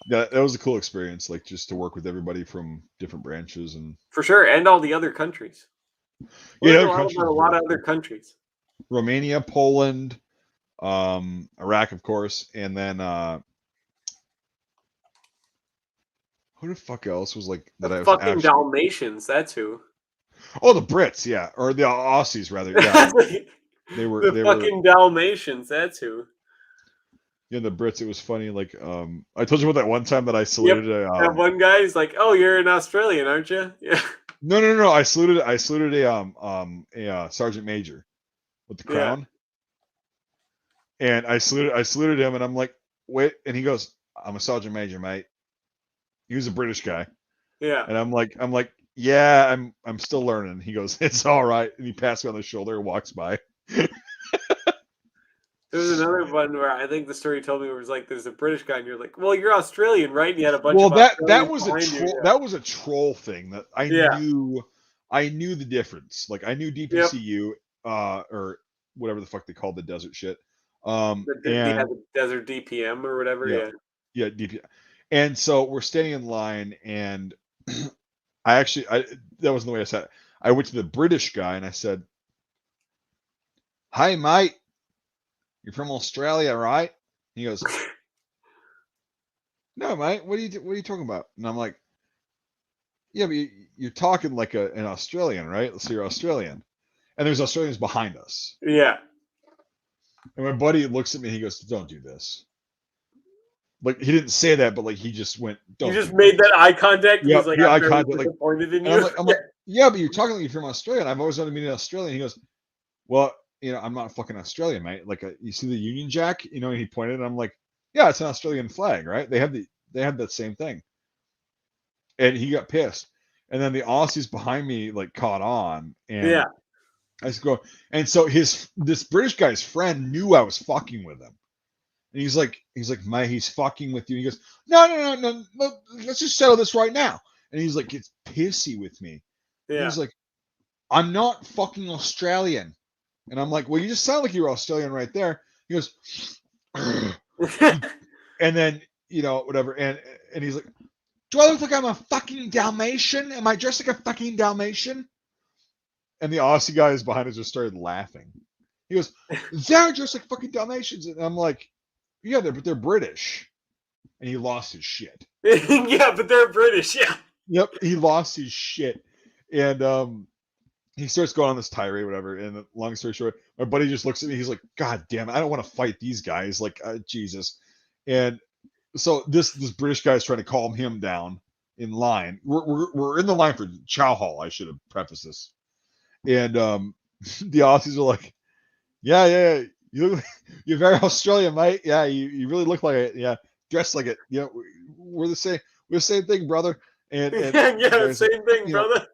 that was a cool experience. Like just to work with everybody from different branches and for sure, and all the other countries. yeah, Learned a other lot about countries a was lot really of other cool. countries. Romania, Poland, Iraq, of course, and then who the fuck else was like The that? I was fucking actually Dalmatians, that's who. oh the Brits, yeah, or the Aussies rather, yeah. The They were fucking Dalmatians, that's who. yeah the Brits. It was funny. Like I told you about that one time that I Yep. saluted a That one guy is like, "Oh, you're an Australian, aren't you?" Yeah. no. I saluted a sergeant major with the Yeah. crown, and I saluted him, and I'm like, wait, and he goes, I'm a sergeant major, mate. He was a British guy, Yeah. and I'm like, yeah, I'm still learning. He goes, it's all right, and he pats me on the shoulder and walks by. There was another one where I think the story you told me was like, "There's a British guy," and you're like, "Well, you're Australian, right?" And you had a bunch Well, of that Australians was a behind you. troll. That was a troll thing that Yeah. I knew the difference. Like I knew Yeah. Yep. DPCU, or whatever the fuck they called the desert shit. The And desert DPM or whatever. yeah, Yeah. yeah, DP. And so we're standing in line, and I that wasn't the way I said it. I went to the British guy and I said, "Hi, mate, you're from Australia, right?" He goes, "No, mate. What are you talking about?" And I'm like, "Yeah, but you're talking like an Australian, right? So you're Australian." And there's Australians behind us. Yeah. And my buddy looks at me. He goes, "Don't do this." Like he didn't say that, but like he just went, You "Don't just do made this." that eye contact. Yep, He's like, yeah, I'm eye very contact. Like, disappointed in and I'm you. like, I'm like, yeah, but you're talking like you're from Australia. And I've always wanted to meet an Australian. He goes, "Well, I'm not fucking Australian, mate. Like, you see the Union Jack, And he pointed, and I'm like, "Yeah, it's an Australian flag, right? They have that same thing." And he got pissed. And then the Aussies behind me like caught on, Yeah. and I just go, and so this British guy's friend knew I was fucking with him. And he's like, "My, he's fucking with you." He goes, no, let's just settle this right now. And he's like, gets pissy with me. And Yeah. he's like, "I'm not fucking Australian." And I'm like, "Well, you just sound like you're Australian right there." He goes, and then, whatever. And he's like, "Do I look like I'm a fucking Dalmatian? Am I dressed like a fucking Dalmatian?" And the Aussie guys behind us just started laughing. He goes, "They're just like fucking Dalmatians." And I'm like, "Yeah, but they're British." And he lost his shit. Yeah, but they're British. Yeah. Yep, he lost his shit. And he starts going on this tirade, whatever. And long story short, my buddy just looks at me. He's like, "God damn it, I don't want to fight these guys." Like, Jesus. And so this British guy is trying to calm him down in line. We're in the line for chow hall. I should have prefaced this. And the Aussies are like, yeah, you're very Australian, mate. Yeah, you really look like it. Yeah, dressed like it. Yeah, we're the same. We're the same thing, brother. And the Yeah, guy's like, same thing, brother.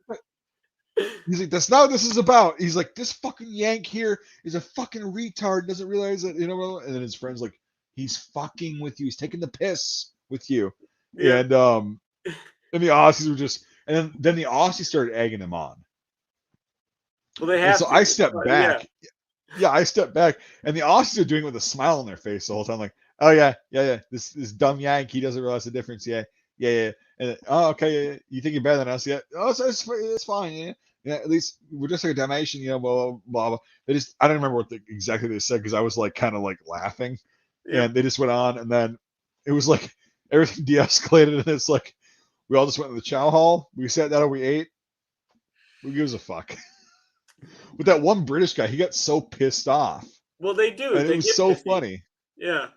he's like, "That's not what this is about." He's like, "This fucking Yank here is a fucking retard. Doesn't realize that, And then his friend's like, "He's fucking with you. He's taking the piss with you." Yeah. And the Aussies were just, and then the Aussies started egging him on. Well, they And have so to. I stepped Yeah. back. Yeah, I stepped back, and the Aussies are doing it with a smile on their face the whole time, like, "Oh yeah. This dumb Yank, he doesn't realize the difference. Yeah. And oh, okay, yeah. You think you're better than us? Yeah. Oh, so it's fine. Yeah. At least we're just like a Dalmatian, blah blah. They just, I don't remember what exactly they said because I was like kind of like laughing, Yep. and they just went on, and then it was like everything de-escalated, and it's like we all just went to the chow hall. We sat down and we ate. Who gives a fuck? With that one British guy, he got so pissed off, Well, they do. and it They was get so pissy. funny. Yeah.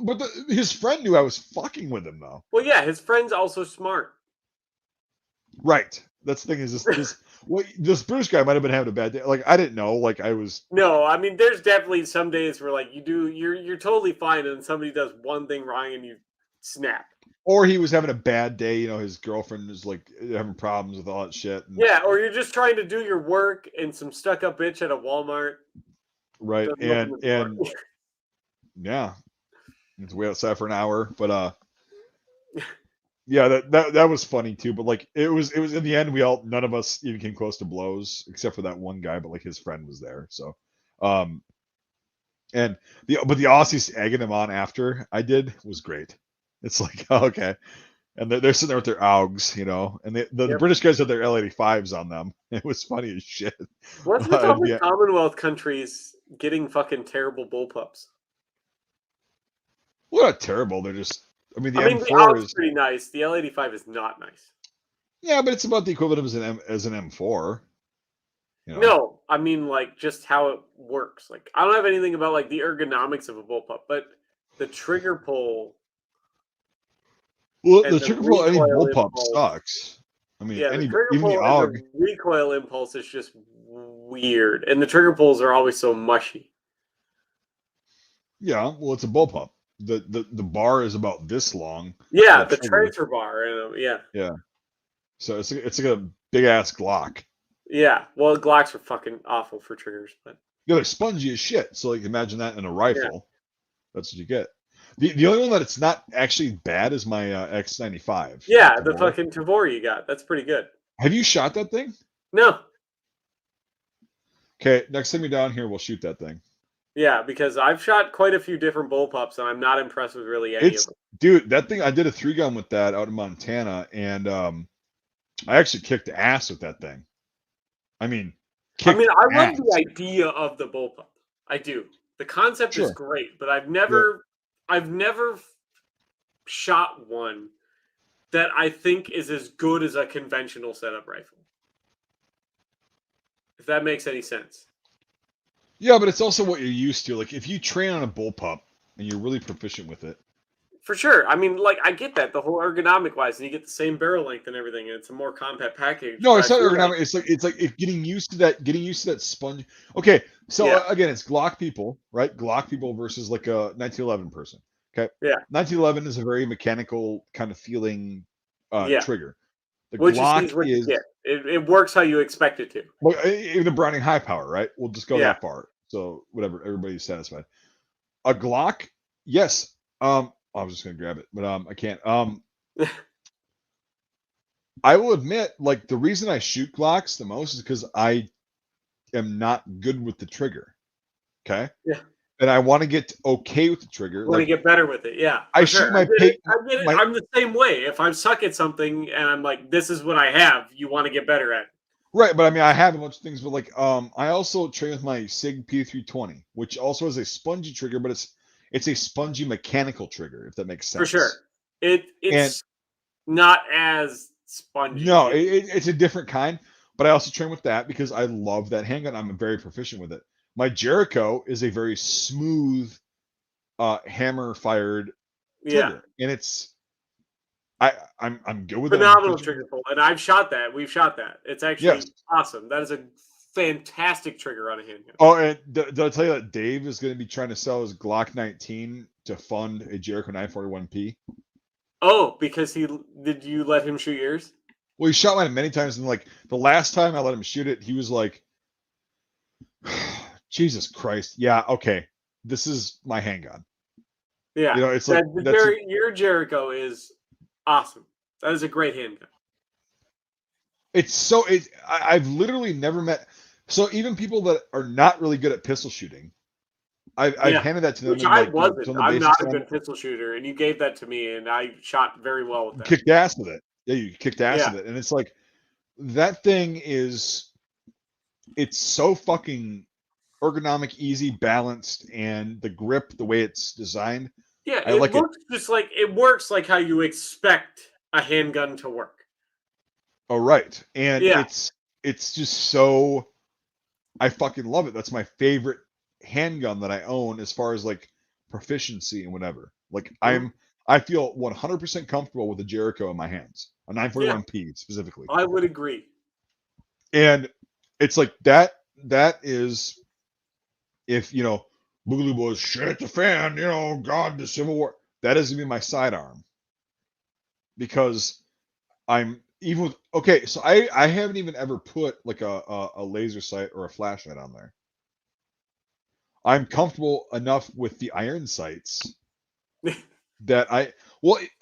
But his friend knew I was fucking with him, though. Well, yeah, his friend's also smart. Right. That's the thing is this British guy might have been having a bad day. Like, I didn't know. Like, I was No, I mean, there's definitely some days where like you're totally fine, and somebody does one thing wrong, and you snap. or he was having a bad day. His girlfriend was like having problems with all that shit. And, Yeah, or you're just trying to do your work, and some stuck-up bitch at a Walmart right. doesn't open And the door. yeah, it's way outside for an hour. But yeah, that was funny too. But like it was in the end, none of us even came close to blows except for that one guy. But like his friend was there, so um, and the Aussies egging him on after I did was great. It's like, oh, okay, and they're sitting there with their AUGs, and the Yep. British guys had their L85s on them. It was funny as shit. What's with all the Yeah, Commonwealth countries getting fucking terrible bullpups? well, not terrible. They're just, I mean, the I mean, the M4 AUG's is, pretty nice. The L85 is not nice. yeah, but it's about the equivalent as an M4. No, I mean like just how it works. Like I don't have anything about like the ergonomics of a bullpup, but the trigger pull Well, and the the trigger pull any recoil bullpup impulse. sucks. I mean, Yeah, the trigger even the pull and AUG. the recoil impulse is just weird. And the trigger pulls are always so mushy. Yeah, well, it's a bullpup. The bar is about this long for Yeah, that the trigger. transfer bar. And yeah. Yeah, so it's like a big ass Glock. Yeah. Well, Glocks are fucking awful for triggers, but Yeah, they're spongy as shit. So like, imagine that in a yeah. rifle. That's what you get. The only one that it's not actually bad is my X95. Yeah, the Tavor. fucking Tavor you got. That's pretty good. Have you shot that thing? No. Okay, next time you're down here, we'll shoot that thing. Yeah, because I've shot quite a few different bullpups and I'm not impressed with really any of It's them. dude, that thing. I did a 3-gun with that out in Montana, and I actually kicked ass with that thing. I mean, I mean, kicked I love ass. the idea of the bullpup. I do. The concept is Sure. great, but I've Yep. never shot one that I think is as good as a conventional setup rifle. If that makes any sense. Yeah, but it's also what you're used to. Like if you train on a bullpup and you're really proficient with it. For sure. I mean, like I get that the whole ergonomic wise, and you get the same barrel length and everything, and it's a more compact package. No, But it's I not feel like, ergonomic. It's like getting used to that sponge. Okay, so yeah, again, it's Glock people, right? Glock people versus like a 1911 person. Okay, yeah, 1911 is a very mechanical kind of feeling yeah. trigger. The What you see Glock is what you is get. It works how you expect it to. well, even the Browning high power, right? We'll just go Yeah. that far. So whatever, everybody's satisfied. A Glock, yes. I was just gonna grab it, but I can't. I will admit, like the reason I shoot Glocks the most is because I am not good with the trigger. Okay, Yeah. and I want to get okay with the trigger. Want to Like get better with it. Yeah, I for shoot sure. I my get it. pay I get it. my I'm the same way. If I suck at something and I'm like, this is what I have, you want to get better at it. right, but I mean I have a bunch of things, but like I also train with my Sig P320, which also has a spongy trigger, but it's a spongy mechanical trigger, if that makes For sense. sure. And It's not as spongy. no, it's a different kind, but I also train with that because I love that handgun. I'm very proficient with it. My Jericho is a very smooth hammer fired Yeah. trigger, and I'm good with it. I'm Phenomenal proficient with trigger it. pull, and I've shot that. We've shot that. It's Yes. actually awesome. That is a fantastic trigger on a handgun. Oh, and did I tell you that Dave is going to be trying to sell his Glock 19 to fund a Jericho 941P? Oh, because he did you let him shoot yours? Well, he shot mine many times, and like the last time I let him shoot it, he was like, "Jesus Christ, yeah, okay, this is my handgun." Yeah. It's like That the that's Your Jericho is awesome. That is a great handgun. it's so I've literally never met so even people that are not really good at pistol shooting, I've Yeah. handed that to them Which and I like wasn't. some of the I'm not basics a on it, good pistol shooter, and you gave that to me, and I shot very well with that. kicked ass with it. Yeah, you kicked ass Yeah. with it, and it's like that thing is it's so fucking ergonomic, easy, balanced, and the grip, the way it's designed, Yeah, I it like it. looks just like it works like how you expect a handgun to work. Oh, right, and Yeah. it's just so I fucking love it. That's my favorite handgun that I own as far as like proficiency and whatever. Like Mhm. I feel 100% comfortable with a Jericho in my hands, a Yeah, 941P specifically. I would agree. And it's like that is if, Boogaloo Boys shit the fan, God, the Civil War, that is gonna be my sidearm because I'm even with okay, so I haven't even ever put like a laser sight or a flashlight on there. I'm comfortable enough with the iron sights that I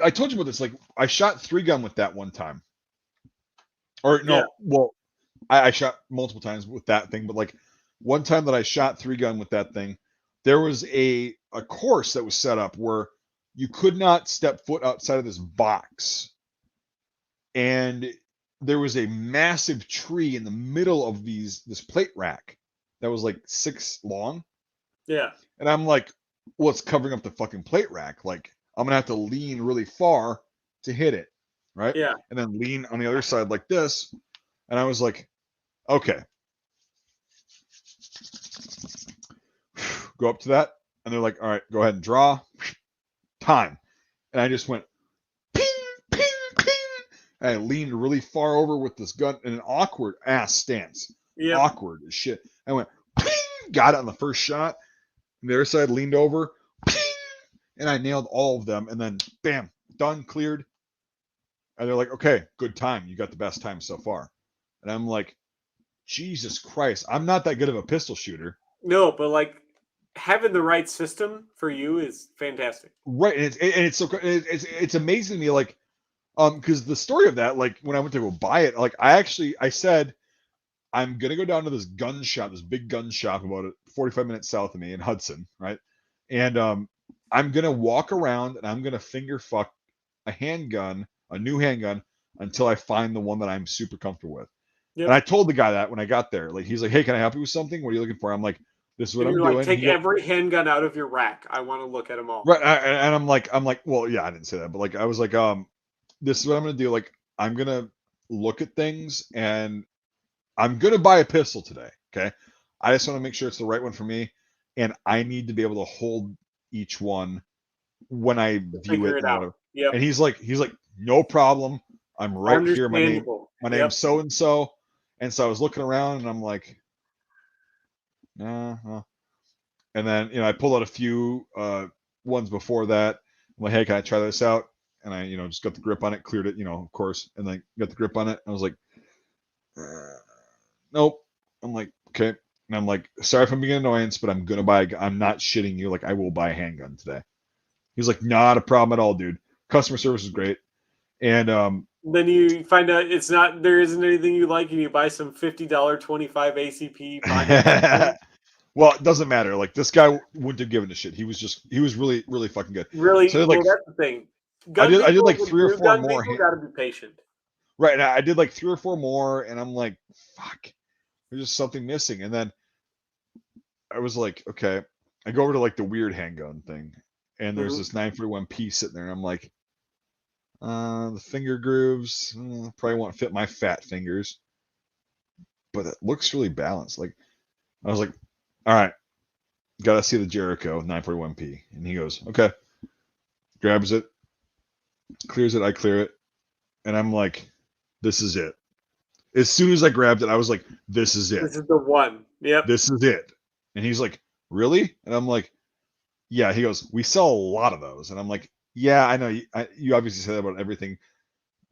told you about this. Like I shot three gun with that one time, or Yeah, no, well, I shot multiple times with that thing, but like one time that I shot three gun with that thing, there was a course that was set up where you could not step foot outside of this box, and there was a massive tree in the middle of this plate rack that was like 6 long. yeah, And I'm like, well, it's covering up the fucking plate rack. Like, I'm gonna have to lean really far to hit it, right? yeah. And then lean on the other side like this. And I was like, okay, go up to that. And they're like, all right, go ahead and draw. Time. And I just went ping, ping, ping. And I leaned really far over with this gun in an awkward ass stance. Yep. Awkward as shit. I went ping, got it on the first shot. And the other side leaned over, ping, and I nailed all of them. And then bam, done, cleared. And they're like, okay, good time. You got the best time so far. And I'm like, Jesus Christ, I'm not that good of a pistol shooter. No, but like having the right system for you is fantastic. Right. And it's so it's amazing to me, like, because the story of that, like when I went to go buy it, like I said, I'm gonna go down to this gun shop, this big gun shop about 45 minutes south of me in Hudson, right? And I'm gonna walk around and I'm gonna finger fuck a handgun, a new handgun, until I find the one that I'm super comfortable with. And Yep. I told the guy that when I got there, like he's like, "Hey, can I help you with something? What are you looking for?" I'm like, "This is what And I'm you're like, doing." take every handgun out of your rack. I want to look at them all. Right, and I'm like, well, yeah, I didn't say that, but like I was like, this is what I'm gonna do. Like I'm gonna look at things and I'm gonna buy a pistol today. Okay, I just want to make sure it's the right one for me, and I need to be able to hold each one when I view Figure it it and out. whatever. Yep. And he's like, no problem. I'm right here. Understandable. My Yep. name's so and so. And so I was looking around and I'm like, nah. And then I pulled out a few ones before that. I'm like, hey, can I try this out? And I just got the grip on it, cleared it, of course, and then got the grip on it. I was like, nope. I'm like, okay. And I'm like, sorry if I'm being an annoyance, but I'm gonna buy. I'm not shitting you. Like, I will buy a handgun today. He's like, not a problem at all, dude. Customer service is great. And then you find out there isn't anything you like, and you buy some $50 25 ACP pocket. well, it doesn't matter. Like, this guy wouldn't have given a shit. He was really, really fucking good. Really, So well, that's the thing. I Gun did people like with 3 or new 4 gun more. people got to be patient. Right, and I did like 3 or 4 more, and I'm like, fuck, there's just something missing. And then I was like, okay, I go over to like the weird handgun thing, and there's this 941P sitting there, and I'm like, the finger grooves probably won't fit my fat fingers, but it looks really balanced. Like, I was like, all right, gotta see the Jericho 941P, and he goes, okay, grabs it, clears it, I clear it, and I'm like, this is it. As soon as I grabbed it, I was like, this is it. This is the one. Yep. This is it. And he's like, really? And I'm like, yeah. He goes, we sell a lot of those. And I'm like, yeah, I know. You obviously say that about everything.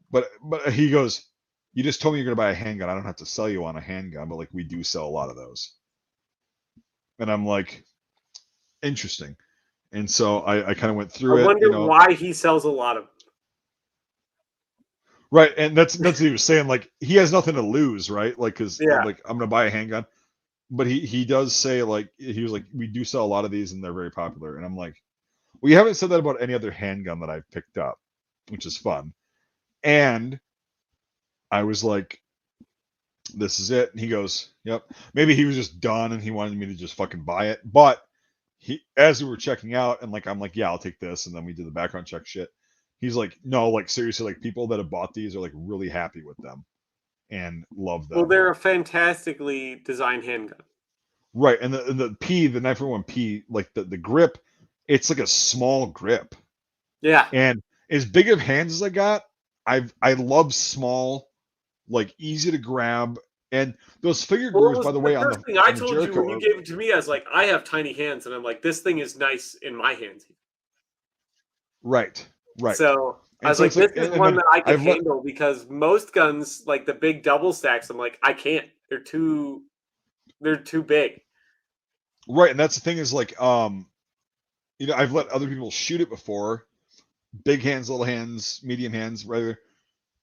But he goes, you just told me you're going to buy a handgun. I don't have to sell you on a handgun, but like, we do sell a lot of those. And I'm like, interesting. And so I kind of went through I it. wonder why he sells a lot of them. Right. And that's what he was saying. Like, he has nothing to lose, right? Like, because like, I'm going to buy a handgun. But he does say, like, he was like, we do sell a lot of these and they're very popular. And I'm like, well, you haven't said that about any other handgun that I've picked up, which is fun. And I was like, this is it. And he goes, yep. Maybe he was just done and he wanted me to just fucking buy it. But as we were checking out, and like, I'm like, yeah, I'll take this. And then we did the background check shit. He's like, no, like, seriously, like, people that have bought these are like really happy with them and love them. Well, they're a fantastically designed handgun. Right, and the 941P, like the grip, it's like a small grip. Yeah. And as big of hands as I got, I love small, like, easy to grab. And those finger grooves, by the way, on first thing I the told Jericho, you when you gave it to me, I was like, I have tiny hands, and I'm like, this thing is nice in my hands. right. So I was like, this is one that I can handle, because most guns, like the big double stacks, I'm like, I can't. They're too big. Right, and that's the thing is, like, I've let other people shoot it before. Big hands, little hands, medium hands,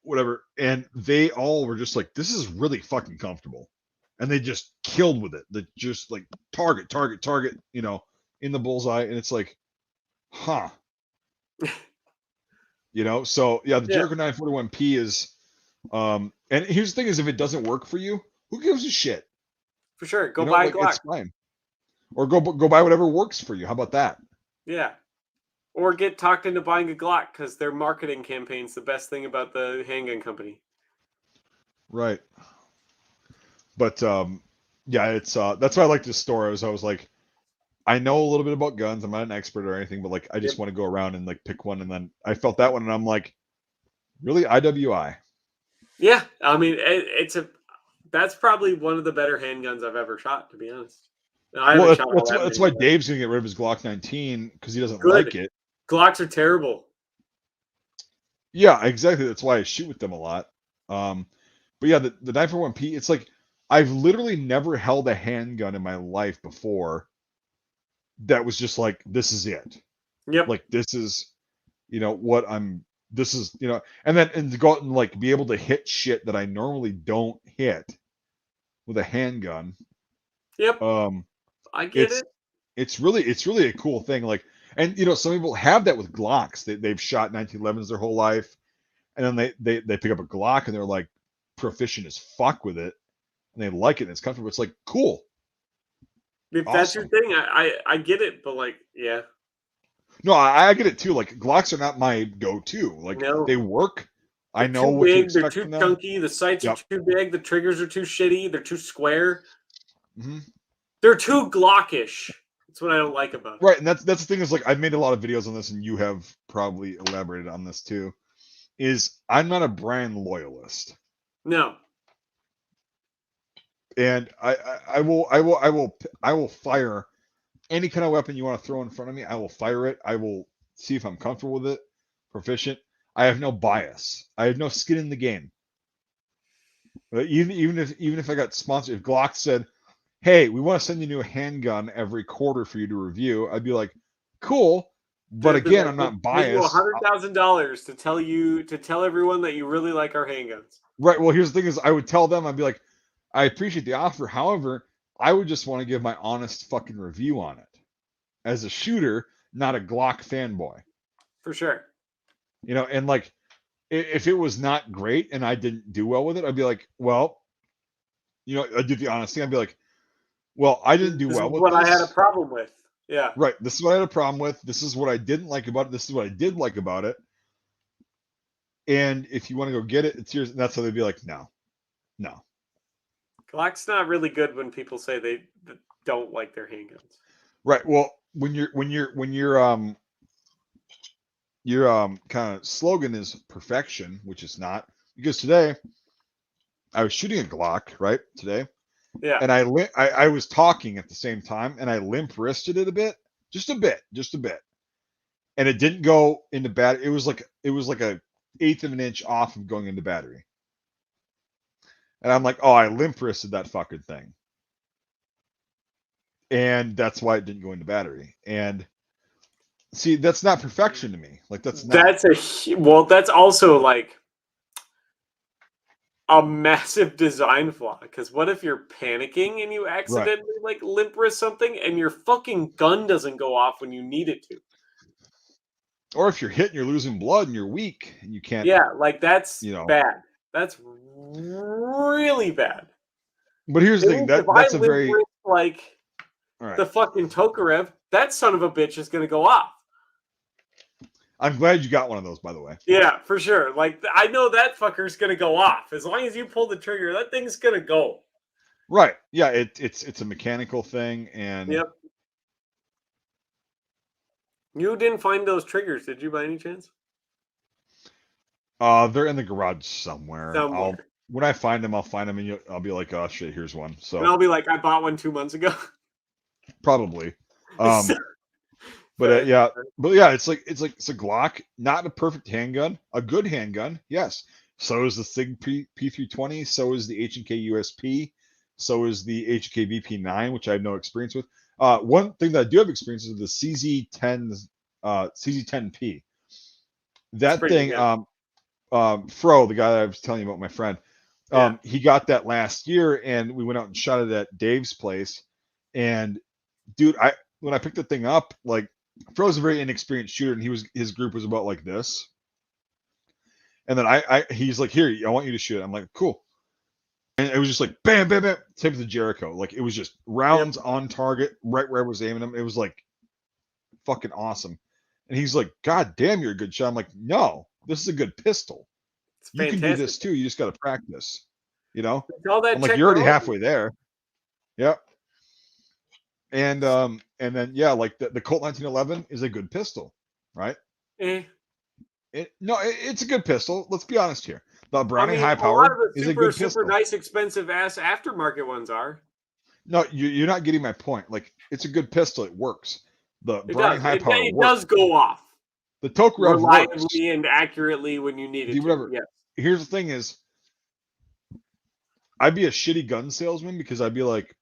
whatever, and they all were just like, this is really fucking comfortable. And they just killed with it. They just like target, in the bullseye, and it's like, huh. So yeah, the Jericho 941P is and here's the thing is, if it doesn't work for you, who gives a shit? For sure. Go buy a Glock. It's fine. Or go buy whatever works for you. How about that? Yeah. Or get talked into buying a Glock, because their marketing campaign's the best thing about the handgun company. Right. But yeah, it's that's why I like this store. I was like, I know a little bit about guns. I'm not an expert or anything, but like, I just want to go around and like pick one. And then I felt that one, and I'm like, really, IWI? Yeah, I mean, that's probably one of the better handguns I've ever shot, to be honest. That's why Dave's gonna get rid of his Glock 19, because he doesn't like it. Glocks are terrible. Yeah, exactly. That's why I shoot with them a lot. But yeah, the 941P, it's like, I've literally never held a handgun in my life before that was just like, this is it. Yep. Like, this is, what I'm. This is, and to go out and like be able to hit shit that I normally don't hit with a handgun. Yep. I get it. It's really a cool thing. Like, and some people have that with Glocks. They've shot 1911s their whole life, and then they pick up a Glock and they're like proficient as fuck with it, and they like it and it's comfortable. It's like, cool. If that's your thing, I get it, but like, yeah. No, I get it too. Like, Glocks are not my go-to. Like, they work. They're I know what to expect from them. They're too chunky. The sights are too big. The triggers are too shitty. They're too square. Mm-hmm. They're too Glockish. That's what I don't like about it. Right, and that's the thing is like I've made a lot of videos on this, and you have probably elaborated on this too. Is I'm not a brand loyalist, No. and I will fire any kind of weapon you want to throw in front of me. I will fire it. I will see if I'm comfortable with it, proficient. I have no bias. I have no skin in the game. But even if I got sponsored, if Glock said, "Hey, we want to send you a new handgun every quarter for you to review," I'd be like, "Cool." But They'd be again, like, I'm we'll not pay you biased. $100,000 to tell everyone that you really like our handguns. Right. Well, here's the thing: is I would tell them, I'd be like, "I appreciate the offer. However, I would just want to give my honest fucking review on it as a shooter, not a Glock fanboy." For sure. And like, if it was not great and I didn't do well with it, I'd be like, "Well, I do the honest thing. I'd be like, well, I didn't do This is well with what I had a this. problem with. Yeah. Right. This is what I had a problem with. This is what I didn't like about it. This is what I did like about it. And if you want to go get it, it's yours." And that's how they'd be like, no, no. Glock's not really good when people say they don't like their handguns. Right. Well, when your kind of slogan is perfection, which is not, because today I was shooting a Glock, right? Today. Yeah. And I was talking at the same time, and I limp wristed it a bit, just a bit, and it didn't go into battery. It was like a eighth of an inch off of going into battery, and I'm like, oh, I limp wristed that fucking thing, and that's why it didn't go into battery. And see, that's not perfection to me. Like that's not. That's also like a massive design flaw. Because what if you're panicking and you Right. accidentally like limp wrist something and your fucking gun doesn't go off when you need it to? Or if you're hit and you're losing blood and you're weak and you can't. Yeah, like that's You know. bad. That's really bad. But here's the thing. If That's I a limp very. wrist like All right. the fucking Tokarev, that son of a bitch is gonna go off. I'm glad you got one of those, by the way. Yeah, for sure. Like I know that fucker's gonna go off. As long as you pull the trigger, that thing's gonna go. Right. Yeah, it's a mechanical thing, and Yep. You didn't find those triggers, did you, by any chance? they're in the garage somewhere. When I find them, I'll find them, and I'll be like, oh shit, here's one. So And I'll be like, I bought one 2 months ago. probably. But yeah, it's a Glock, not a perfect handgun, a good handgun, yes. So is the Sig P320, so is the H&K USP, so is the H&K VP9, which I have no experience with. One thing that I do have experience with is the CZ10P. That thing, Fro, the guy that I was telling you about, my friend, he got that last year, and we went out and shot it at Dave's place. And dude, when I picked the thing up, like, Fro's a very inexperienced shooter, and his group was about like this. And then he's like, here, I want you to shoot it. I'm like, cool. And it was just like bam, bam, bam. Same with the Jericho. Like it was just rounds on target, right where I was aiming them. It was like fucking awesome. And he's like, God damn, you're a good shot. I'm like, no, this is a good pistol. You can do this too. You just got to practice. I'm like, you're already halfway there. Yep. And then like the Colt 1911 is a good pistol, right? It's a good pistol. Let's be honest here. The Browning high power is a good pistol. Super nice, expensive ass aftermarket ones are. No, you're not getting my point. Like it's a good pistol. It works. The Browning high power it does go off. The Tokarev reliably works. And accurately when you need it. Whatever. Yes. Here's the thing: is I'd be a shitty gun salesman because I'd be like,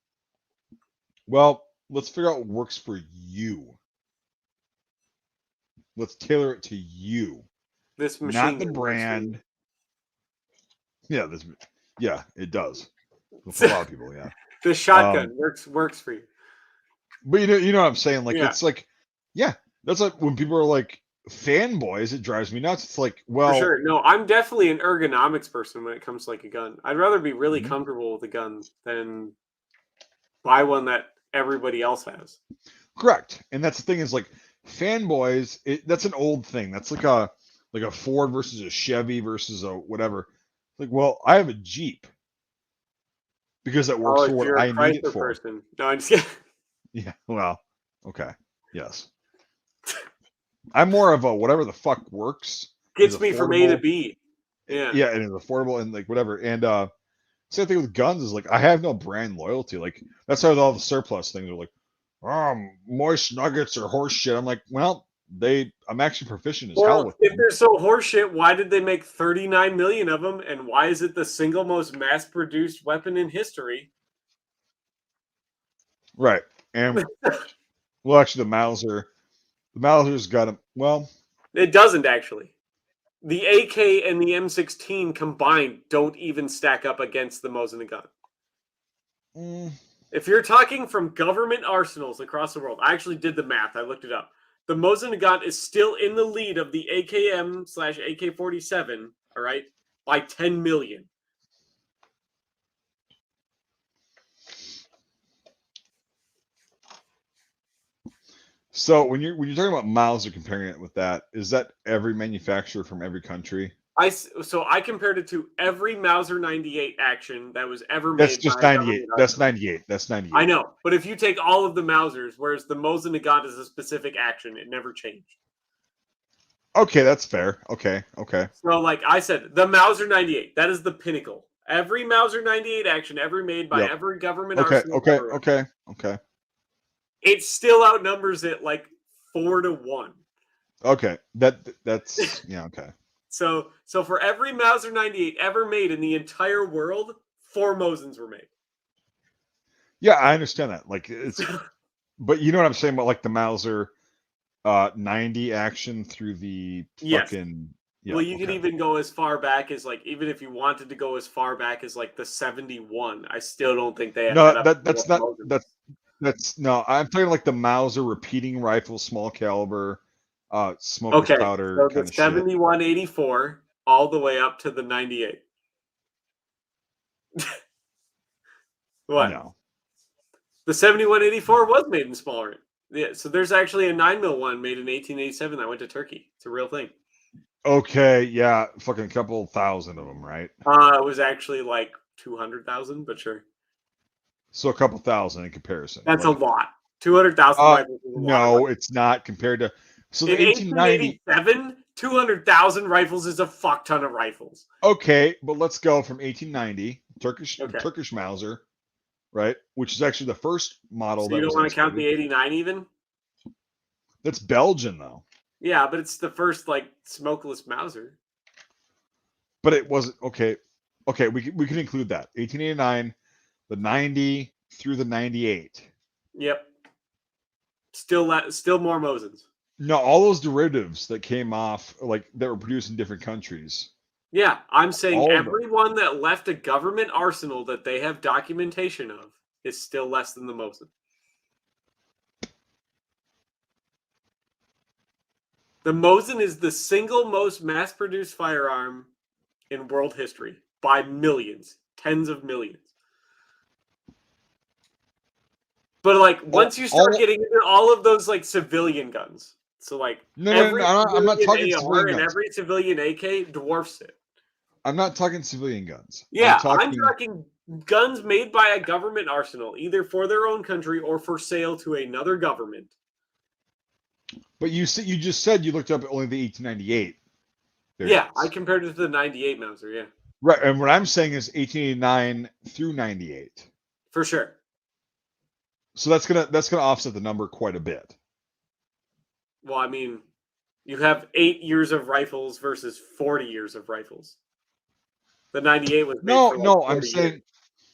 well, let's figure out what works for you. Let's tailor it to you. This machine, not the brand. Yeah, it does. For a lot of people, yeah. The shotgun works for you. But you know what I'm saying? Like it's like, that's like when people are like fanboys, it drives me nuts. It's like, well, for sure. No, I'm definitely an ergonomics person when it comes to like a gun. I'd rather be really comfortable with a gun than buy one that everybody else has. Correct. And that's the thing is like fanboys, that's an old thing. That's like a Ford versus a Chevy versus a whatever. Like, well, I have a Jeep. because it works for if what you're a I need it Chrysler for. person. No, I'm just kidding. Yeah. Well. Okay. Yes. I'm more of a whatever the fuck works is Gets me from A to affordable. B. Yeah. Yeah, and it's affordable and like whatever. And same thing with guns is like I have no brand loyalty. Like that's how all the surplus things are like, moist nuggets or horse shit. I'm like, well, I'm actually proficient as hell Well, with if them. they're so horseshit, why did they make 39 million of them? And why is it the single most mass produced weapon in history? Right. And well, actually, the Mauser's got them. Well, It doesn't actually. The AK and the M16 combined don't even stack up against the Mosin gun. mm, If you're talking from government arsenals across the world, I actually did the math. I looked it up. The Mosin gun is still in the lead of the AKM/AK-47. All right, by 10 million. so when you're talking about Mauser, comparing it with that, is that every manufacturer from every country? So I compared it to every Mauser 98 action that was ever That's made by just a 98. government That's arsenal. 98. That's I 98. know, but if you take all of the Mausers, whereas the Mosin Nagant is a specific action, it never changed. Okay, that's fair. Okay. Okay. So, like I said, the Mauser 98, that is the pinnacle. Every Mauser 98 action ever made by Yep. every government Okay. arsenal Okay. ever, Okay. Okay. it still outnumbers it like 4-1. Okay. That's yeah. Okay. So for every Mauser 98 ever made in the entire world, 4 Mosins were made. Yeah, I understand that. Like it's, but you know what I'm saying about like the Mauser 90 action through the Yes. fucking yeah. Well, you could Okay. even go as far back as like even if you wanted to go as far back as like the 71, I still don't think they had No, that up to that's what not Mosin. that's no. I'm talking like the Mauser repeating rifle, small caliber, smokeless Okay, powder so the kind of shit. 7184 all the way up to the 98. What? No. The 7184 was made in smaller. Yeah, so there's actually a 9mm one made in 1887 that went to Turkey. It's a real thing. Okay, yeah, fucking couple thousand of them, right? It was actually like 200,000, but sure. So a couple thousand in comparison. That's a Like, lot. 200,000 rifles is a lot of no, rifles. it's not compared to. So In the 1890. 1887, 200,000 rifles is a fuck ton of rifles. Okay, but let's go from 1890 Okay. Turkish Mauser, right? Which is actually the first model So that you don't was want to count exported. the 89 even? That's Belgian though. Yeah, but it's the first like smokeless Mauser. But it wasn't okay. Okay, we can include that 1889, the 90 through the 98. Yep. Still more Mosins. No, all those derivatives that came off, like that were produced in different countries. Yeah, I'm saying All of them. everyone that left a government arsenal that they have documentation of is still less than the Mosin. The Mosin is the single most mass-produced firearm in world history by millions, tens of millions. But like once you start getting into all of those like civilian guns, so like No, every I'm not talking civilian AR civilian and guns. every civilian AK dwarfs it. I'm not talking civilian guns. Yeah, I'm talking guns made by a government arsenal, either for their own country or for sale to another government. But you just said you looked up only the 1898. Yeah, I compared it to the 98 Mauser, yeah. Right, and what I'm saying is 1889 through 98. For sure. So that's gonna offset the number quite a bit. Well, I mean, you have 8 years of rifles versus 40 years of rifles. The 98 was made for like 40 I'm saying years.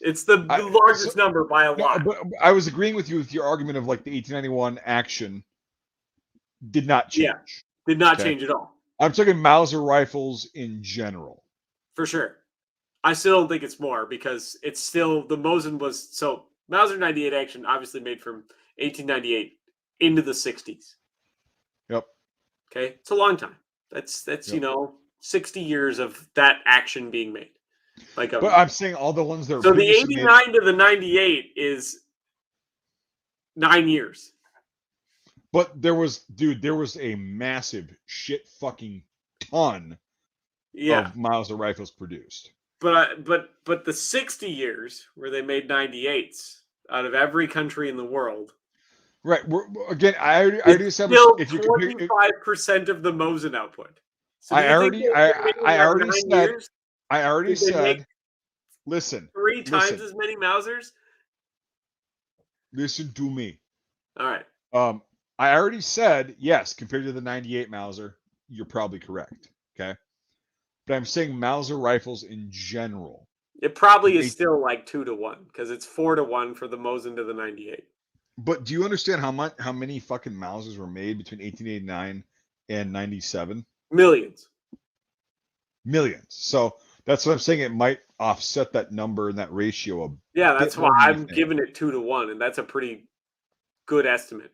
It's the largest number by a lot. But I was agreeing with you with your argument of like the 1891 action did not change. Yeah, did not change at all. I'm talking Mauser rifles in general. For sure. I still don't think it's more because it's still the Mosin was so Mauser 98 action obviously made from 1898 into the 60s. Yep. Okay, it's a long time. That's Yep. 60 years of that action being made. But I'm saying all the ones that are so the 89 to the 98 is 9 years. But there was a massive shit fucking ton of Mauser rifles produced. but the 60 years where they made 98s out of every country in the world. Right. Again, I already It's established still if you compare. 25% of the Mosin output. So do I you think already, they're making I out of already 9 years? said. I already Did they make said. Listen. 3 times Listen. as many Mausers? Listen to me. All right. I already said yes. Compared to the 98 Mauser, you're probably correct. Okay. But I'm saying Mauser rifles in general. It probably is still like 2 to 1 because it's 4 to 1 for the Mosin to the 98. But do you understand how many fucking Mausers were made between 1889 and 97? Millions. Millions. So that's what I'm saying. It might offset that number and that ratio a Yeah, bit that's why more than you I'm think. giving it 2 to 1, and that's a pretty good estimate.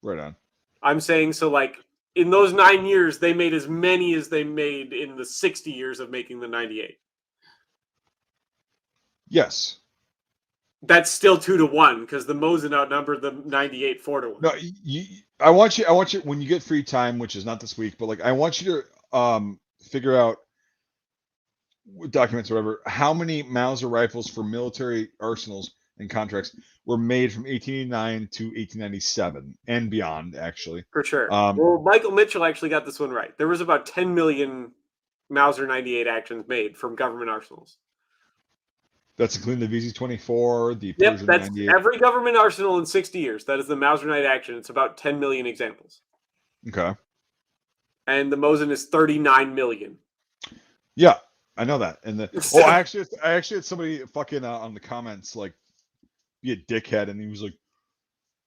Right on. I'm saying so like in those 9 years, they made as many as they made in the 60 years of making the 98. Yes. That's still 2 to 1 because the Mosin outnumbered the 98 4 to 1. No, I want you when you get free time, which is not this week, but like I want you to figure out documents or whatever how many Mauser rifles for military arsenals and contracts were made from 1889 to 1897 and beyond, actually. For sure. Well, Michael Mitchell actually got this one right. There was about 10 million Mauser 98 actions made from government arsenals. That's including the VZ-24, the Yep, Persian that's 98. every government arsenal in 60 years. That is the Mauser 98 action. It's about 10 million examples. Okay. And the Mosin is 39 million. Yeah, I know that. And So- I actually had somebody fucking on the comments like be a dickhead, and he was like,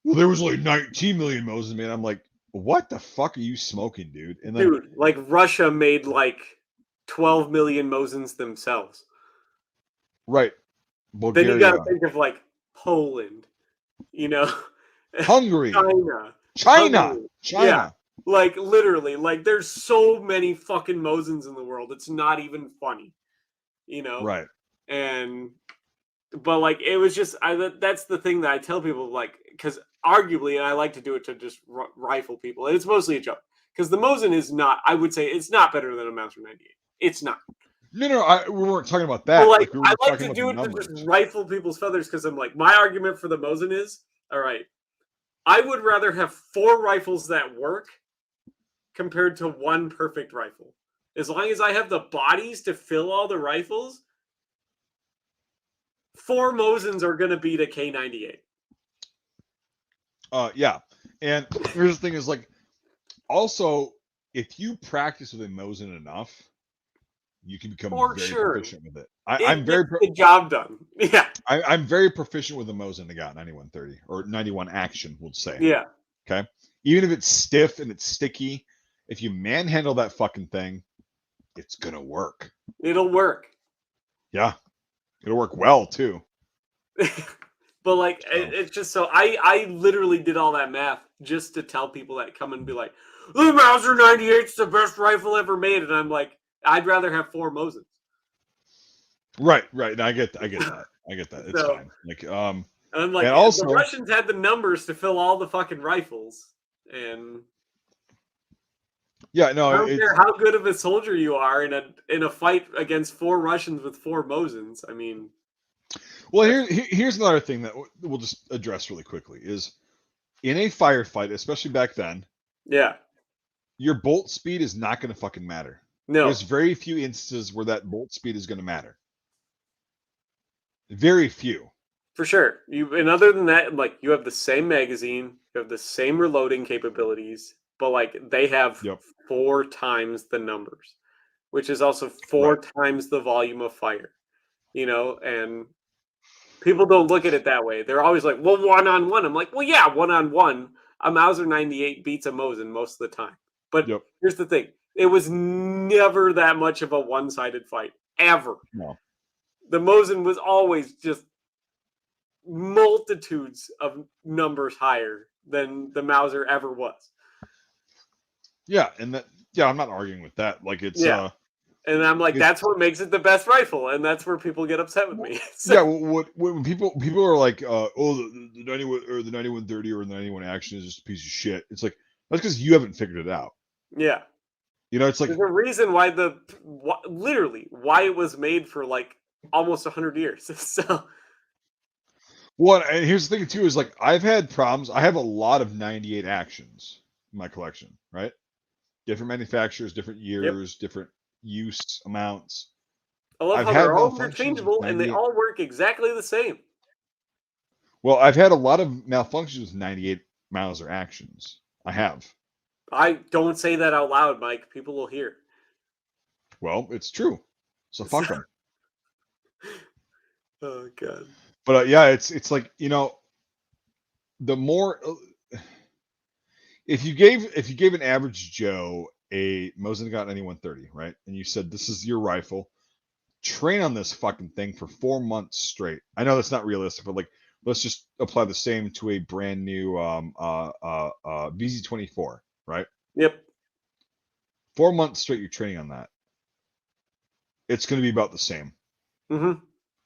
"Well, there was like 19 million Moses, man." I'm like, "What the fuck are you smoking, dude?" And then, Dude, like Russia made like 12 million Mosins themselves. right, Then Bulgaria, you got to think of like Poland, you know, Hungary, China. China. Yeah, like literally, like there's so many fucking Mosins in the world. It's not even funny, you know. Right. But like it was just that's the thing that I tell people, like, because arguably, and I like to do it to just rifle people, and it's mostly a joke because the Mosin is not. I would say it's not better than a Mauser 98. It's not. No, we weren't talking about that. But like we were I like talking to about do the it numbers. to just rifle people's feathers because I'm like, my argument for the Mosin is, all right, I would rather have 4 rifles that work compared to 1 perfect rifle. As long as I have the bodies to fill all the rifles, 4 Mosins are going to beat a K98. Yeah. And here's the thing is like, also, if you practice with a Mosin enough, you can become very proficient with it. I'm very the job done. Yeah. I'm very proficient with the Mosin I got 9130 or 91 action, we'll say. Yeah. Okay. Even if it's stiff and it's sticky, if you manhandle that fucking thing, it's gonna work. It'll work. Yeah. It'll work well too. But like it's just so I literally did all that math just to tell people that come and be like, the Mauser 98's the best rifle ever made, and I'm like, I'd rather have 4 Mosins. Right. And I get that. It's fine. Like and I'm like, and also, the Russians had the numbers to fill all the fucking rifles, and yeah, no, I don't care how good of a soldier you are in a fight against 4 Russians with 4 Mosins. I mean, well, here's another thing that we'll just address really quickly is in a firefight, especially back then. Yeah. Your bolt speed is not going to fucking matter. No. There's very few instances where that bolt speed is going to matter. Very few. For sure. And other than that, like you have the same magazine, you have the same reloading capabilities, but like they have 4 times the numbers, which is also 4 times the volume of fire. You know, and people don't look at it that way. They're always like, well, 1-on-1. I'm like, well, yeah, 1-on-1. A Mauser 98 beats a Mosin most of the time. But here's the thing. It was never that much of a one-sided fight. Ever. No. The Mosin was always just multitudes of numbers higher than the Mauser ever was. Yeah, and I'm not arguing with that. Like it's and I'm like, that's what makes it the best rifle, and that's where people get upset with me. So, yeah, when people are like, the 91 or the 9130 or the 91 action is just a piece of shit. It's like that's because you haven't figured it out. Yeah. it's like, There's a reason why literally why it was made for like almost 100 years. So well, and here's the thing too is like I've had problems. I have a lot of 98 actions in my collection, right? Different manufacturers, different yep. years, different use amounts. I love I've how had they're all malfunctions with interchangeable and they 98. all work exactly the same. Well, I've had a lot of malfunctions with 98 Mauser actions. I have. I don't say that out loud, Mike. People will hear. Well, it's true. So fuck them. Oh god. But yeah, it's like the more if you gave an average Joe a Mosin Nagant 9130, right, and you said this is your rifle, train on this fucking thing for 4 months straight. I know that's not realistic, but like let's just apply the same to a brand new VZ24, right? Yep. 4 months straight, you're training on that. It's going to be about the same, Mm-hmm.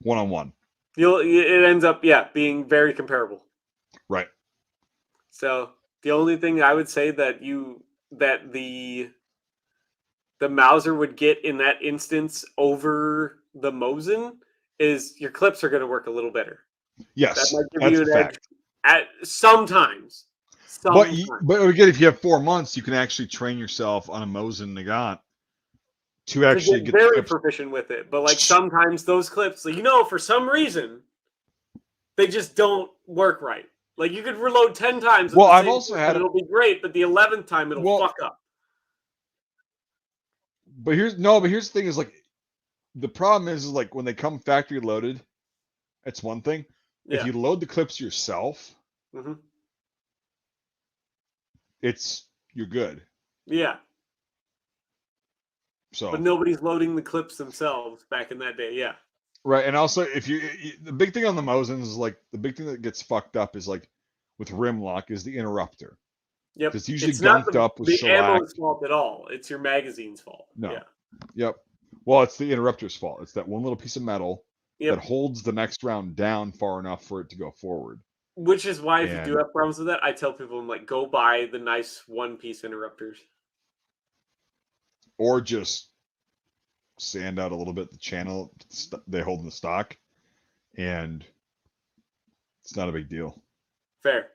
one-on-one. It ends up being very comparable. Right. So the only thing I would say that the Mauser would get in that instance over the Mosin is your clips are going to work a little better. That Yes, might give that's you a an edge fact. at sometimes. But Sometimes. but again, if you have 4 months, you can actually train yourself on a Mosin Nagant to To actually get get the very clips. proficient with it. But like sometimes those clips, for some reason, they just don't work right. Like you could reload 10 times with Well, the I've same also clip and had it'll be great, but the 11th time it'll well, fuck up. but here's the thing is like the problem is like when they come factory loaded, it's one thing. If Yeah. you load the clips yourself, Hmm. you're good. Yeah. But So nobody's loading the clips themselves back in that day. Yeah. right, and also if the big thing on the Mosins is like the big thing that gets fucked up is like with rim lock is the interrupter. Yep. Because it's usually It's not gunked up with the shellac. ammo's fault at all. It's your magazine's fault. No. Yeah. Yep. Well, it's the interrupter's fault. It's that one little piece of metal that Yep. holds the next round down far enough for it to go forward. Which is why if you do And have problems with that, I tell people I'm like, go buy the nice one-piece interrupters. or just sand out a little bit the channel they hold in the stock, and it's not a big deal. Fair.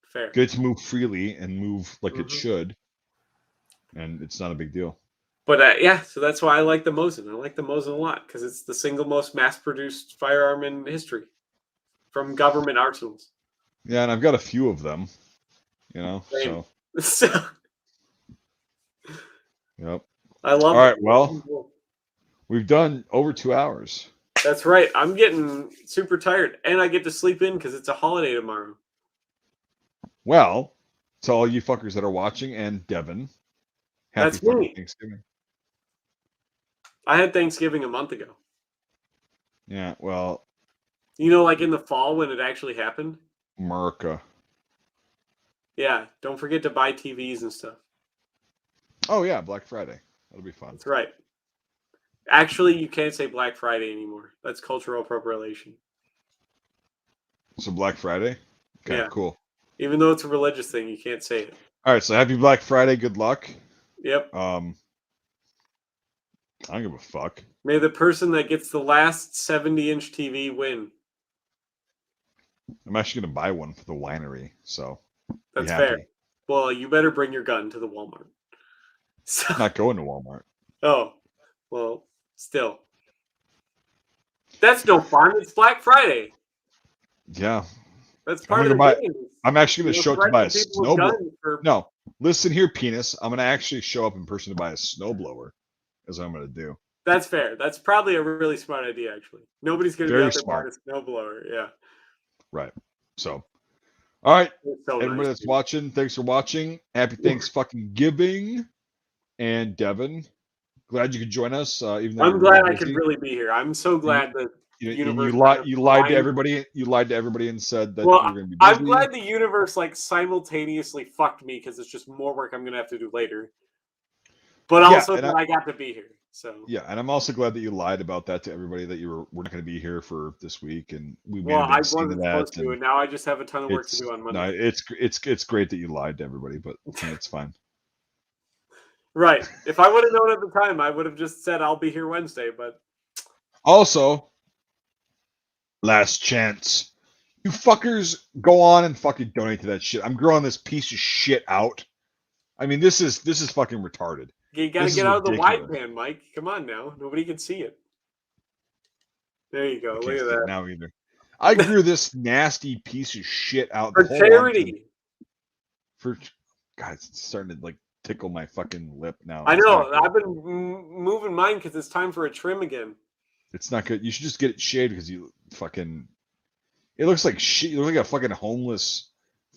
Fair. Get it to move freely and move like it Mhm. should, and it's not a big deal. But so that's why I like the Mosin. I like the Mosin a lot because it's the single most mass-produced firearm in history from government arsenals. Yeah, and I've got a few of them, Same. so So yep. I love All it. right, well, we've done over 2 hours. That's right. I'm getting super tired, and I get to sleep in because it's a holiday tomorrow. Well, to all you fuckers that are watching, and Devin, happy That's fucking me. Thanksgiving. I had Thanksgiving a month ago. Yeah, well, Like in the fall when it actually happened. America. Yeah, don't forget to buy TVs and stuff. Oh yeah, Black Friday. That'll be fun. That's right. Actually, you can't say Black Friday anymore. That's cultural appropriation. So Black Friday? Okay, Yeah. cool. Even though it's a religious thing, you can't say it. All right, so happy Black Friday. Good luck. Yep. I don't give a fuck. May the person that gets the last 70-inch TV win. I'm actually gonna buy one for the winery, so That's be happy. fair. Well, you better bring your gun to the Walmart. So, Not going to Walmart. oh, well, still. That's no fun. It's Black Friday. Yeah. That's I'm part gonna of buy. the game. I'm actually gonna show up to buy a snowblower. For... No, listen here, penis. I'm gonna actually show up in person to buy a snowblower. Is what I'm gonna do. That's fair. That's probably a really smart idea, actually. Nobody's gonna be out there buying a snowblower. Yeah. Right. So, all right, so everybody nice, that's dude. watching, thanks for watching. Happy Thanksgiving, and Devin, glad you could join us. Even though I'm glad I could really be here. I'm so glad that you lied to everybody. You lied to everybody and said that you were going to be busy. I'm glad the universe simultaneously fucked me because it's just more work I'm going to have to do later. But also that I got to be here. So yeah, and I'm also glad that you lied about that to everybody that we're not going to be here for this week, and we made a big scene of that. Supposed to, and now I just have a ton of work to do on Monday. No, it's great that you lied to everybody, but it's fine. Right. If I would have known at the time, I would have just said I'll be here Wednesday. But Also, last chance. You fuckers go on and fucking donate to that shit. I'm growing this piece of shit out. I mean, this is fucking retarded. you got to This is get out of the wide ridiculous. pan, Mike. Come on now, nobody can see it. There you I go. Look can't at see it that. now either. I grew this nasty piece of shit out. For Hold on to charity. for God, it's starting to like tickle my fucking lip now. I It's not know. good. I've been moving mine because it's time for a trim again. It's not good. You should just get it shaved because you fucking. It looks like shit. You look like a fucking homeless,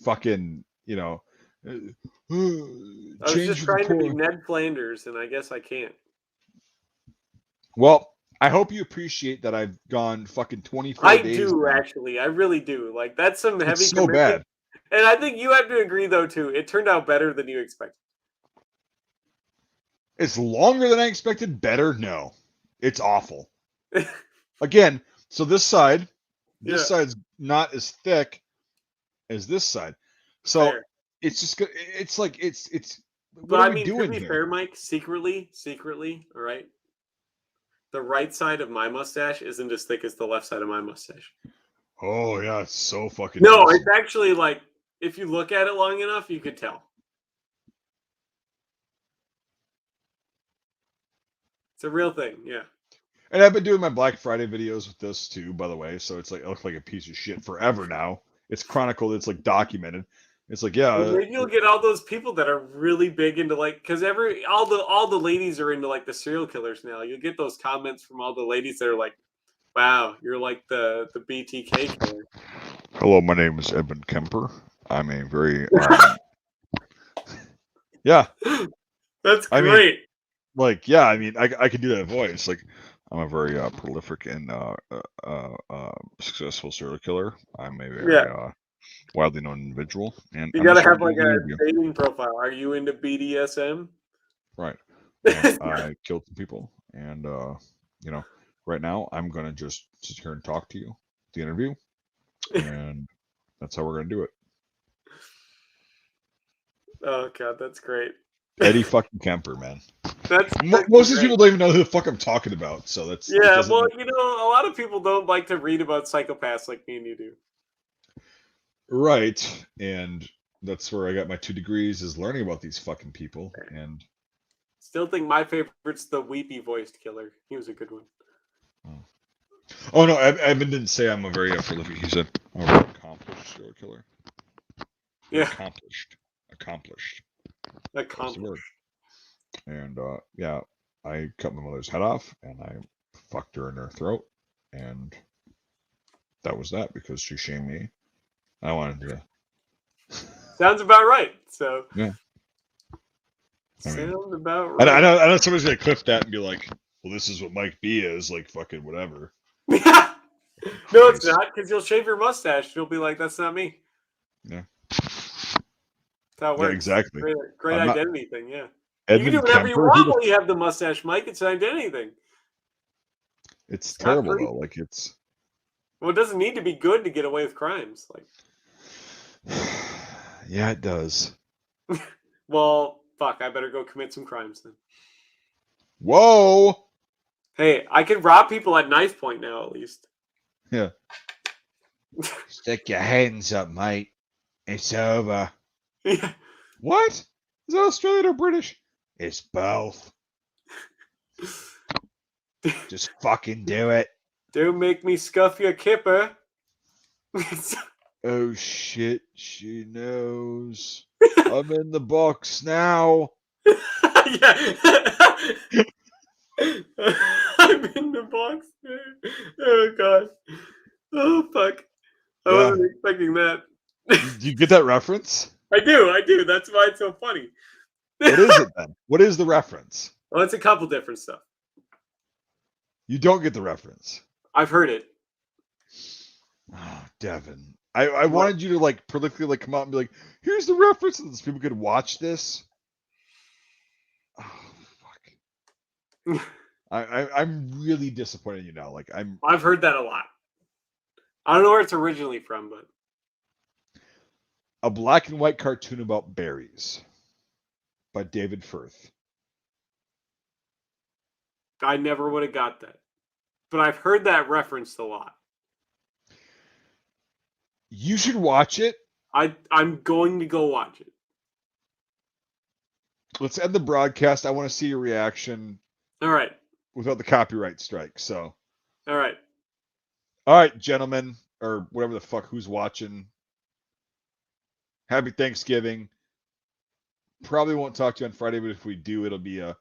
fucking. I was Change just for the trying to be poor. Ned Flanders, and I guess I can't. Well, I hope you appreciate that I've gone fucking 24 I days do now. actually. I really do. Like that's some It's heavy so commitment, bad. and I think you have to agree though too. It turned out better than you expected. It's longer than I expected. Better? No. It's awful. Again, so this Yeah, side's not as thick as this side. So fair. it's just good. It's like it's what But are I we mean, to doing be here? fair, Mike, secretly, all right. The right side of my mustache isn't as thick as the left side of my mustache. Oh yeah, it's so fucking No, it's noticeable. actually like if you look at it long enough, you could tell. It's a real thing. Yeah. And I've been doing my Black Friday videos with this too, by the way. So it's like I look like a piece of shit forever now. It's chronicled. It's like documented. It's like Well, yeah, maybe you'll get all those people that are really big into like because all the ladies are into like the serial killers now. You'll get those comments from all the ladies that are like, "Wow, you're like the BTK killer." hello, my name is Evan Kemper. I'm a very yeah. That's I mean, great. like yeah. I mean, I can do that voice. Like I'm a very prolific and successful serial killer. I'm a Yeah, very widely known individual, and you I'm got to just here have to do like the a interview. dating profile. Are you into BDSM? Right. And I killed some people, and right now I'm gonna just sit here and talk to you, the interview, and that's how we're gonna do it. Oh god, that's great. Eddie fucking Kemper, man. That's Most freaking of these great. people don't even know who the fuck I'm talking about, so it Yeah, doesn't well, make a lot of people don't like to read about psychopaths like me and you do. right. And that's where I got my 2 degrees is learning about these fucking people. And Still think my favorite's the weepy voiced killer. He was a good one. oh no, Evan didn't say I'm a very prolific. He said I'm a very accomplished serial killer. Very Yeah, accomplished. Accomplished. That was the word. accomplished. And yeah, I cut my mother's head off and I fucked her in her throat, and that was that because she shamed me. I wanted to, Sounds about right. So, yeah. I mean, sounds about I right. know, I know somebody's gonna clip that and be like, "Well, this is what Mike B is like, fucking whatever." Yeah. No, it's Christ, not because you'll shave your mustache. You'll be like, "That's not me." yeah, That's how it yeah, works. exactly. Great I'm not identity thing. Yeah. You can do Edmund whatever you Kemper. Who want the? while you have the mustache, Mike. It's an identity thing. It's Scot terrible free. though. Like it's. Well, it doesn't need to be good to get away with crimes. Like, Yeah, it does. well, fuck. I better go commit some crimes then. Whoa. Hey, I can rob people at knife point now, at least. Yeah. Stick your hands up, mate. It's over. Yeah. What? Is that Australian or British? It's both. Just fucking do it. Don't make me scuff your kipper. Oh shit, she knows. I'm in the box now. Yeah. I'm in the box. Oh god. Oh fuck. I Yeah. wasn't expecting that. Do you get that reference? I do. That's why it's so funny. What is it then? What is the reference? Well, it's a couple different stuff. You don't get the reference. I've heard it. Oh, Devin. I What? wanted you to like politically like come out and be like, here's the reference so people could watch this. Oh fuck. I'm really disappointed in you now. Like I've heard that a lot. I don't know where it's originally from, but a black and white cartoon about berries by David Firth. I never would have got that. But I've heard that referenced a lot. You should watch it. I'm going to go watch it. Let's end the broadcast. I want to see your reaction All right. without the copyright strike. So, All right. all right, gentlemen, or whatever the fuck who's watching. Happy Thanksgiving. Probably won't talk to you on Friday, but if we do, it'll be a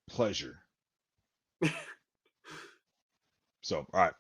pleasure. So, all right.